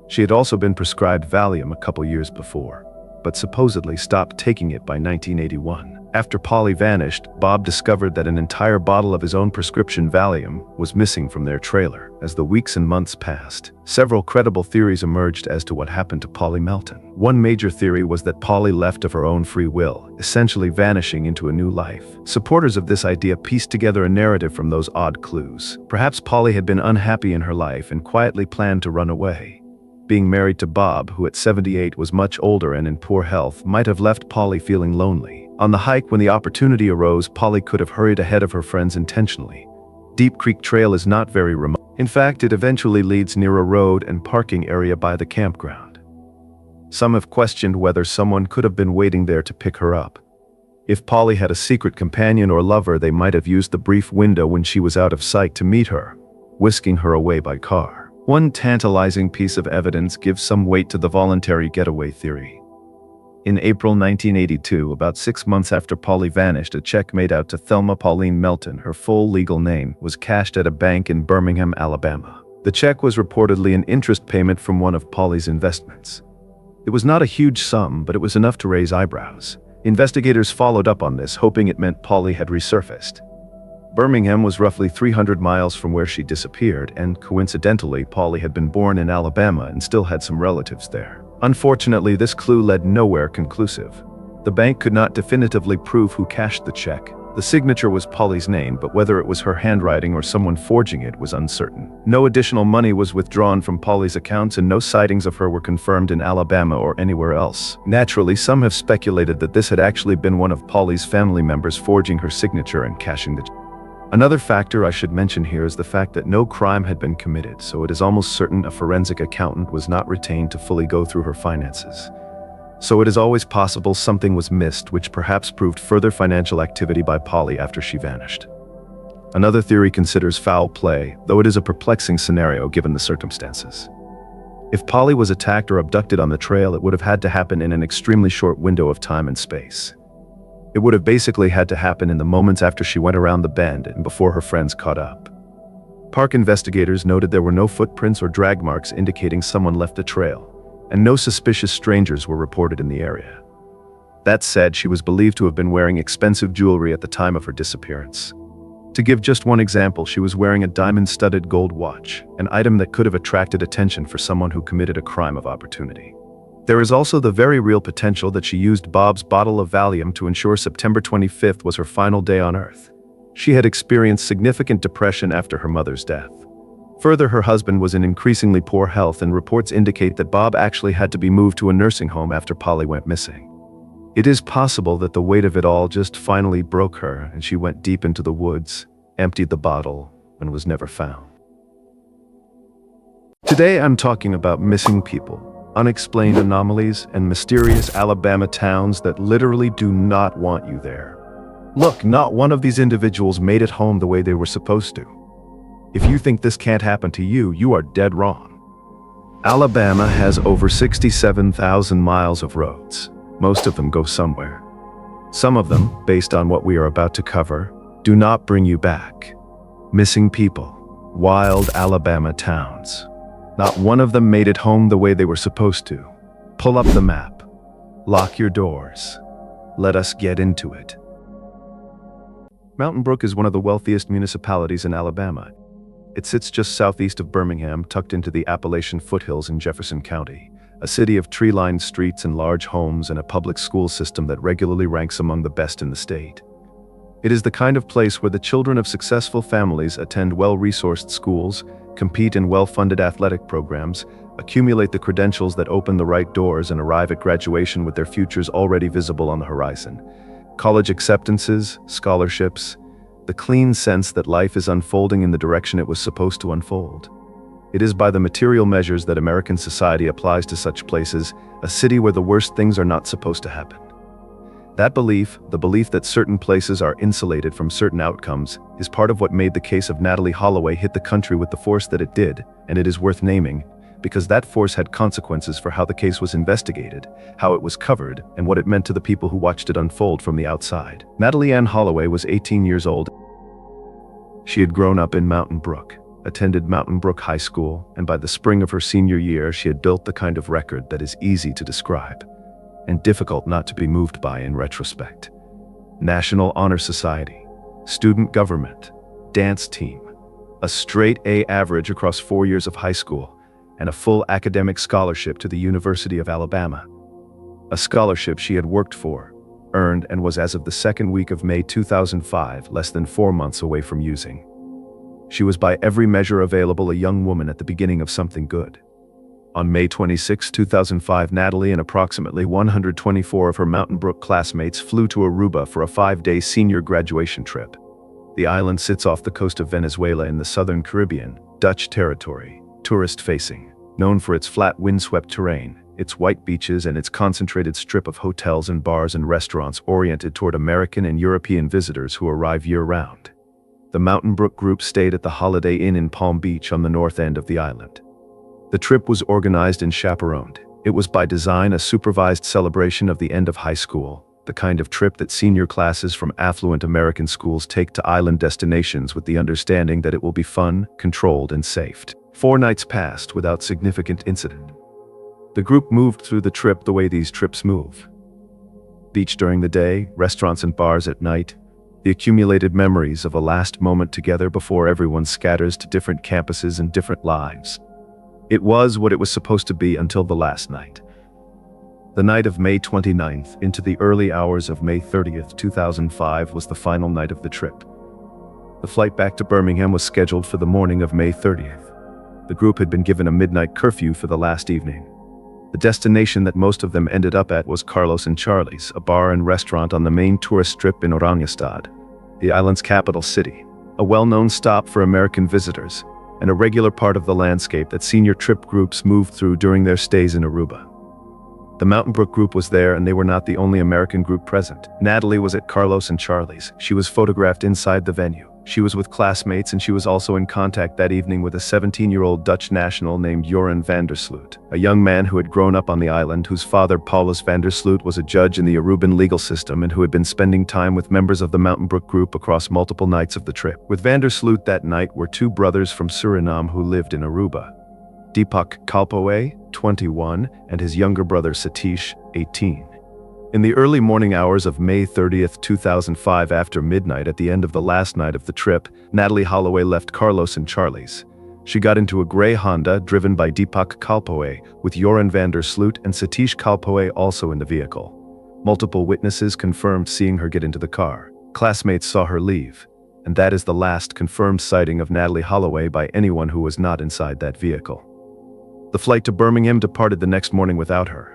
she had also been prescribed Valium a couple years before, but supposedly stopped taking it by 1981. After Polly vanished, Bob discovered that an entire bottle of his own prescription Valium was missing from their trailer. As the weeks and months passed, several credible theories emerged as to what happened to Polly Melton. One major theory was that Polly left of her own free will, essentially vanishing into a new life. Supporters of this idea pieced together a narrative from those odd clues. Perhaps Polly had been unhappy in her life and quietly planned to run away. Being married to Bob, who at 78 was much older and in poor health, might have left Polly feeling lonely. On the hike, when the opportunity arose, Polly could have hurried ahead of her friends intentionally. Deep Creek Trail is not very remote. In fact, it eventually leads near a road and parking area by the campground. Some have questioned whether someone could have been waiting there to pick her up. If Polly had a secret companion or lover, they might have used the brief window when she was out of sight to meet her, whisking her away by car. One tantalizing piece of evidence gives some weight to the voluntary getaway theory. In April 1982, about 6 months after Polly vanished, a check made out to Thelma Pauline Melton, her full legal name, was cashed at a bank in Birmingham, Alabama. The check was reportedly an interest payment from one of Polly's investments. It was not a huge sum, but it was enough to raise eyebrows. Investigators followed up on this, hoping it meant Polly had resurfaced. Birmingham was roughly 300 miles from where she disappeared, and coincidentally, Polly had been born in Alabama and still had some relatives there. Unfortunately, this clue led nowhere conclusive. The bank could not definitively prove who cashed the check. The signature was Polly's name, but whether it was her handwriting or someone forging it was uncertain. No additional money was withdrawn from Polly's accounts, and no sightings of her were confirmed in Alabama or anywhere else. Naturally, some have speculated that this had actually been one of Polly's family members forging her signature and cashing the check. Another factor I should mention here is the fact that no crime had been committed, so it is almost certain a forensic accountant was not retained to fully go through her finances. So it is always possible something was missed, which perhaps proved further financial activity by Polly after she vanished. Another theory considers foul play, though it is a perplexing scenario given the circumstances. If Polly was attacked or abducted on the trail, it would have had to happen in an extremely short window of time and space. It would have basically had to happen in the moments after she went around the bend and before her friends caught up. Park investigators noted there were no footprints or drag marks indicating someone left the trail, and no suspicious strangers were reported in the area. That said, she was believed to have been wearing expensive jewelry at the time of her disappearance. To give just one example, she was wearing a diamond-studded gold watch, an item that could have attracted attention for someone who committed a crime of opportunity. There is also the very real potential that she used Bob's bottle of Valium to ensure September 25th was her final day on Earth. She had experienced significant depression after her mother's death. Further, her husband was in increasingly poor health, and reports indicate that Bob actually had to be moved to a nursing home after Polly went missing. It is possible that the weight of it all just finally broke her, and she went deep into the woods, emptied the bottle, and was never found. Today I'm talking about missing people, unexplained anomalies, and mysterious Alabama towns that literally do not want you there. Look, not one of these individuals made it home the way they were supposed to. If you think this can't happen to you, you are dead wrong. Alabama has over 67,000 miles of roads. Most of them go somewhere. Some of them, based on what we are about to cover, do not bring you back. Missing people, wild Alabama towns. Not one of them made it home the way they were supposed to. Pull up the map. Lock your doors. Let us get into it. Mountain Brook is one of the wealthiest municipalities in Alabama. It sits just southeast of Birmingham, tucked into the Appalachian foothills in Jefferson County, a city of tree-lined streets and large homes and a public school system that regularly ranks among the best in the state. It is the kind of place where the children of successful families attend well-resourced schools, compete in well-funded athletic programs, accumulate the credentials that open the right doors, and arrive at graduation with their futures already visible on the horizon. College acceptances, scholarships, the clean sense that life is unfolding in the direction it was supposed to unfold. It is by the material measures that American society applies to such places, a city where the worst things are not supposed to happen. That belief, the belief that certain places are insulated from certain outcomes, is part of what made the case of Natalee Holloway hit the country with the force that it did, and it is worth naming, because that force had consequences for how the case was investigated, how it was covered, and what it meant to the people who watched it unfold from the outside. Natalee Ann Holloway was 18 years old. She had grown up in Mountain Brook, attended Mountain Brook High School, and by the spring of her senior year, she had built the kind of record that is easy to describe, and difficult not to be moved by in retrospect. National Honor Society, student government, dance team, a straight A average across 4 years of high school, and a full academic scholarship to the University of Alabama. A scholarship she had worked for, earned, and was as of the second week of May 2005, less than 4 months away from using. She was by every measure available a young woman at the beginning of something good. On May 26, 2005, Natalee and approximately 124 of her Mountain Brook classmates flew to Aruba for a 5-day senior graduation trip. The island sits off the coast of Venezuela in the southern Caribbean, Dutch territory, tourist-facing, known for its flat windswept terrain, its white beaches, and its concentrated strip of hotels and bars and restaurants oriented toward American and European visitors who arrive year-round. The Mountain Brook group stayed at the Holiday Inn in Palm Beach on the north end of the island. The trip was organized and chaperoned, It was by design a supervised celebration of the end of high school, the kind of trip that senior classes from affluent American schools take to island destinations with the understanding that it will be fun, controlled, and safe. 4 nights passed without significant incident. The group moved through the trip the way these trips move. Beach during the day, restaurants and bars at night, the accumulated memories of a last moment together before everyone scatters to different campuses and different lives. It was what it was supposed to be until the last night. The night of May 29th into the early hours of May 30th, 2005 was the final night of the trip. The flight back to Birmingham was scheduled for the morning of May 30th. The group had been given a midnight curfew for the last evening. The destination that most of them ended up at was Carlos and Charlie's, a bar and restaurant on the main tourist strip in Oranjestad, the island's capital city, a well-known stop for American visitors, and a regular part of the landscape that senior trip groups moved through during their stays in Aruba. The Mountain Brook group was there, and they were not the only American group present. Natalie was at Carlos and Charlie's. She was photographed inside the venue. She was with classmates, and she was also in contact that evening with a 17-year-old Dutch national named Joran van der Sloot, a young man who had grown up on the island, whose father, Paulus van der Sloot, was a judge in the Aruban legal system and who had been spending time with members of the Mountain Brook group across multiple nights of the trip. With van der Sloot that night were 2 brothers from Suriname who lived in Aruba. Deepak Kalpoe, 21, and his younger brother Satish, 18. In the early morning hours of May 30th, 2005, after midnight at the end of the last night of the trip, Natalie Holloway left Carlos and Charlie's. She got into a gray Honda driven by Deepak Kalpoe, with Joran van der Sloot and Satish Kalpoe also in the vehicle. Multiple witnesses confirmed seeing her get into the car. Classmates saw her leave, and that is the last confirmed sighting of Natalie Holloway by anyone who was not inside that vehicle. The flight to Birmingham departed the next morning without her.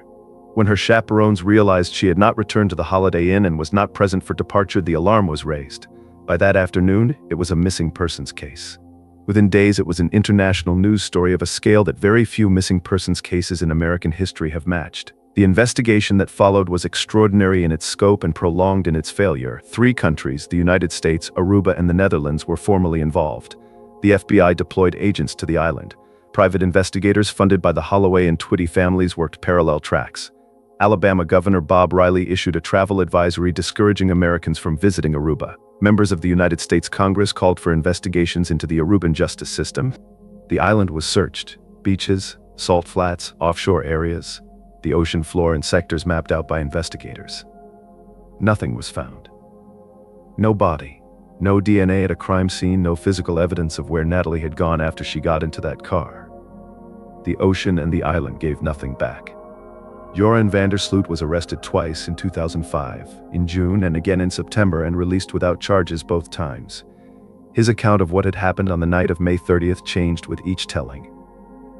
When her chaperones realized she had not returned to the Holiday Inn and was not present for departure, the alarm was raised. By that afternoon, it was a missing persons case. Within days, it was an international news story of a scale that very few missing persons cases in American history have matched. The investigation that followed was extraordinary in its scope and prolonged in its failure. 3 countries, the United States, Aruba, and the Netherlands, were formally involved. The FBI deployed agents to the island. Private investigators funded by the Holloway and Twitty families worked parallel tracks. Alabama Governor Bob Riley issued a travel advisory discouraging Americans from visiting Aruba. Members of the United States Congress called for investigations into the Aruban justice system. The island was searched. Beaches, salt flats, offshore areas, the ocean floor, and sectors mapped out by investigators. Nothing was found. No body, no DNA at a crime scene, no physical evidence of where Natalie had gone after she got into that car. The ocean and the island gave nothing back. Joran van der Sloot was arrested twice in 2005, in June and again in September, and released without charges both times. His account of what had happened on the night of May 30th changed with each telling.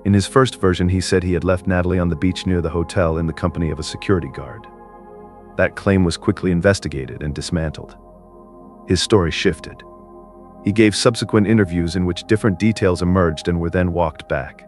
In his first version, he said he had left Natalie on the beach near the hotel in the company of a security guard. That claim was quickly investigated and dismantled. His story shifted. He gave subsequent interviews in which different details emerged and were then walked back.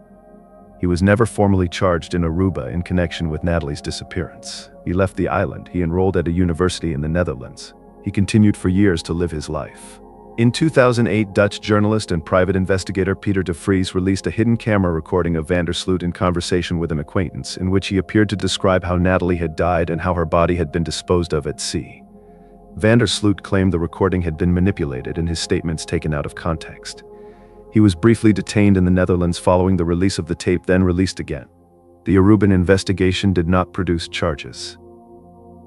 He was never formally charged in Aruba in connection with Natalie's disappearance. He left the island. He enrolled at a university in the Netherlands. He continued for years to live his life. In 2008, Dutch journalist and private investigator Peter de Vries released a hidden camera recording of van der Sloot in conversation with an acquaintance, in which he appeared to describe how Natalie had died and how her body had been disposed of at sea. Van der Sloot claimed the recording had been manipulated and his statements taken out of context. He was briefly detained in the Netherlands following the release of the tape, then released again. The Aruban investigation did not produce charges.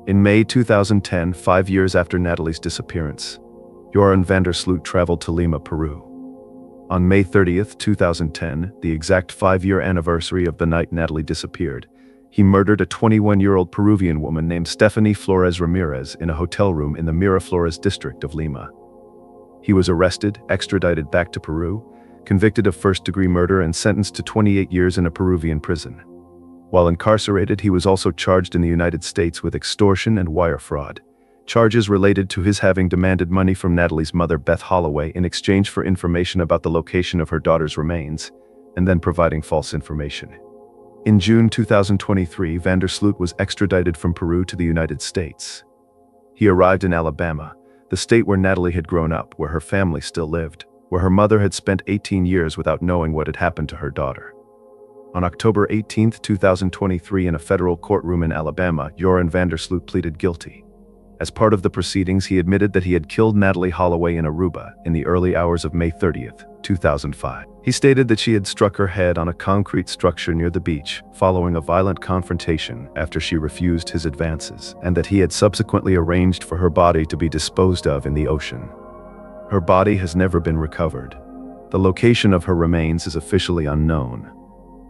In May 2010, 5 years after Natalie's disappearance, Joran van der Sloot traveled to Lima, Peru. On May 30th, 2010, the exact 5-year anniversary of the night Natalie disappeared, he murdered a 21-year-old Peruvian woman named Stephanie Flores Ramirez in a hotel room in the Miraflores district of Lima. He was arrested, extradited back to Peru, convicted of first-degree murder, and sentenced to 28 years in a Peruvian prison. While incarcerated, he was also charged in the United States with extortion and wire fraud, charges related to his having demanded money from Natalie's mother, Beth Holloway, in exchange for information about the location of her daughter's remains, and then providing false information. In June 2023, van der Sloot was extradited from Peru to the United States. He arrived in Alabama, the state where Natalie had grown up, where her family still lived, where her mother had spent 18 years without knowing what had happened to her daughter. On October 18, 2023, in a federal courtroom in Alabama, Joran Vandersloot pleaded guilty. As part of the proceedings, he admitted that he had killed Natalie Holloway in Aruba in the early hours of May 30, 2005. He stated that she had struck her head on a concrete structure near the beach following a violent confrontation after she refused his advances, and that he had subsequently arranged for her body to be disposed of in the ocean. Her body has never been recovered. The location of her remains is officially unknown.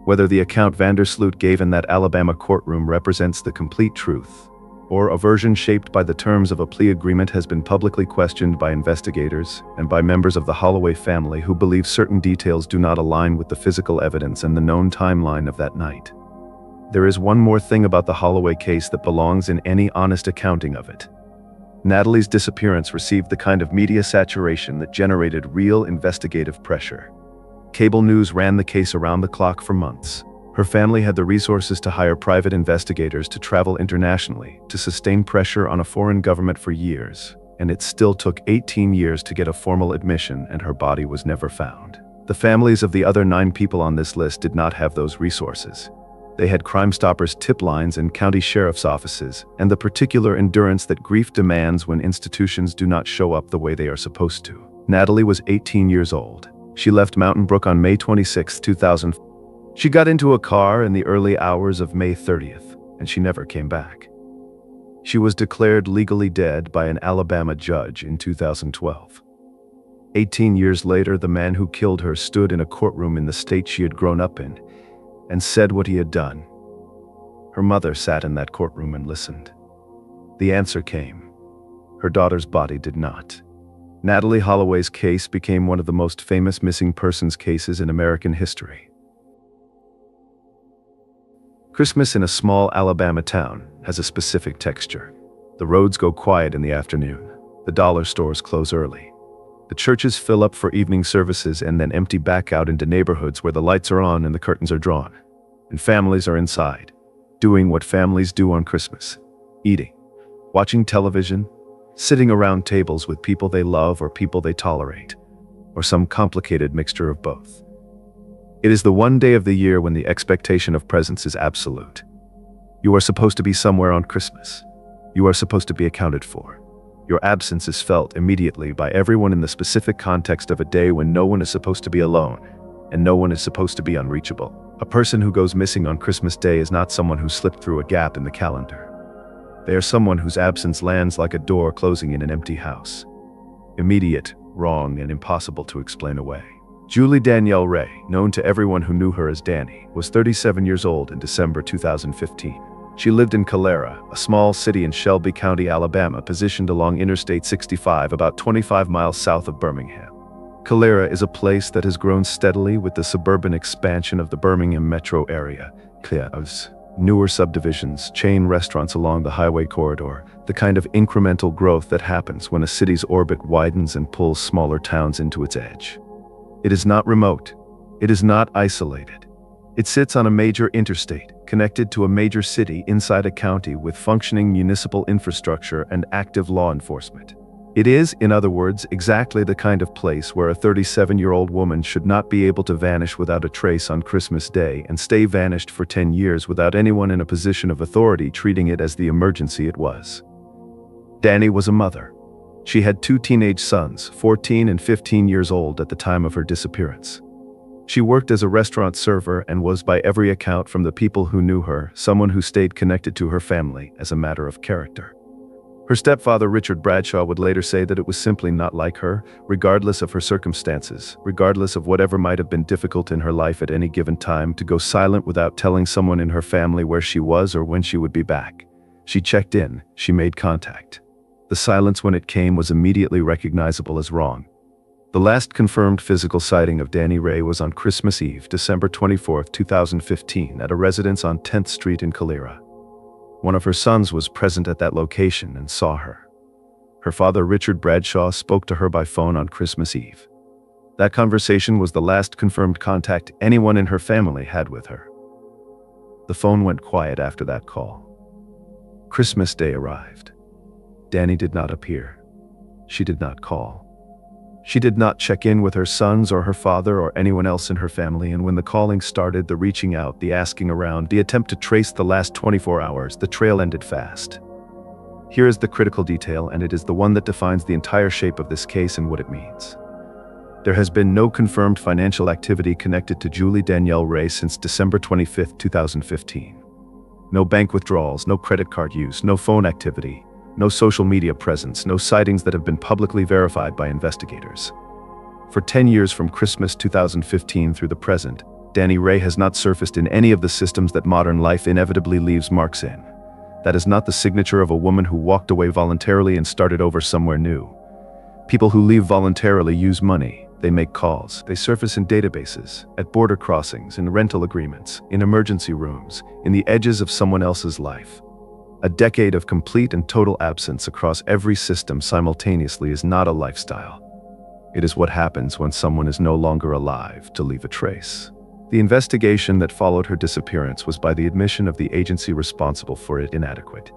Whether the account Vandersloot gave in that Alabama courtroom represents the complete truth, or a version shaped by the terms of a plea agreement, has been publicly questioned by investigators and by members of the Holloway family who believe certain details do not align with the physical evidence and the known timeline of that night. There is one more thing about the Holloway case that belongs in any honest accounting of it. Natalie's disappearance received the kind of media saturation that generated real investigative pressure. Cable news ran the case around the clock for months. Her family had the resources to hire private investigators to travel internationally to sustain pressure on a foreign government for years, and it still took 18 years to get a formal admission, and her body was never found. The families of the other 9 people on this list did not have those resources. They had Crime Stoppers tip lines and county sheriff's offices, and the particular endurance that grief demands when institutions do not show up the way they are supposed to. Natalie was 18 years old. She left Mountain Brook on May 26, 2000. She got into a car in the early hours of May 30th, and she never came back. She was declared legally dead by an Alabama judge in 2012. 18 years later, the man who killed her stood in a courtroom in the state she had grown up in and said what he had done. Her mother sat in that courtroom and listened. The answer came. Her daughter's body did not. Natalie Holloway's case became one of the most famous missing persons cases in American history. Christmas in a small Alabama town has a specific texture. The roads go quiet in the afternoon. The dollar stores close early. The churches fill up for evening services and then empty back out into neighborhoods where the lights are on and the curtains are drawn. And families are inside, doing what families do on Christmas: eating, watching television, sitting around tables with people they love or people they tolerate, or some complicated mixture of both. It is the one day of the year when the expectation of presence is absolute. You are supposed to be somewhere on Christmas. You are supposed to be accounted for. Your absence is felt immediately by everyone in the specific context of a day when no one is supposed to be alone, and no one is supposed to be unreachable. A person who goes missing on Christmas Day is not someone who slipped through a gap in the calendar. They are someone whose absence lands like a door closing in an empty house. Immediate, wrong, and impossible to explain away. Julie Danielle Ray, known to everyone who knew her as Danny, was 37 years old in December 2015. She lived in Calera, a small city in Shelby County, Alabama, positioned along Interstate 65 about 25 miles south of Birmingham. Calera is a place that has grown steadily with the suburban expansion of the Birmingham metro area. Newer subdivisions, chain restaurants along the highway corridor, the kind of incremental growth that happens when a city's orbit widens and pulls smaller towns into its edge. It is not remote. It is not isolated. It sits on a major interstate, connected to a major city inside a county with functioning municipal infrastructure and active law enforcement. It is, in other words, exactly the kind of place where a 37-year-old woman should not be able to vanish without a trace on Christmas Day and stay vanished for 10 years without anyone in a position of authority treating it as the emergency it was. Danny was a mother. She had 2 teenage sons, 14 and 15 years old at the time of her disappearance. She worked as a restaurant server and was, by every account from the people who knew her, someone who stayed connected to her family as a matter of character. Her stepfather, Richard Bradshaw, would later say that it was simply not like her, regardless of her circumstances, regardless of whatever might have been difficult in her life at any given time, to go silent without telling someone in her family where she was or when she would be back. She checked in, she made contact. The silence when it came was immediately recognizable as wrong. The last confirmed physical sighting of Danny Ray was on Christmas Eve, December 24, 2015, at a residence on 10th Street in Calera. One of her sons was present at that location and saw her. Her father, Richard Bradshaw, spoke to her by phone on Christmas Eve. That conversation was the last confirmed contact anyone in her family had with her. The phone went quiet after that call. Christmas Day arrived. Danny did not appear. She did not call. She did not check in with her sons or her father or anyone else in her family, and when the calling started, the reaching out, the asking around, the attempt to trace the last 24 hours, the trail ended fast. Here is the critical detail, and it is the one that defines the entire shape of this case and what it means. There has been no confirmed financial activity connected to Julie Danielle Ray since December 25, 2015. No bank withdrawals, no credit card use, no phone activity, no social media presence, no sightings that have been publicly verified by investigators. For 10 years from Christmas 2015 through the present, Danny Ray has not surfaced in any of the systems that modern life inevitably leaves marks in. That is not the signature of a woman who walked away voluntarily and started over somewhere new. People who leave voluntarily use money. They make calls. They surface in databases, at border crossings, in rental agreements, in emergency rooms, in the edges of someone else's life. A decade of complete and total absence across every system simultaneously is not a lifestyle. It is what happens when someone is no longer alive to leave a trace. The investigation that followed her disappearance was, by the admission of the agency responsible for it, inadequate.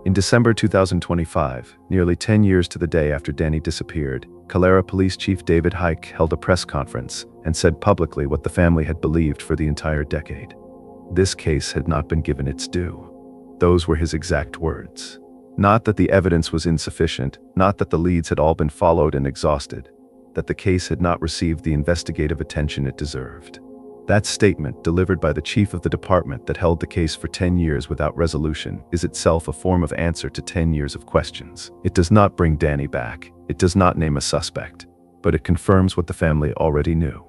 In December 2025, nearly 10 years to the day after Danny disappeared, Calera Police Chief David Hike held a press conference and said publicly what the family had believed for the entire decade. This case had not been given its due. Those were his exact words. Not that the evidence was insufficient, not that the leads had all been followed and exhausted, that the case had not received the investigative attention it deserved. That statement, delivered by the chief of the department that held the case for 10 years without resolution, is itself a form of answer to 10 years of questions. It does not bring Danny back. It does not name a suspect, but it confirms what the family already knew.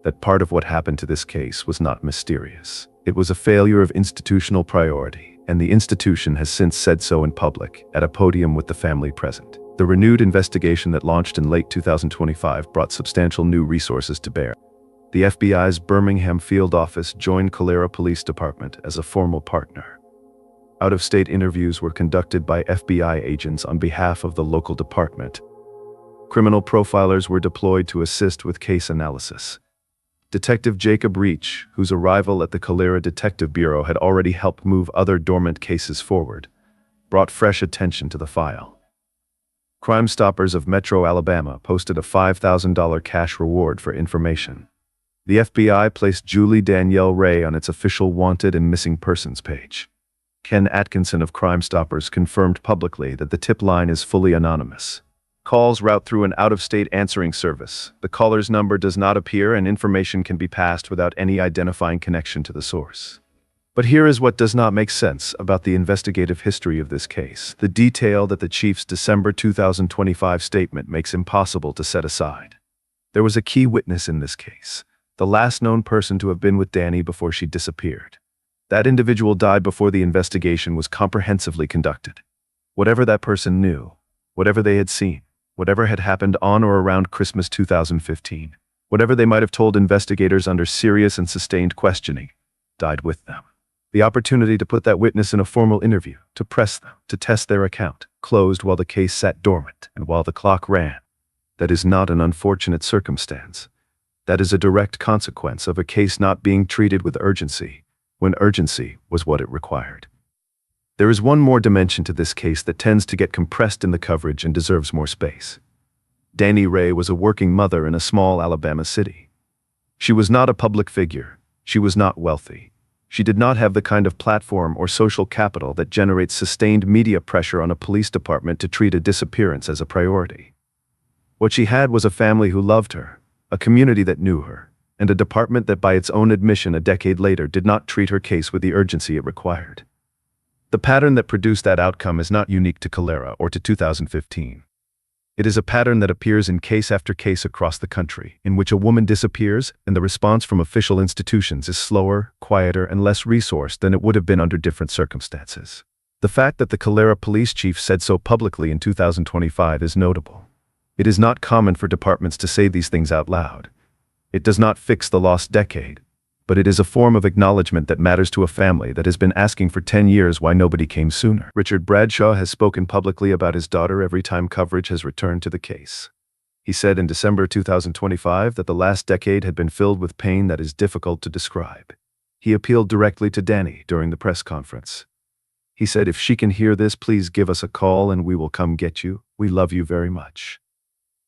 That part of what happened to this case was not mysterious. It was a failure of institutional priority, and the institution has since said so in public, at a podium with the family present. The renewed investigation that launched in late 2025 brought substantial new resources to bear. The FBI's Birmingham field office joined Calera Police Department as a formal partner. Out-of-state interviews were conducted by FBI agents on behalf of the local department. Criminal profilers were deployed to assist with case analysis. Detective Jacob Reach, whose arrival at the Calera Detective Bureau had already helped move other dormant cases forward, brought fresh attention to the file. Crime Stoppers of Metro Alabama posted a $5,000 cash reward for information. The FBI placed Julie Danielle Ray on its official wanted and missing persons page. Ken Atkinson of Crime Stoppers confirmed publicly that the tip line is fully anonymous. Calls route through an out-of-state answering service. The caller's number does not appear, and information can be passed without any identifying connection to the source. But here is what does not make sense about the investigative history of this case, the detail that the chief's December 2025 statement makes impossible to set aside. There was a key witness in this case, the last known person to have been with Danny before she disappeared. That individual died before the investigation was comprehensively conducted. Whatever that person knew, whatever they had seen, whatever had happened on or around Christmas 2015, whatever they might have told investigators under serious and sustained questioning, died with them. The opportunity to put that witness in a formal interview, to press them, to test their account, closed while the case sat dormant and while the clock ran. That is not an unfortunate circumstance. That is a direct consequence of a case not being treated with urgency, when urgency was what it required. There is one more dimension to this case that tends to get compressed in the coverage and deserves more space. Danny Ray was a working mother in a small Alabama city. She was not a public figure. She was not wealthy. She did not have the kind of platform or social capital that generates sustained media pressure on a police department to treat a disappearance as a priority. What she had was a family who loved her, a community that knew her, and a department that, by its own admission a decade later, did not treat her case with the urgency it required. The pattern that produced that outcome is not unique to Calera or to 2015. It is a pattern that appears in case after case across the country, in which a woman disappears and the response from official institutions is slower, quieter, and less resourced than it would have been under different circumstances. The fact that the Calera police chief said so publicly in 2025 is notable. It is not common for departments to say these things out loud. It does not fix the lost decade, but it is a form of acknowledgement that matters to a family that has been asking for 10 years why nobody came sooner. Richard Bradshaw has spoken publicly about his daughter every time coverage has returned to the case. He said in December 2025 that the last decade had been filled with pain that is difficult to describe. He appealed directly to Danny during the press conference. He said, "If she can hear this, please give us a call and we will come get you. We love you very much."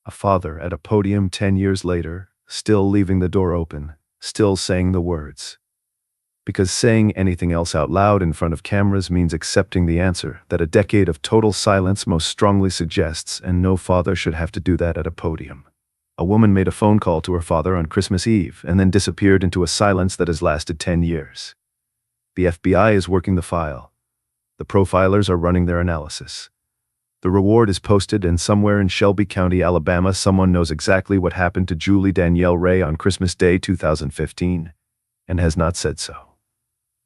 A father at a podium 10 years later, still leaving the door open, still saying the words. Because saying anything else out loud in front of cameras means accepting the answer that a decade of total silence most strongly suggests, and no father should have to do that at a podium. A woman made a phone call to her father on Christmas Eve and then disappeared into a silence that has lasted 10 years. The FBI is working the file. The profilers are running their analysis. The reward is posted, and somewhere in Shelby County, Alabama, someone knows exactly what happened to Julie Danielle Ray on Christmas Day 2015 and has not said so.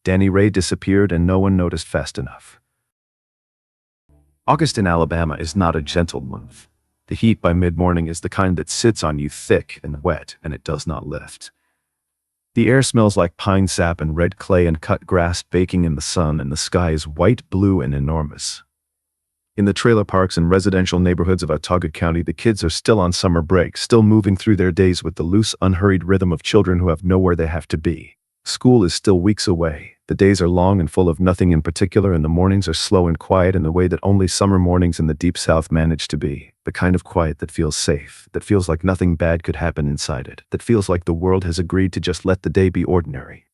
Danny Ray disappeared and no one noticed fast enough. August in Alabama is not a gentle month. The heat by mid-morning is the kind that sits on you thick and wet, and it does not lift. The air smells like pine sap and red clay and cut grass baking in the sun, and the sky is white, blue, and enormous. In the trailer parks and residential neighborhoods of Autauga County, the kids are still on summer break, still moving through their days with the loose, unhurried rhythm of children who have nowhere they have to be. School is still weeks away. The days are long and full of nothing in particular, and the mornings are slow and quiet in the way that only summer mornings in the Deep South manage to be. The kind of quiet that feels safe, that feels like nothing bad could happen inside it, that feels like the world has agreed to just let the day be ordinary.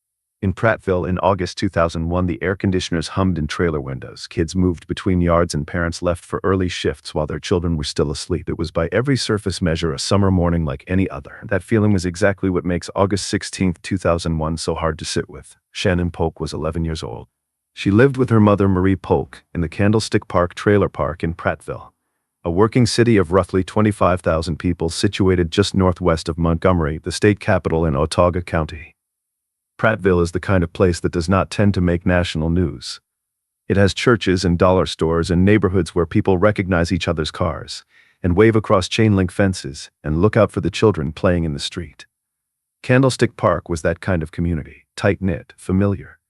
In Prattville in August 2001, the air conditioners hummed in trailer windows. Kids moved between yards and parents left for early shifts while their children were still asleep. It was by every surface measure a summer morning like any other. That feeling was exactly what makes August 16, 2001 so hard to sit with. Shannon Polk was 11 years old. She lived with her mother, Marie Polk, in the Candlestick Park trailer park in Prattville, a working city of roughly 25,000 people situated just northwest of Montgomery, the state capital in Autauga County. Prattville is the kind of place that does not tend to make national news. It has churches and dollar stores and neighborhoods where people recognize each other's cars and wave across chain-link fences and look out for the children playing in the street. Candlestick Park was that kind of community, tight-knit, familiar.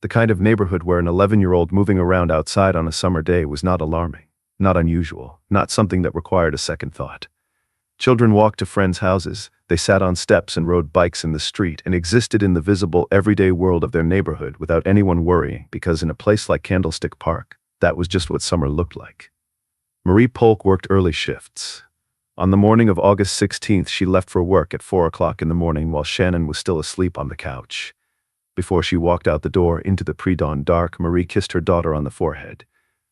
The kind of neighborhood where an 11-year-old moving around outside on a summer day was not alarming, not unusual, not something that required a second thought. Children walked to friends' houses, they sat on steps and rode bikes in the street and existed in the visible, everyday world of their neighborhood without anyone worrying, because in a place like Candlestick Park, that was just what summer looked like. Marie Polk worked early shifts. On the morning of August 16th, she left for work at 4 o'clock in the morning while Shannon was still asleep on the couch. Before she walked out the door into the pre-dawn dark, Marie kissed her daughter on the forehead.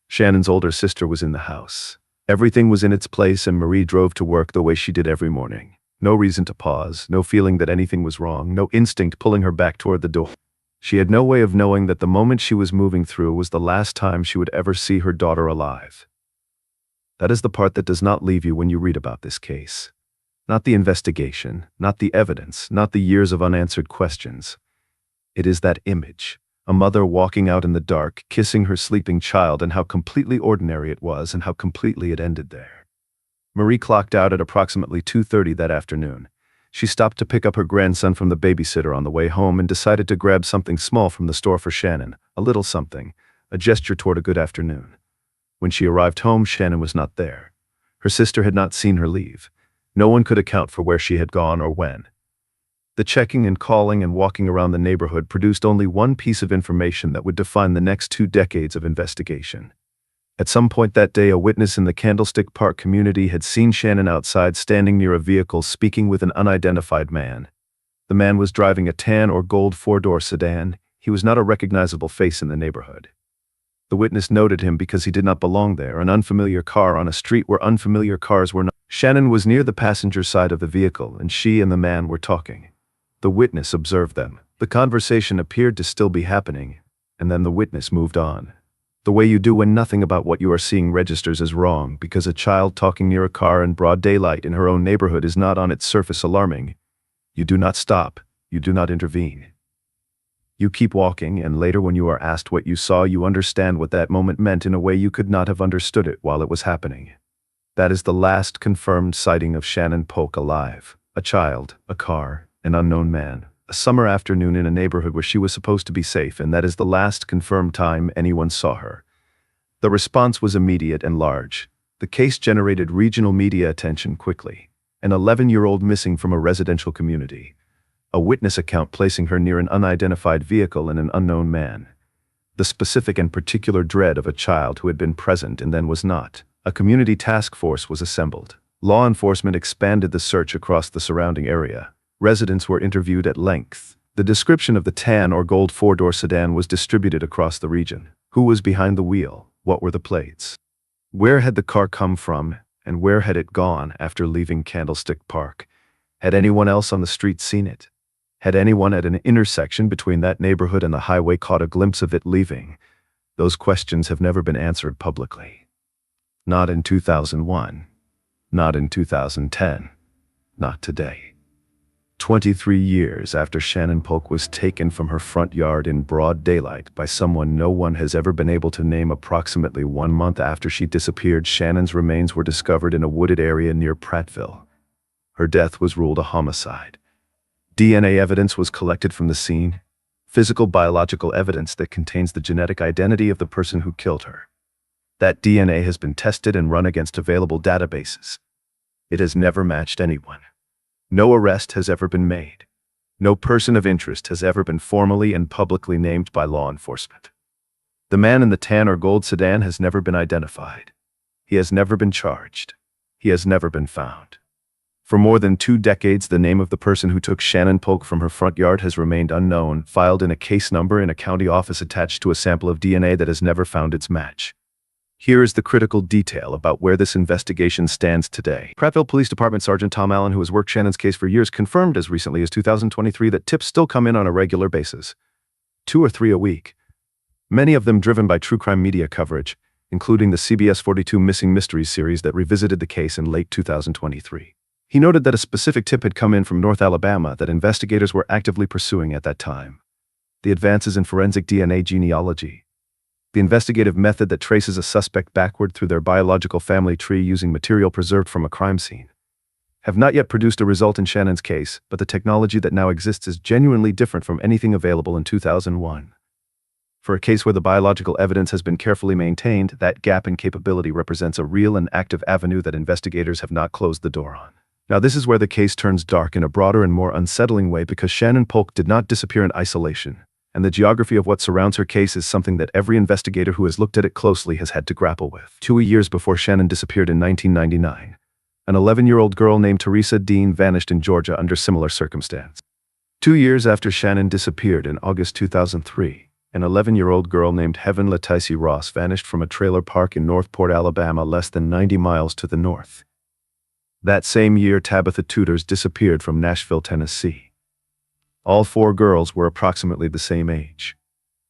Shannon's older sister was in the house. Everything was in its place, and Marie drove to work the way she did every morning. No reason to pause, no feeling that anything was wrong, no instinct pulling her back toward the door. She had no way of knowing that the moment she was moving through was the last time she would ever see her daughter alive. That is the part that does not leave you when you read about this case. Not the investigation, not the evidence, not the years of unanswered questions. It is that image. A mother walking out in the dark, kissing her sleeping child, and how completely ordinary it was and how completely it ended there. Marie clocked out at approximately 2:30 that afternoon. She stopped to pick up her grandson from the babysitter on the way home and decided to grab something small from the store for Shannon, a little something, a gesture toward a good afternoon. When she arrived home, Shannon was not there. Her sister had not seen her leave. No one could account for where she had gone or when. The checking and calling and walking around the neighborhood produced only one piece of information that would define the next 2 decades of investigation. At some point that day, a witness in the Candlestick Park community had seen Shannon outside standing near a vehicle speaking with an unidentified man. The man was driving a tan or gold 4-door sedan. He was not a recognizable face in the neighborhood. The witness noted him because he did not belong there, an unfamiliar car on a street where unfamiliar cars were not. Shannon was near the passenger side of the vehicle, and she and the man were talking. The witness observed them. The conversation appeared to still be happening, and then the witness moved on. The way you do when nothing about what you are seeing registers as wrong, because a child talking near a car in broad daylight in her own neighborhood is not on its surface alarming. You do not stop. You do not intervene. You keep walking, and later when you are asked what you saw, you understand what that moment meant in a way you could not have understood it while it was happening. That is the last confirmed sighting of Shannon Polk alive. A child, a car, an unknown man, a summer afternoon in a neighborhood where she was supposed to be safe, and that is the last confirmed time anyone saw her. The response was immediate and large. The case generated regional media attention quickly. An 11-year-old missing from a residential community. A witness account placing her near an unidentified vehicle and an unknown man. The specific and particular dread of a child who had been present and then was not. A community task force was assembled. Law enforcement expanded the search across the surrounding area. Residents were interviewed at length. The description of the tan or gold four-door sedan was distributed across the region. Who was behind the wheel? What were the plates? Where had the car come from, and where had it gone after leaving Candlestick Park? Had anyone else on the street seen it? Had anyone at an intersection between that neighborhood and the highway caught a glimpse of it leaving? Those questions have never been answered publicly. Not in 2001. Not in 2010. Not today. 23 years after Shannon Polk was taken from her front yard in broad daylight by someone no one has ever been able to name, approximately 1 month after she disappeared, Shannon's remains were discovered in a wooded area near Prattville. Her death was ruled a homicide. DNA evidence was collected from the scene, physical biological evidence that contains the genetic identity of the person who killed her. That DNA has been tested and run against available databases. It has never matched anyone. No arrest has ever been made. No person of interest has ever been formally and publicly named by law enforcement. The man in the tan or gold sedan has never been identified. He has never been charged. He has never been found. For more than 2 decades, the name of the person who took Shannon Polk from her front yard has remained unknown, filed in a case number in a county office attached to a sample of DNA that has never found its match. Here is the critical detail about where this investigation stands today. Prattville Police Department Sergeant Tom Allen, who has worked Shannon's case for years, confirmed as recently as 2023 that tips still come in on a regular basis. 2 or 3 a week. Many of them driven by true crime media coverage, including the CBS 42 Missing Mysteries series that revisited the case in late 2023. He noted that a specific tip had come in from North Alabama that investigators were actively pursuing at that time. The advances in forensic DNA genealogy, the investigative method that traces a suspect backward through their biological family tree using material preserved from a crime scene, have not yet produced a result in Shannon's case, but the technology that now exists is genuinely different from anything available in 2001. For a case where the biological evidence has been carefully maintained, that gap in capability represents a real and active avenue that investigators have not closed the door on. Now, this is where the case turns dark in a broader and more unsettling way, because Shannon Polk did not disappear in isolation, and the geography of what surrounds her case is something that every investigator who has looked at it closely has had to grapple with. 2 years before Shannon disappeared in 1999, an 11-year-old girl named Teresa Dean vanished in Georgia under similar circumstance. 2 years after Shannon disappeared in August 2003, an 11-year-old girl named Heaven Leticia Ross vanished from a trailer park in Northport, Alabama, less than 90 miles to the north. That same year, Tabitha Tudors disappeared from Nashville, Tennessee. All 4 girls were approximately the same age.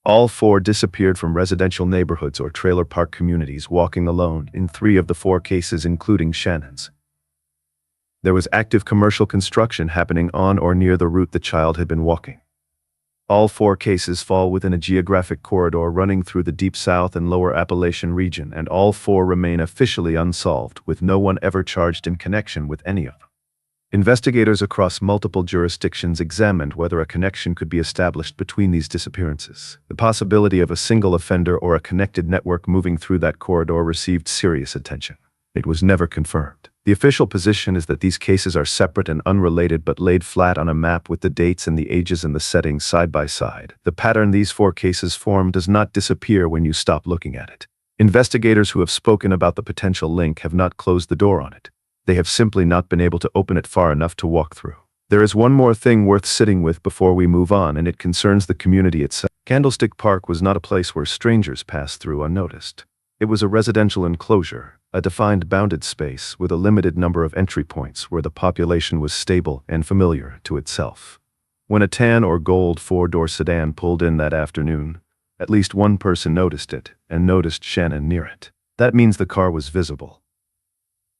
All 4 disappeared from residential neighborhoods or trailer park communities, walking alone in 3 of the 4 cases, including Shannon's. There was active commercial construction happening on or near the route the child had been walking. All 4 cases fall within a geographic corridor running through the Deep South and Lower Appalachian region, and all 4 remain officially unsolved, with no one ever charged in connection with any of them. Investigators across multiple jurisdictions examined whether a connection could be established between these disappearances. The possibility of a single offender or a connected network moving through that corridor received serious attention. It was never confirmed. The official position is that these cases are separate and unrelated, but laid flat on a map with the dates and the ages and the settings side by side. The pattern these 4 cases form does not disappear when you stop looking at it. Investigators who have spoken about the potential link have not closed the door on it. They have simply not been able to open it far enough to walk through. There is one more thing worth sitting with before we move on, and it concerns the community itself. Candlestick Park was not a place where strangers passed through unnoticed. It was a residential enclosure, a defined bounded space with a limited number of entry points where the population was stable and familiar to itself. When a tan or gold 4-door sedan pulled in that afternoon, at least one person noticed it, and noticed Shannon near it. That means the car was visible.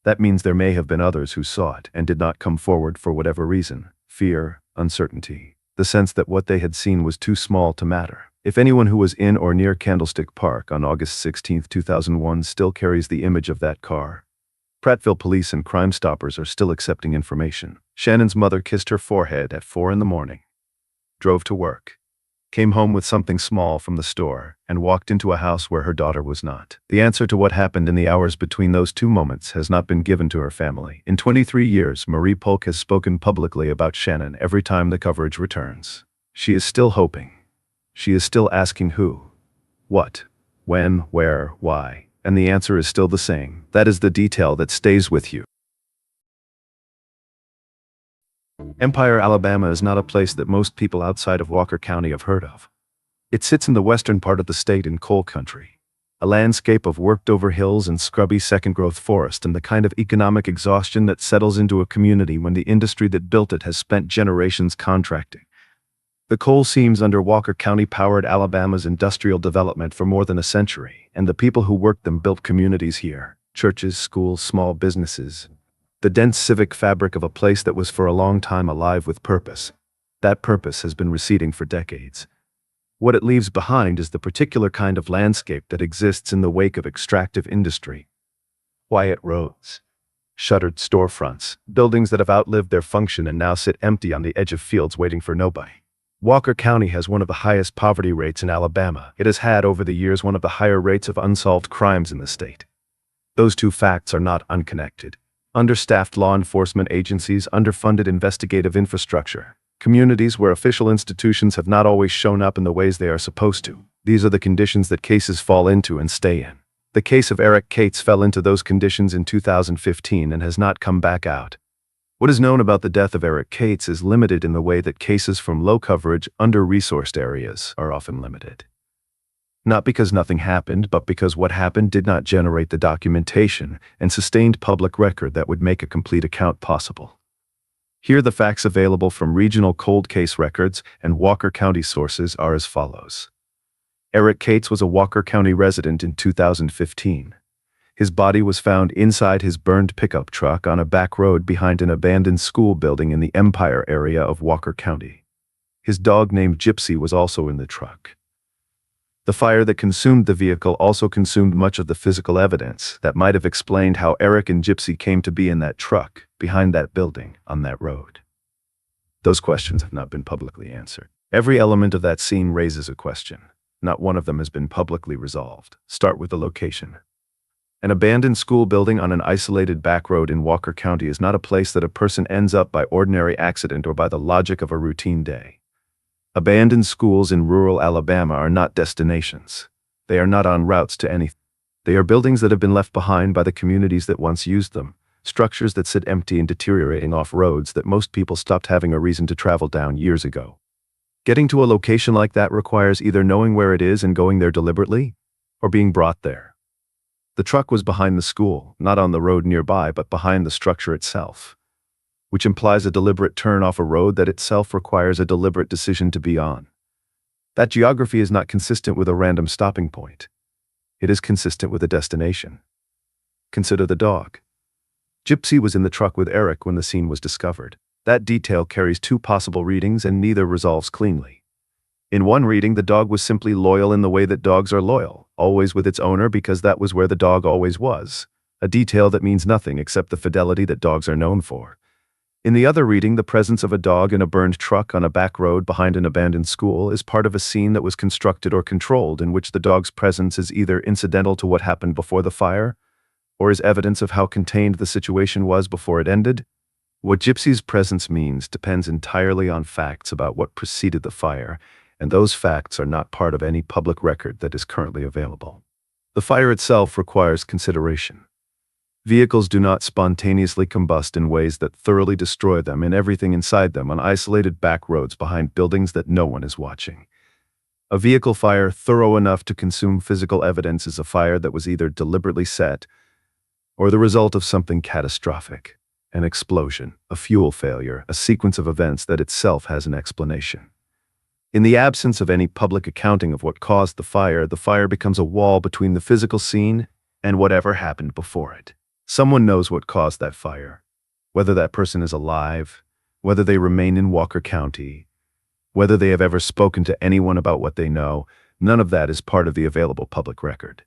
That means there may have been others who saw it and did not come forward for whatever reason: fear, uncertainty, the sense that what they had seen was too small to matter. If anyone who was in or near Candlestick Park on August 16, 2001 still carries the image of that car, Prattville police and Crime Stoppers are still accepting information. Shannon's mother kissed her forehead at 4 in the morning, drove to work, came home with something small from the store, and walked into a house where her daughter was not. The answer to what happened in the hours between those 2 moments has not been given to her family. In 23 years, Marie Polk has spoken publicly about Shannon every time the coverage returns. She is still hoping. She is still asking who, what, when, where, why, and the answer is still the same. That is the detail that stays with you. Empire, Alabama is not a place that most people outside of Walker County have heard of. It sits in the western part of the state in coal country, a landscape of worked-over hills and scrubby second-growth forest, and the kind of economic exhaustion that settles into a community when the industry that built it has spent generations contracting. The coal seams under Walker County powered Alabama's industrial development for more than a century, and the people who worked them built communities here: churches, schools, small businesses. The dense civic fabric of a place that was for a long time alive with purpose. That purpose has been receding for decades. What it leaves behind is the particular kind of landscape that exists in the wake of extractive industry. Quiet roads, shuttered storefronts, buildings that have outlived their function and now sit empty on the edge of fields waiting for nobody. Walker County has one of the highest poverty rates in Alabama. It has had over the years one of the higher rates of unsolved crimes in the state. Those two facts are not unconnected. Understaffed law enforcement agencies, underfunded investigative infrastructure, communities where official institutions have not always shown up in the ways they are supposed to. These are the conditions that cases fall into and stay in. The case of Eric Cates fell into those conditions in 2015 and has not come back out. What is known about the death of Eric Cates is limited in the way that cases from low-coverage, under-resourced areas are often limited. Not because nothing happened, but because what happened did not generate the documentation and sustained public record that would make a complete account possible. Here, the facts available from regional cold case records and Walker County sources are as follows. Eric Cates was a Walker County resident in 2015. His body was found inside his burned pickup truck on a back road behind an abandoned school building in the Empire area of Walker County. His dog named Gypsy was also in the truck. The fire that consumed the vehicle also consumed much of the physical evidence that might have explained how Eric and Gypsy came to be in that truck, behind that building, on that road. Those questions have not been publicly answered. Every element of that scene raises a question. Not one of them has been publicly resolved. Start with the location. An abandoned school building on an isolated back road in Walker County is not a place that a person ends up by ordinary accident or by the logic of a routine day. Abandoned schools in rural Alabama are not destinations. They are not en routes to anything. They are buildings that have been left behind by the communities that once used them, structures that sit empty and deteriorating off roads that most people stopped having a reason to travel down years ago. Getting to a location like that requires either knowing where it is and going there deliberately, or being brought there. The truck was behind the school, not on the road nearby, but behind the structure itself, which implies a deliberate turn off a road that itself requires a deliberate decision to be on. That geography is not consistent with a random stopping point. It is consistent with a destination. Consider the dog. Gypsy was in the truck with Eric when the scene was discovered. That detail carries two possible readings and neither resolves cleanly. In one reading, the dog was simply loyal in the way that dogs are loyal, always with its owner because that was where the dog always was, a detail that means nothing except the fidelity that dogs are known for. In the other reading, the presence of a dog in a burned truck on a back road behind an abandoned school is part of a scene that was constructed or controlled, in which the dog's presence is either incidental to what happened before the fire, or is evidence of how contained the situation was before it ended. What Gypsy's presence means depends entirely on facts about what preceded the fire, and those facts are not part of any public record that is currently available. The fire itself requires consideration. Vehicles do not spontaneously combust in ways that thoroughly destroy them and everything inside them on isolated back roads behind buildings that no one is watching. A vehicle fire thorough enough to consume physical evidence is a fire that was either deliberately set or the result of something catastrophic, an explosion, a fuel failure, a sequence of events that itself has an explanation. In the absence of any public accounting of what caused the fire becomes a wall between the physical scene and whatever happened before it. Someone knows what caused that fire, whether that person is alive, whether they remain in Walker County, whether they have ever spoken to anyone about what they know. None of that is part of the available public record.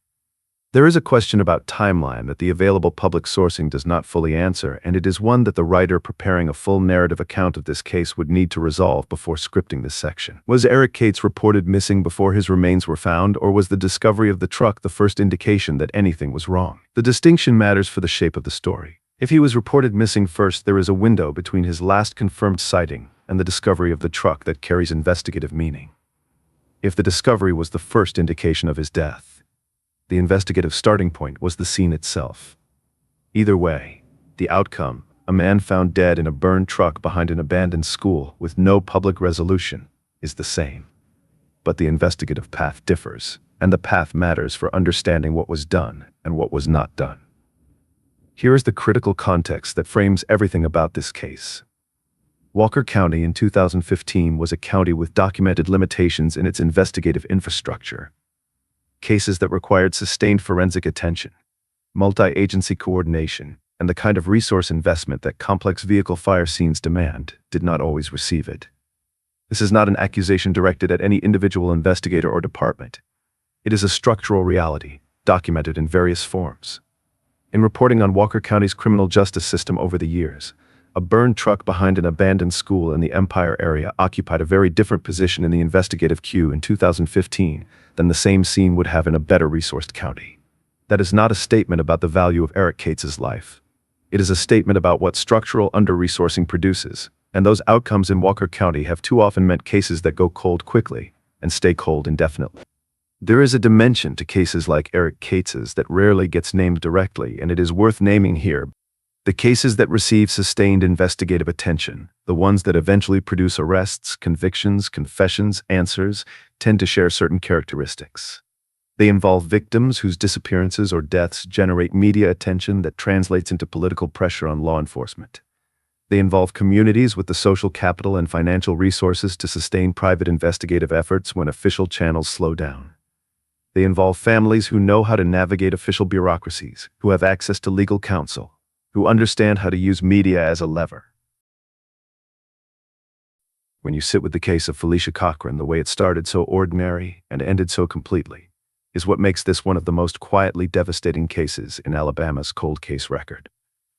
There is a question about timeline that the available public sourcing does not fully answer, and it is one that the writer preparing a full narrative account of this case would need to resolve before scripting this section. Was Eric Cates reported missing before his remains were found, or was the discovery of the truck the first indication that anything was wrong? The distinction matters for the shape of the story. If he was reported missing first, there is a window between his last confirmed sighting and the discovery of the truck that carries investigative meaning. If the discovery was the first indication of his death, the investigative starting point was the scene itself. Either way, the outcome, a a man found dead in a burned truck behind an abandoned school with no public resolution, is the same. But the investigative path differs, and the path matters for understanding what was done and what was not done. Here is the critical context that frames everything about this case. Walker County in 2015 was a county with documented limitations in its investigative infrastructure. Cases that required sustained forensic attention, multi-agency coordination, and the kind of resource investment that complex vehicle fire scenes demand did not always receive it. This is not an accusation directed at any individual investigator or department. It is a structural reality, documented in various forms. In reporting on Walker County's criminal justice system over the years, a burned truck behind an abandoned school in the Empire area occupied a very different position in the investigative queue in 2015 than the same scene would have in a better resourced county. That is not a statement about the value of Eric Cates's life. It is a statement about what structural under-resourcing produces, and those outcomes in Walker County have too often meant cases that go cold quickly and stay cold indefinitely. There is a dimension to cases like Eric Cates's that rarely gets named directly, and it is worth naming here. The cases that receive sustained investigative attention, the ones that eventually produce arrests, convictions, confessions, answers, tend to share certain characteristics. They involve victims whose disappearances or deaths generate media attention that translates into political pressure on law enforcement. They involve communities with the social capital and financial resources to sustain private investigative efforts when official channels slow down. They involve families who know how to navigate official bureaucracies, who have access to legal counsel, who understand how to use media as a lever. When you sit with the case of Felicia Cochran, the way it started so ordinary and ended so completely is what makes this one of the most quietly devastating cases in Alabama's cold case record.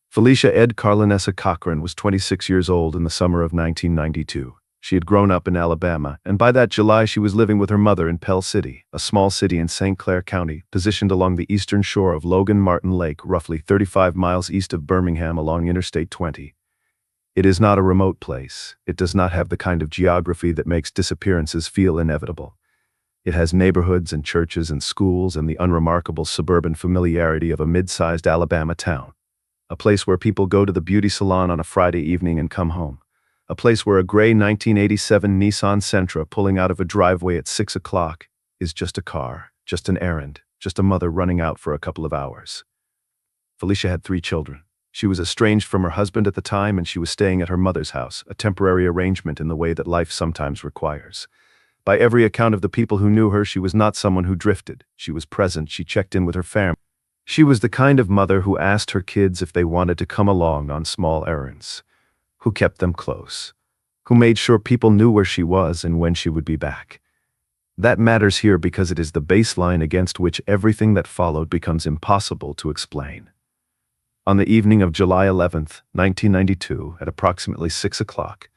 Felicia Ed Carlinessa Cochran was 26 years old in the summer of 1992. She had grown up in Alabama, and by that July she was living with her mother in Pell City, a small city in St. Clair County, positioned along the eastern shore of Logan Martin Lake, roughly 35 miles east of Birmingham along Interstate 20. It is not a remote place. It does not have the kind of geography that makes disappearances feel inevitable. It has neighborhoods and churches and schools and the unremarkable suburban familiarity of a mid-sized Alabama town. A place where people go to the beauty salon on a Friday evening and come home. A place where a gray 1987 Nissan Sentra pulling out of a driveway at 6 o'clock is just a car, just an errand, just a mother running out for a couple of hours. Felicia had 3 children. She was estranged from her husband at the time, and she was staying at her mother's house, a temporary arrangement in the way that life sometimes requires. By every account of the people who knew her, she was not someone who drifted. She was present. She checked in with her family. She was the kind of mother who asked her kids if they wanted to come along on small errands, who kept them close, who made sure people knew where she was and when she would be back. That matters here because it is the baseline against which everything that followed becomes impossible to explain. On the evening of July 11th, 1992, at approximately 6 o'clock,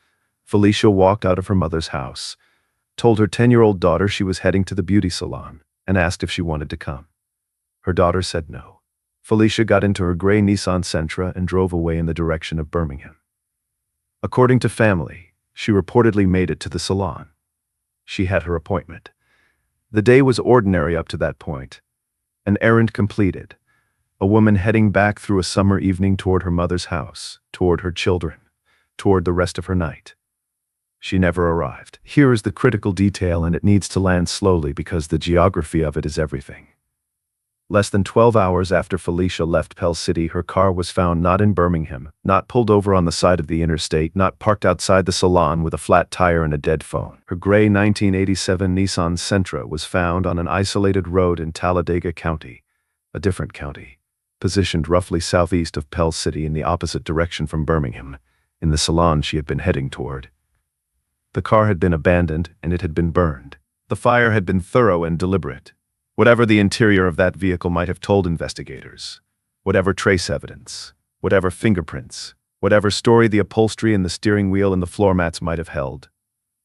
Felicia walked out of her mother's house, told her 10-year-old daughter she was heading to the beauty salon, and asked if she wanted to come. Her daughter said no. Felicia got into her gray Nissan Sentra and drove away in the direction of Birmingham. According to family, she reportedly made it to the salon. She had her appointment. The day was ordinary up to that point. An errand completed. A woman heading back through a summer evening toward her mother's house, toward her children, toward the rest of her night. She never arrived. Here is the critical detail, and it needs to land slowly because the geography of it is everything. Less than 12 hours after Felicia left Pell City, her car was found not in Birmingham, not pulled over on the side of the interstate, not parked outside the salon with a flat tire and a dead phone. Her gray 1987 Nissan Sentra was found on an isolated road in Talladega County, a different county, positioned roughly southeast of Pell City in the opposite direction from Birmingham, in the salon she had been heading toward. The car had been abandoned and it had been burned. The fire had been thorough and deliberate. Whatever the interior of that vehicle might have told investigators, whatever trace evidence, whatever fingerprints, whatever story the upholstery and the steering wheel and the floor mats might have held,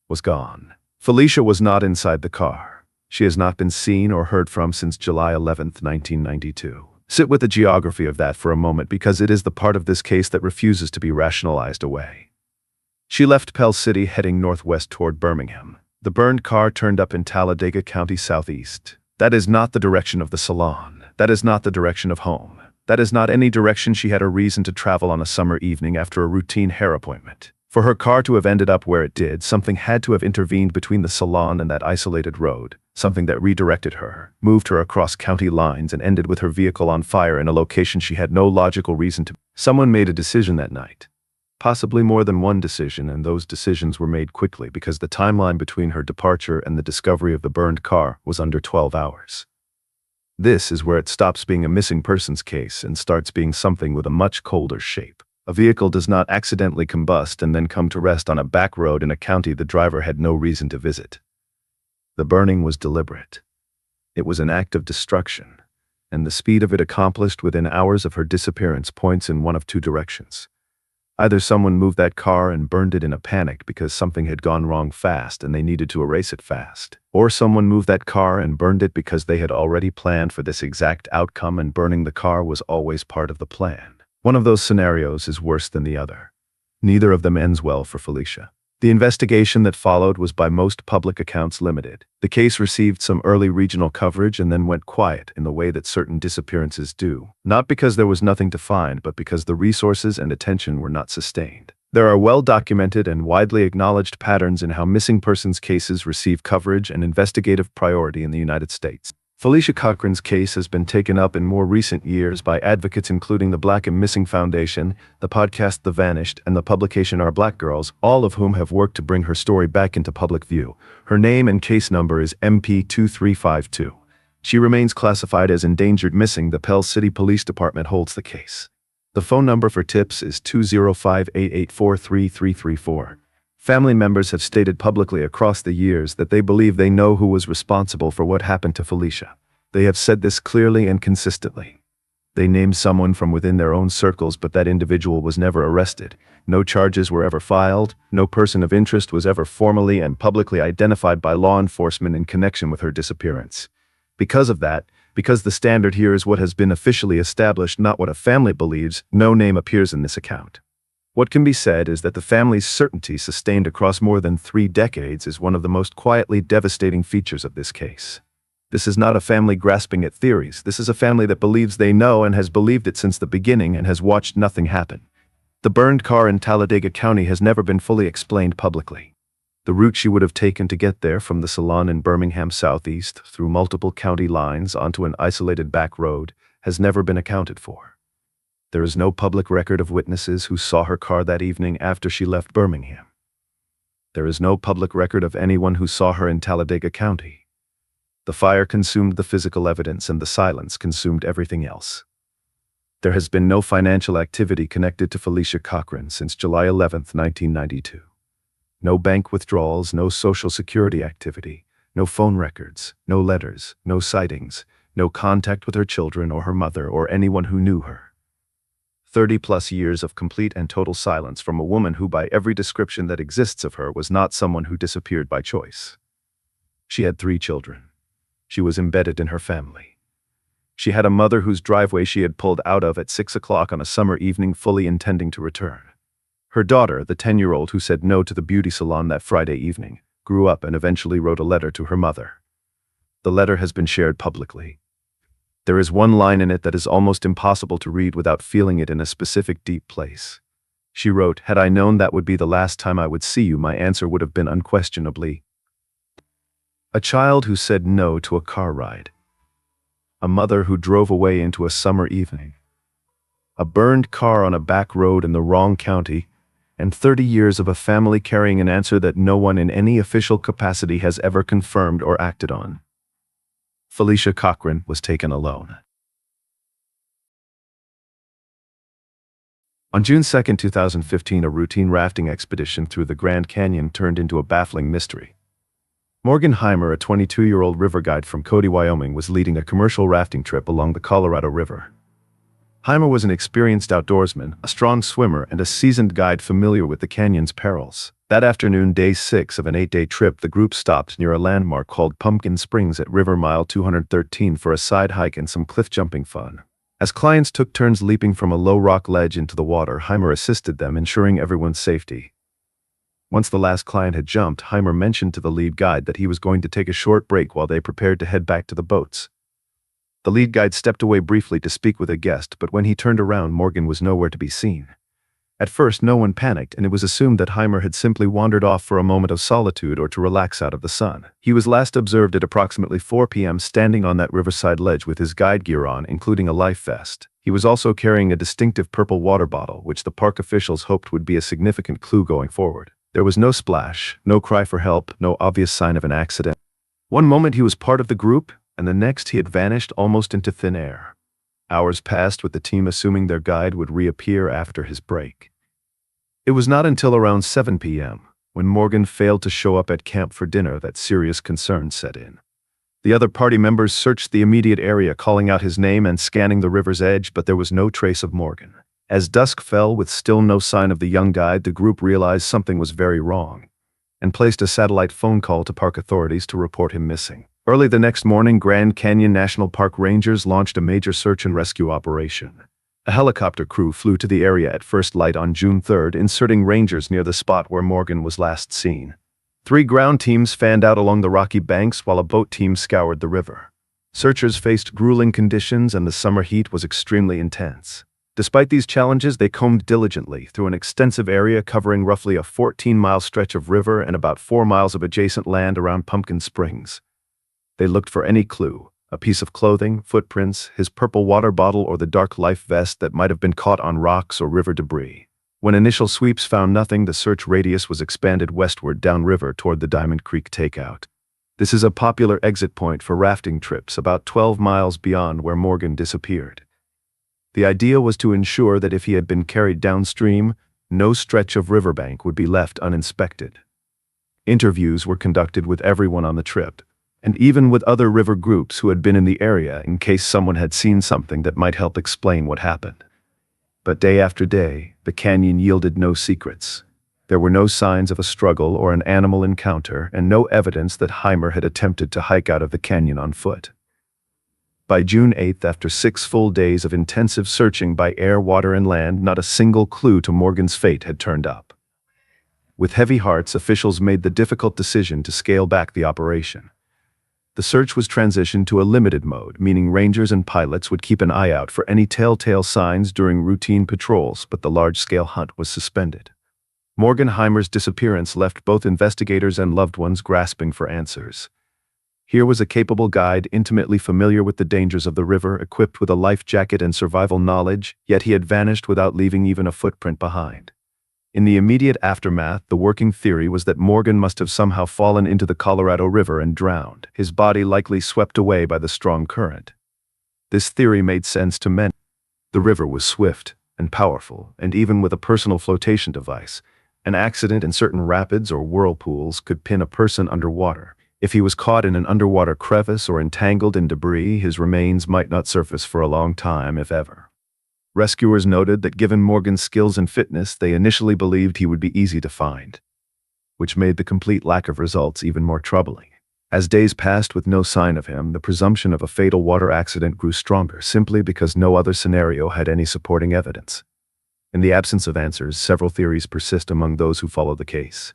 was gone. Felicia was not inside the car. She has not been seen or heard from since July 11th, 1992. Sit with the geography of that for a moment because it is the part of this case that refuses to be rationalized away. She left Pell City heading northwest toward Birmingham. The burned car turned up in Talladega County southeast. That is not the direction of the salon. That is not the direction of home. That is not any direction she had a reason to travel on a summer evening after a routine hair appointment. For her car to have ended up where it did, something had to have intervened between the salon and that isolated road, something that redirected her, moved her across county lines, and ended with her vehicle on fire in a location she had no logical reason to. Someone made a decision that night. Possibly more than one decision, and those decisions were made quickly because the timeline between her departure and the discovery of the burned car was under 12 hours. This is where it stops being a missing persons case and starts being something with a much colder shape. A vehicle does not accidentally combust and then come to rest on a back road in a county the driver had no reason to visit. The burning was deliberate. It was an act of destruction, and the speed of it accomplished within hours of her disappearance points in one of two directions. Either someone moved that car and burned it in a panic because something had gone wrong fast and they needed to erase it fast, or someone moved that car and burned it because they had already planned for this exact outcome and burning the car was always part of the plan. One of those scenarios is worse than the other. Neither of them ends well for Felicia. The investigation that followed was by most public accounts limited. The case received some early regional coverage and then went quiet in the way that certain disappearances do, not because there was nothing to find, but because the resources and attention were not sustained. There are well-documented and widely acknowledged patterns in how missing persons cases receive coverage and investigative priority in the United States. Felicia Cochran's case has been taken up in more recent years by advocates including the Black and Missing Foundation, the podcast The Vanished, and the publication Our Black Girls, all of whom have worked to bring her story back into public view. Her name and case number is MP2352. She remains classified as endangered missing. The Pell City Police Department holds the case. The phone number for tips is 205-884-3334. Family members have stated publicly across the years that they believe they know who was responsible for what happened to Felicia. They have said this clearly and consistently. They named someone from within their own circles, but that individual was never arrested. No charges were ever filed. No person of interest was ever formally and publicly identified by law enforcement in connection with her disappearance. Because of that, because the standard here is what has been officially established, not what a family believes, no name appears in this account. What can be said is that the family's certainty sustained across more than 3 decades is one of the most quietly devastating features of this case. This is not a family grasping at theories. This is a family that believes they know and has believed it since the beginning and has watched nothing happen. The burned car in Talladega County has never been fully explained publicly. The route she would have taken to get there from the salon in Birmingham Southeast through multiple county lines onto an isolated back road has never been accounted for. There is no public record of witnesses who saw her car that evening after she left Birmingham. There is no public record of anyone who saw her in Talladega County. The fire consumed the physical evidence and the silence consumed everything else. There has been no financial activity connected to Felicia Cochran since July 11, 1992. No bank withdrawals, no social security activity, no phone records, no letters, no sightings, no contact with her children or her mother or anyone who knew her. 30-plus years of complete and total silence from a woman who, by every description that exists of her, was not someone who disappeared by choice. She had 3 children. She was embedded in her family. She had a mother whose driveway she had pulled out of at 6 o'clock on a summer evening, fully intending to return. Her daughter, the 10-year-old who said no to the beauty salon that Friday evening, grew up and eventually wrote a letter to her mother. The letter has been shared publicly. There is one line in it that is almost impossible to read without feeling it in a specific deep place. She wrote, "Had I known that would be the last time I would see you, my answer would have been unquestionably." A child who said no to a car ride. A mother who drove away into a summer evening. A burned car on a back road in the wrong county, and 30 years of a family carrying an answer that no one in any official capacity has ever confirmed or acted on. Felicia Cochran was taken alone. On June 2, 2015, a routine rafting expedition through the Grand Canyon turned into a baffling mystery. Morgan Heimer, a 22-year-old river guide from Cody, Wyoming, was leading a commercial rafting trip along the Colorado River. Heimer was an experienced outdoorsman, a strong swimmer, and a seasoned guide familiar with the canyon's perils. That afternoon, day 6 of an 8-day trip, the group stopped near a landmark called Pumpkin Springs at River Mile 213 for a side hike and some cliff-jumping fun. As clients took turns leaping from a low rock ledge into the water, Heimer assisted them, ensuring everyone's safety. Once the last client had jumped, Heimer mentioned to the lead guide that he was going to take a short break while they prepared to head back to the boats. The lead guide stepped away briefly to speak with a guest, but when he turned around, Morgan was nowhere to be seen. At first, no one panicked, and it was assumed that Heimer had simply wandered off for a moment of solitude or to relax out of the sun. He was last observed at approximately 4 p.m. standing on that riverside ledge with his guide gear on, including a life vest. He was also carrying a distinctive purple water bottle, which the park officials hoped would be a significant clue going forward. There was no splash, no cry for help, no obvious sign of an accident. One moment he was part of the group, and the next he had vanished almost into thin air. Hours passed with the team assuming their guide would reappear after his break. It was not until around 7 p.m., when Morgan failed to show up at camp for dinner, that serious concern set in. The other party members searched the immediate area, calling out his name and scanning the river's edge, but there was no trace of Morgan. As dusk fell with still no sign of the young guide, the group realized something was very wrong and placed a satellite phone call to park authorities to report him missing. Early the next morning, Grand Canyon National Park rangers launched a major search and rescue operation. A helicopter crew flew to the area at first light on June 3rd, inserting rangers near the spot where Morgan was last seen. 3 ground teams fanned out along the rocky banks while a boat team scoured the river. Searchers faced grueling conditions and the summer heat was extremely intense. Despite these challenges, they combed diligently through an extensive area covering roughly a 14-mile stretch of river and about 4 miles of adjacent land around Pumpkin Springs. They looked for any clue. A piece of clothing, footprints, his purple water bottle, or the dark life vest that might have been caught on rocks or river debris. When initial sweeps found nothing, the search radius was expanded westward downriver toward the Diamond Creek takeout. This is a popular exit point for rafting trips about 12 miles beyond where Morgan disappeared. The idea was to ensure that if he had been carried downstream, no stretch of riverbank would be left uninspected. Interviews were conducted with everyone on the trip, and even with other river groups who had been in the area in case someone had seen something that might help explain what happened. But day after day, the canyon yielded no secrets. There were no signs of a struggle or an animal encounter, and no evidence that Heimer had attempted to hike out of the canyon on foot. By June 8th, after 6 full days of intensive searching by air, water, and land, not a single clue to Morgan's fate had turned up. With heavy hearts, officials made the difficult decision to scale back the operation. The search was transitioned to a limited mode, meaning rangers and pilots would keep an eye out for any telltale signs during routine patrols, but the large-scale hunt was suspended. Morgan Heimer's disappearance left both investigators and loved ones grasping for answers. Here was a capable guide, intimately familiar with the dangers of the river, equipped with a life jacket and survival knowledge, yet he had vanished without leaving even a footprint behind. In the immediate aftermath, the working theory was that Morgan must have somehow fallen into the Colorado River and drowned, his body likely swept away by the strong current. This theory made sense to many. The river was swift and powerful, and even with a personal flotation device, an accident in certain rapids or whirlpools could pin a person underwater. If he was caught in an underwater crevice or entangled in debris, his remains might not surface for a long time, if ever. Rescuers noted that given Morgan's skills and fitness, they initially believed he would be easy to find, which made the complete lack of results even more troubling. As days passed with no sign of him, the presumption of a fatal water accident grew stronger, simply because no other scenario had any supporting evidence. In the absence of answers, several theories persist among those who follow the case.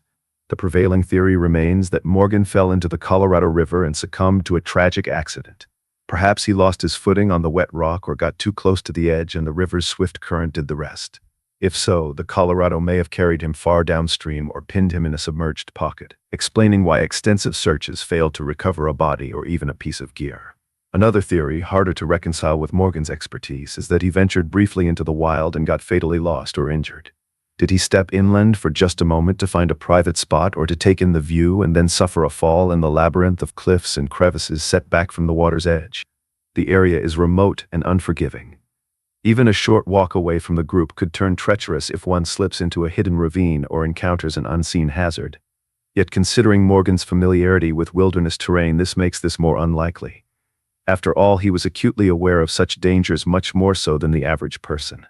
The prevailing theory remains that Morgan fell into the Colorado River and succumbed to a tragic accident. Perhaps he lost his footing on the wet rock or got too close to the edge and the river's swift current did the rest. If so, the Colorado may have carried him far downstream or pinned him in a submerged pocket, explaining why extensive searches failed to recover a body or even a piece of gear. Another theory, harder to reconcile with Morgan's expertise, is that he ventured briefly into the wild and got fatally lost or injured. Did he step inland for just a moment to find a private spot or to take in the view and then suffer a fall in the labyrinth of cliffs and crevices set back from the water's edge? The area is remote and unforgiving. Even a short walk away from the group could turn treacherous if one slips into a hidden ravine or encounters an unseen hazard. Yet considering Morgan's familiarity with wilderness terrain, this makes this more unlikely. After all, he was acutely aware of such dangers, much more so than the average person.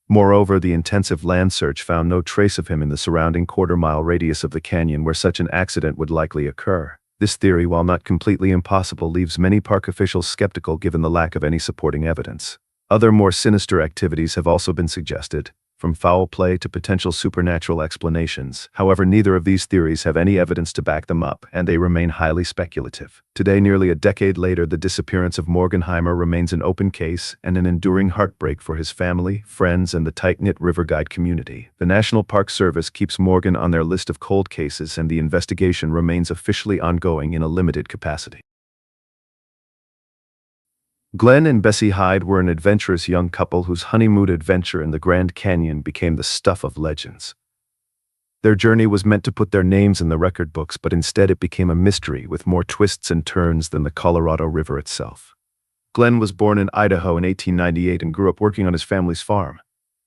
Moreover, the intensive land search found no trace of him in the surrounding quarter-mile radius of the canyon where such an accident would likely occur. This theory, while not completely impossible, leaves many park officials skeptical given the lack of any supporting evidence. Other more sinister activities have also been suggested, from foul play to potential supernatural explanations. However, neither of these theories have any evidence to back them up, and they remain highly speculative. Today, nearly a decade later, the disappearance of Morgenheimer remains an open case and an enduring heartbreak for his family, friends, and the tight-knit river guide community. The National Park Service keeps Morgan on their list of cold cases, and the investigation remains officially ongoing in a limited capacity. Glenn and Bessie Hyde were an adventurous young couple whose honeymoon adventure in the Grand Canyon became the stuff of legends. Their journey was meant to put their names in the record books, but instead it became a mystery with more twists and turns than the Colorado River itself. Glenn was born in Idaho in 1898 and grew up working on his family's farm.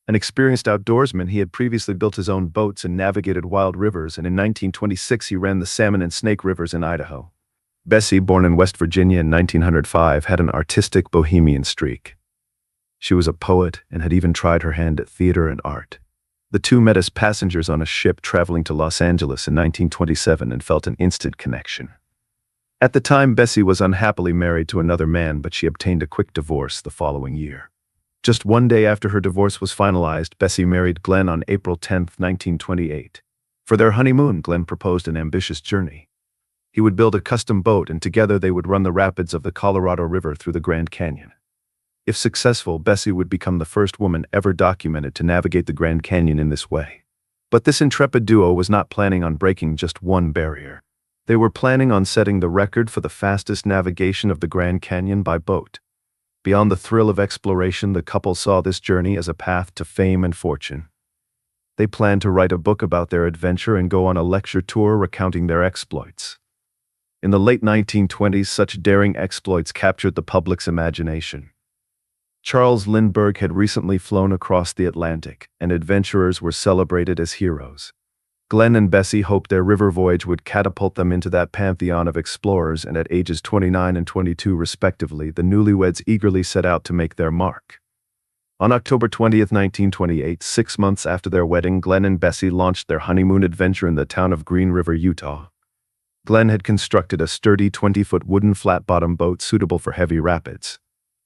An experienced outdoorsman, he had previously built his own boats and navigated wild rivers, and in 1926 he ran the Salmon and Snake Rivers in Idaho. Bessie, born in West Virginia in 1905, had an artistic bohemian streak. She was a poet and had even tried her hand at theater and art. The two met as passengers on a ship traveling to Los Angeles in 1927 and felt an instant connection. At the time, Bessie was unhappily married to another man, but she obtained a quick divorce the following year. Just one day after her divorce was finalized, Bessie married Glenn on April 10, 1928. For their honeymoon, Glenn proposed an ambitious journey. He would build a custom boat, and together they would run the rapids of the Colorado River through the Grand Canyon. If successful, Bessie would become the first woman ever documented to navigate the Grand Canyon in this way. But this intrepid duo was not planning on breaking just one barrier. They were planning on setting the record for the fastest navigation of the Grand Canyon by boat. Beyond the thrill of exploration, the couple saw this journey as a path to fame and fortune. They planned to write a book about their adventure and go on a lecture tour recounting their exploits. In the late 1920s, such daring exploits captured the public's imagination. Charles Lindbergh had recently flown across the Atlantic, and adventurers were celebrated as heroes. Glenn and Bessie hoped their river voyage would catapult them into that pantheon of explorers, and at ages 29 and 22 respectively, the newlyweds eagerly set out to make their mark. On October 20, 1928, 6 months after their wedding, Glenn and Bessie launched their honeymoon adventure in the town of Green River, Utah. Glenn had constructed a sturdy 20-foot wooden flat-bottom boat suitable for heavy rapids.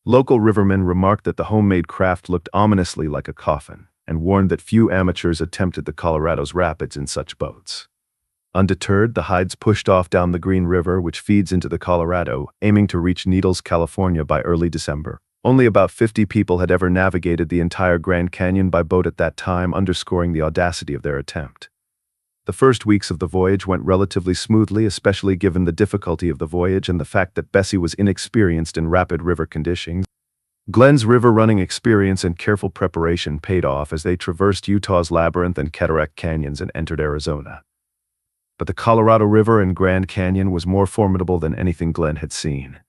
Local rivermen remarked that the homemade craft looked ominously like a coffin, and warned that few amateurs attempted the Colorado's rapids in such boats. Undeterred, the Hydes pushed off down the Green River, which feeds into the Colorado, aiming to reach Needles, California by early December. Only about 50 people had ever navigated the entire Grand Canyon by boat at that time, underscoring the audacity of their attempt. The first weeks of the voyage went relatively smoothly, especially given the difficulty of the voyage and the fact that Bessie was inexperienced in rapid river conditions. Glenn's river running experience and careful preparation paid off as they traversed Utah's labyrinth and cataract canyons and entered Arizona. But the Colorado River and Grand Canyon was more formidable than anything Glenn had seen.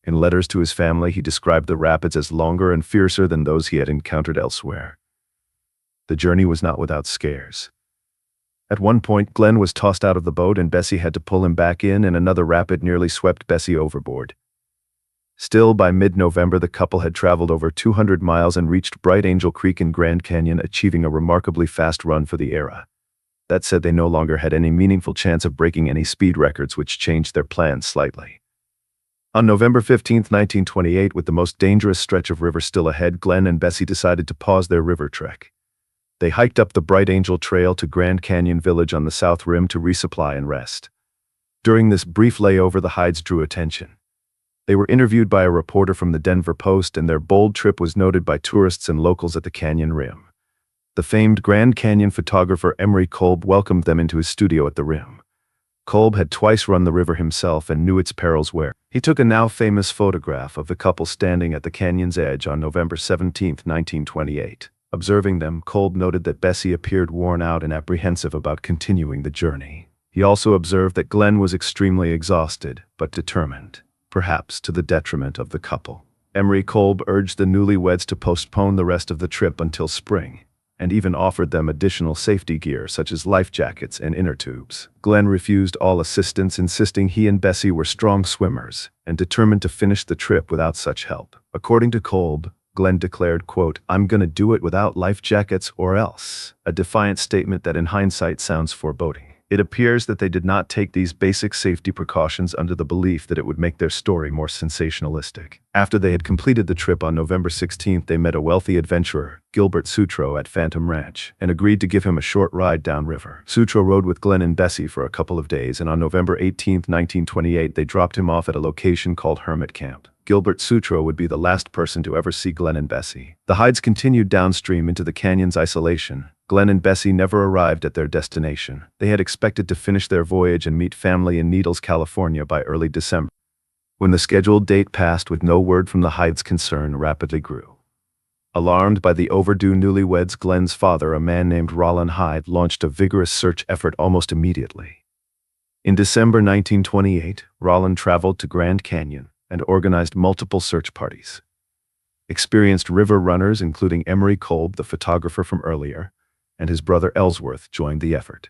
In letters to his family, he described the rapids as longer and fiercer than those he had encountered elsewhere. The journey was not without scares. At one point, Glenn was tossed out of the boat and Bessie had to pull him back in, and another rapid nearly swept Bessie overboard. Still, by mid-November, the couple had traveled over 200 miles and reached Bright Angel Creek in Grand Canyon, achieving a remarkably fast run for the era. That said, they no longer had any meaningful chance of breaking any speed records, which changed their plans slightly. On November 15, 1928, with the most dangerous stretch of river still ahead, Glenn and Bessie decided to pause their river trek. They hiked up the Bright Angel Trail to Grand Canyon Village on the south rim to resupply and rest. During this brief layover, the Hydes drew attention. They were interviewed by a reporter from the Denver Post, and their bold trip was noted by tourists and locals at the canyon rim. The famed Grand Canyon photographer Emery Kolb welcomed them into his studio at the rim. Kolb had twice run the river himself and knew its perils well. He took a now famous photograph of the couple standing at the canyon's edge on November 17, 1928. Observing them, Kolb noted that Bessie appeared worn out and apprehensive about continuing the journey. He also observed that Glenn was extremely exhausted, but determined, perhaps to the detriment of the couple. Emery Kolb urged the newlyweds to postpone the rest of the trip until spring, and even offered them additional safety gear such as life jackets and inner tubes. Glenn refused all assistance, insisting he and Bessie were strong swimmers and determined to finish the trip without such help. According to Kolb, Glenn declared, quote, "I'm gonna do it without life jackets or else," a defiant statement that in hindsight sounds foreboding. It appears that they did not take these basic safety precautions under the belief that it would make their story more sensationalistic. After they had completed the trip on November 16th, they met a wealthy adventurer, Gilbert Sutro, at Phantom Ranch, and agreed to give him a short ride downriver. Sutro rode with Glenn and Bessie for a couple of days, and on November 18th, 1928, they dropped him off at a location called Hermit Camp. Gilbert Sutro would be the last person to ever see Glenn and Bessie. The Hydes continued downstream into the canyon's isolation. Glenn and Bessie never arrived at their destination. They had expected to finish their voyage and meet family in Needles, California by early December. When the scheduled date passed with no word from the Hydes, concern rapidly grew. Alarmed by the overdue newlyweds, Glenn's father, a man named Rollin Hyde, launched a vigorous search effort almost immediately. In December 1928, Rollin traveled to Grand Canyon and organized multiple search parties. Experienced river runners, including Emery Kolb, the photographer from earlier, and his brother Ellsworth, joined the effort.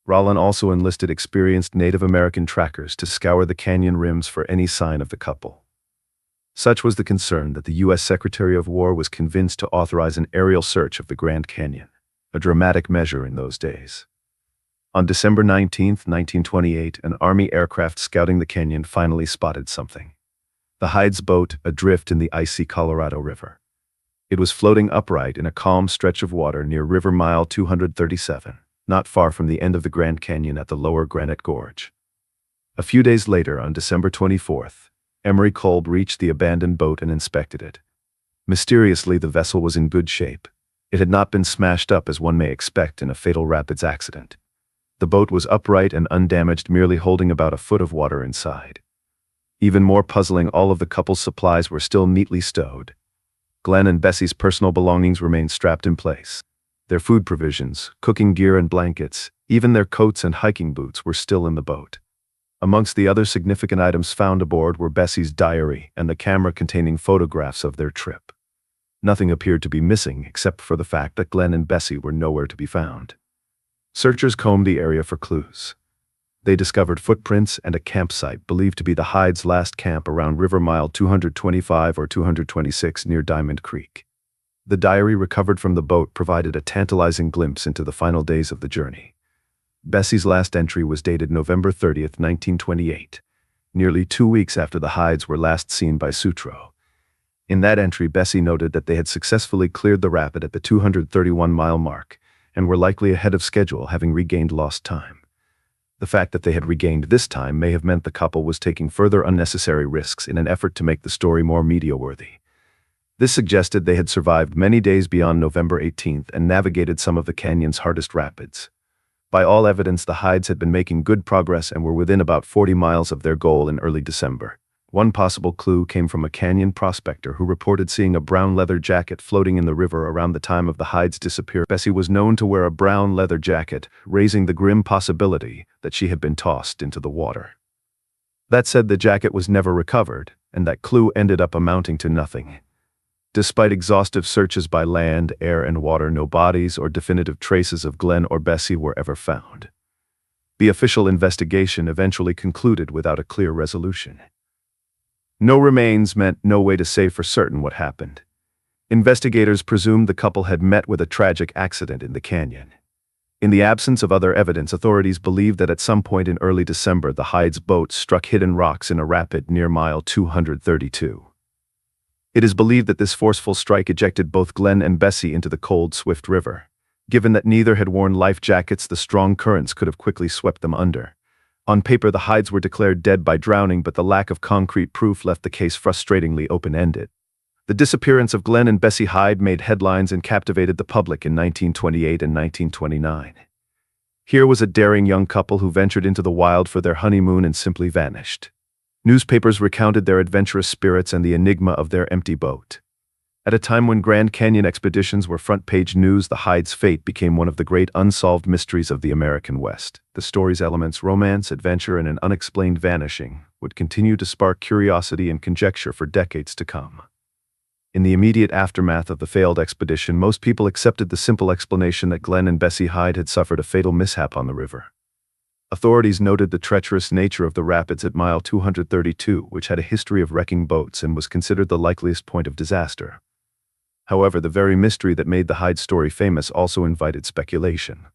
Rollin also enlisted experienced Native American trackers to scour the canyon rims for any sign of the couple. Such was the concern that the U.S. Secretary of War was convinced to authorize an aerial search of the Grand Canyon, a dramatic measure in those days. On December 19, 1928, an Army aircraft scouting the canyon finally spotted something. The Hydes' boat adrift in the icy Colorado River. It was floating upright in a calm stretch of water near River Mile 237, not far from the end of the Grand Canyon at the lower Granite Gorge. A few days later, on December 24th, Emery Kolb reached the abandoned boat and inspected it. Mysteriously, the vessel was in good shape. It had not been smashed up as one may expect in a fatal rapids accident. The boat was upright and undamaged, merely holding about a foot of water inside. Even more puzzling, all of the couple's supplies were still neatly stowed. Glenn and Bessie's personal belongings remained strapped in place. Their food provisions, cooking gear and blankets, even their coats and hiking boots were still in the boat. Amongst the other significant items found aboard were Bessie's diary and the camera containing photographs of their trip. Nothing appeared to be missing except for the fact that Glenn and Bessie were nowhere to be found. Searchers combed the area for clues. They discovered footprints and a campsite believed to be the Hydes' last camp around River Mile 225 or 226 near Diamond Creek. The diary recovered from the boat provided a tantalizing glimpse into the final days of the journey. Bessie's last entry was dated November 30, 1928, nearly 2 weeks after the Hydes were last seen by Sutro. In that entry, Bessie noted that they had successfully cleared the rapid at the 231-mile mark and were likely ahead of schedule, having regained lost time. The fact that they had regained this time may have meant the couple was taking further unnecessary risks in an effort to make the story more media-worthy. This suggested they had survived many days beyond November 18th and navigated some of the canyon's hardest rapids. By all evidence, the Hydes had been making good progress and were within about 40 miles of their goal in early December. One possible clue came from a canyon prospector who reported seeing a brown leather jacket floating in the river around the time of the Hydes' disappearance. Bessie was known to wear a brown leather jacket, raising the grim possibility that she had been tossed into the water. That said, the jacket was never recovered, and that clue ended up amounting to nothing. Despite exhaustive searches by land, air, and water, no bodies or definitive traces of Glenn or Bessie were ever found. The official investigation eventually concluded without a clear resolution. No remains meant no way to say for certain what happened. Investigators presumed the couple had met with a tragic accident in the canyon. In the absence of other evidence, authorities believed that at some point in early December, the Hydes' boat struck hidden rocks in a rapid near mile 232. It is believed that this forceful strike ejected both Glenn and Bessie into the cold, swift river. Given that neither had worn life jackets, the strong currents could have quickly swept them under. On paper, the Hydes were declared dead by drowning, but the lack of concrete proof left the case frustratingly open-ended. The disappearance of Glenn and Bessie Hyde made headlines and captivated the public in 1928 and 1929. Here was a daring young couple who ventured into the wild for their honeymoon and simply vanished. Newspapers recounted their adventurous spirits and the enigma of their empty boat. At a time when Grand Canyon expeditions were front-page news, the Hydes' fate became one of the great unsolved mysteries of the American West. The story's elements, romance, adventure, and an unexplained vanishing, would continue to spark curiosity and conjecture for decades to come. In the immediate aftermath of the failed expedition, most people accepted the simple explanation that Glenn and Bessie Hyde had suffered a fatal mishap on the river. Authorities noted the treacherous nature of the rapids at mile 232, which had a history of wrecking boats and was considered the likeliest point of disaster. However, the very mystery that made the Hyde story famous also invited speculation.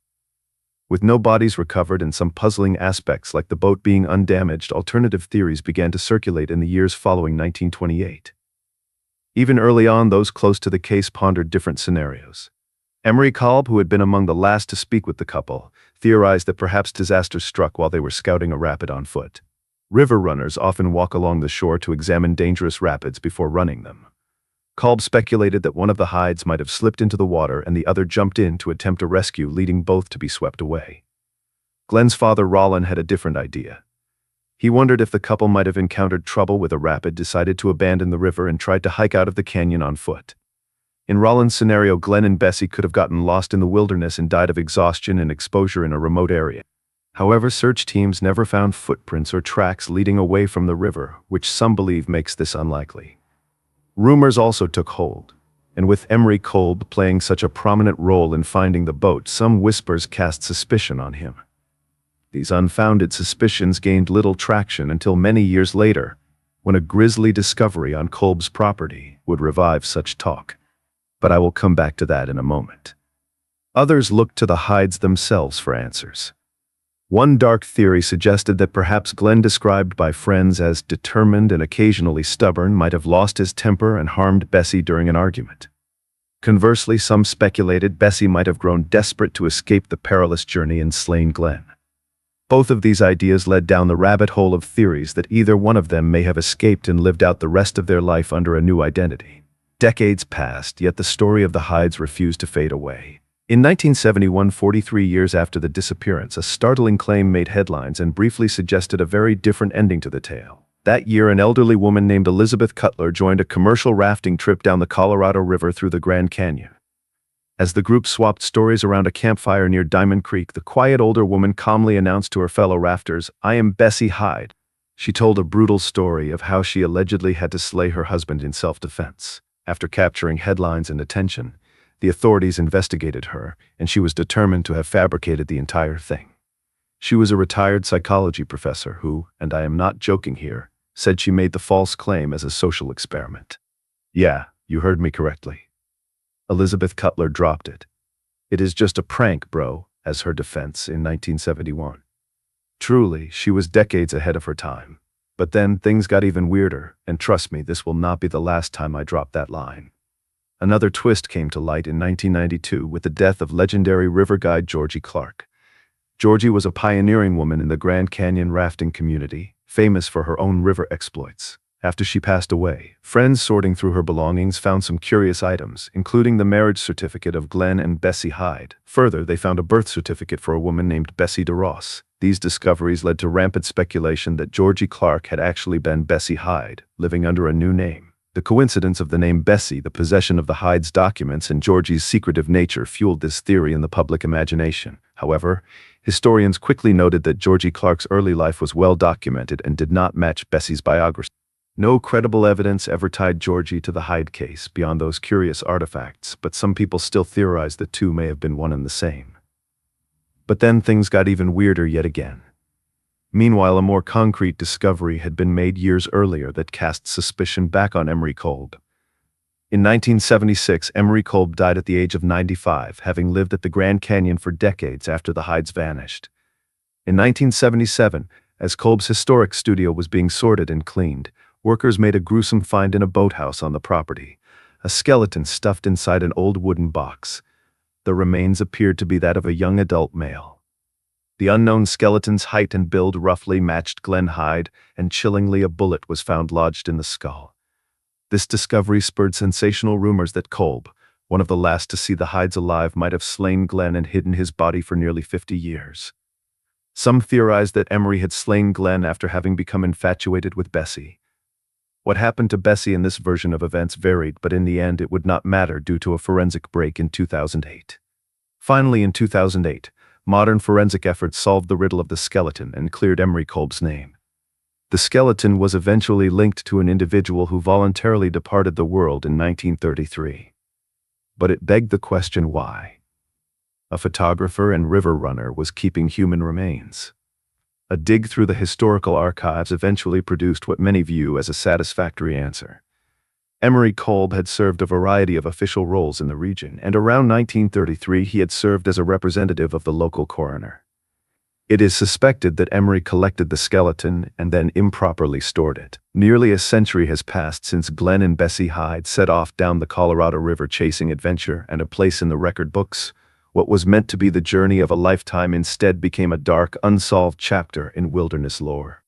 With no bodies recovered and some puzzling aspects like the boat being undamaged, alternative theories began to circulate in the years following 1928. Even early on, those close to the case pondered different scenarios. Emery Kolb, who had been among the last to speak with the couple, theorized that perhaps disaster struck while they were scouting a rapid on foot. River runners often walk along the shore to examine dangerous rapids before running them. Kolb speculated that one of the hides might have slipped into the water and the other jumped in to attempt a rescue, leading both to be swept away. Glenn's father, Rollin, had a different idea. He wondered if the couple might have encountered trouble with a rapid, decided to abandon the river, and tried to hike out of the canyon on foot. In Rollin's scenario, Glenn and Bessie could have gotten lost in the wilderness and died of exhaustion and exposure in a remote area. However, search teams never found footprints or tracks leading away from the river, which some believe makes this unlikely. Rumors also took hold, and with Emery Kolb playing such a prominent role in finding the boat, some whispers cast suspicion on him. These unfounded suspicions gained little traction until many years later, when a grisly discovery on Kolb's property would revive such talk. But I will come back to that in a moment. Others looked to the hides themselves for answers. One dark theory suggested that perhaps Glenn, described by friends as determined and occasionally stubborn, might have lost his temper and harmed Bessie during an argument. Conversely, some speculated Bessie might have grown desperate to escape the perilous journey and slain Glenn. Both of these ideas led down the rabbit hole of theories that either one of them may have escaped and lived out the rest of their life under a new identity. Decades passed, yet the story of the hides refused to fade away. In 1971, 43 years after the disappearance, a startling claim made headlines and briefly suggested a very different ending to the tale. That year, an elderly woman named Elizabeth Cutler joined a commercial rafting trip down the Colorado River through the Grand Canyon. As the group swapped stories around a campfire near Diamond Creek, the quiet older woman calmly announced to her fellow rafters, "I am Bessie Hyde." She told a brutal story of how she allegedly had to slay her husband in self-defense. After capturing headlines and attention, the authorities investigated her, and she was determined to have fabricated the entire thing. She was a retired psychology professor who, and I am not joking here, said she made the false claim as a social experiment. Yeah, you heard me correctly. Elizabeth Cutler dropped it. "It is just a prank, bro," as her defense in 1971. Truly, she was decades ahead of her time. But then things got even weirder, and trust me, this will not be the last time I drop that line. Another twist came to light in 1992 with the death of legendary river guide Georgie Clark. Georgie was a pioneering woman in the Grand Canyon rafting community, famous for her own river exploits. After she passed away, friends sorting through her belongings found some curious items, including the marriage certificate of Glenn and Bessie Hyde. Further, they found a birth certificate for a woman named Bessie DeRoss. These discoveries led to rampant speculation that Georgie Clark had actually been Bessie Hyde, living under a new name. The coincidence of the name Bessie, the possession of the Hyde's documents, and Georgie's secretive nature fueled this theory in the public imagination. However, historians quickly noted that Georgie Clark's early life was well documented and did not match Bessie's biography. No credible evidence ever tied Georgie to the Hyde case beyond those curious artifacts, but some people still theorize the two may have been one and the same. But then things got even weirder yet again. Meanwhile, a more concrete discovery had been made years earlier that cast suspicion back on Emery Kolb. In 1976, Emery Kolb died at the age of 95, having lived at the Grand Canyon for decades after the hides vanished. In 1977, as Kolb's historic studio was being sorted and cleaned, workers made a gruesome find in a boathouse on the property, a skeleton stuffed inside an old wooden box. The remains appeared to be that of a young adult male. The unknown skeleton's height and build roughly matched Glenn Hyde, and chillingly a bullet was found lodged in the skull. This discovery spurred sensational rumors that Kolb, one of the last to see the hides alive, might have slain Glenn and hidden his body for nearly 50 years. Some theorized that Emery had slain Glenn after having become infatuated with Bessie. What happened to Bessie in this version of events varied, but in the end it would not matter due to a forensic break in 2008. Finally, in 2008, modern forensic efforts solved the riddle of the skeleton and cleared Emery Kolb's name. The skeleton was eventually linked to an individual who voluntarily departed the world in 1933. But it begged the question why. A photographer and river runner was keeping human remains. A dig through the historical archives eventually produced what many view as a satisfactory answer. Emery Kolb had served a variety of official roles in the region, and around 1933 he had served as a representative of the local coroner. It is suspected that Emery collected the skeleton and then improperly stored it. Nearly a century has passed since Glenn and Bessie Hyde set off down the Colorado River chasing adventure and a place in the record books. What was meant to be the journey of a lifetime instead became a dark, unsolved chapter in wilderness lore.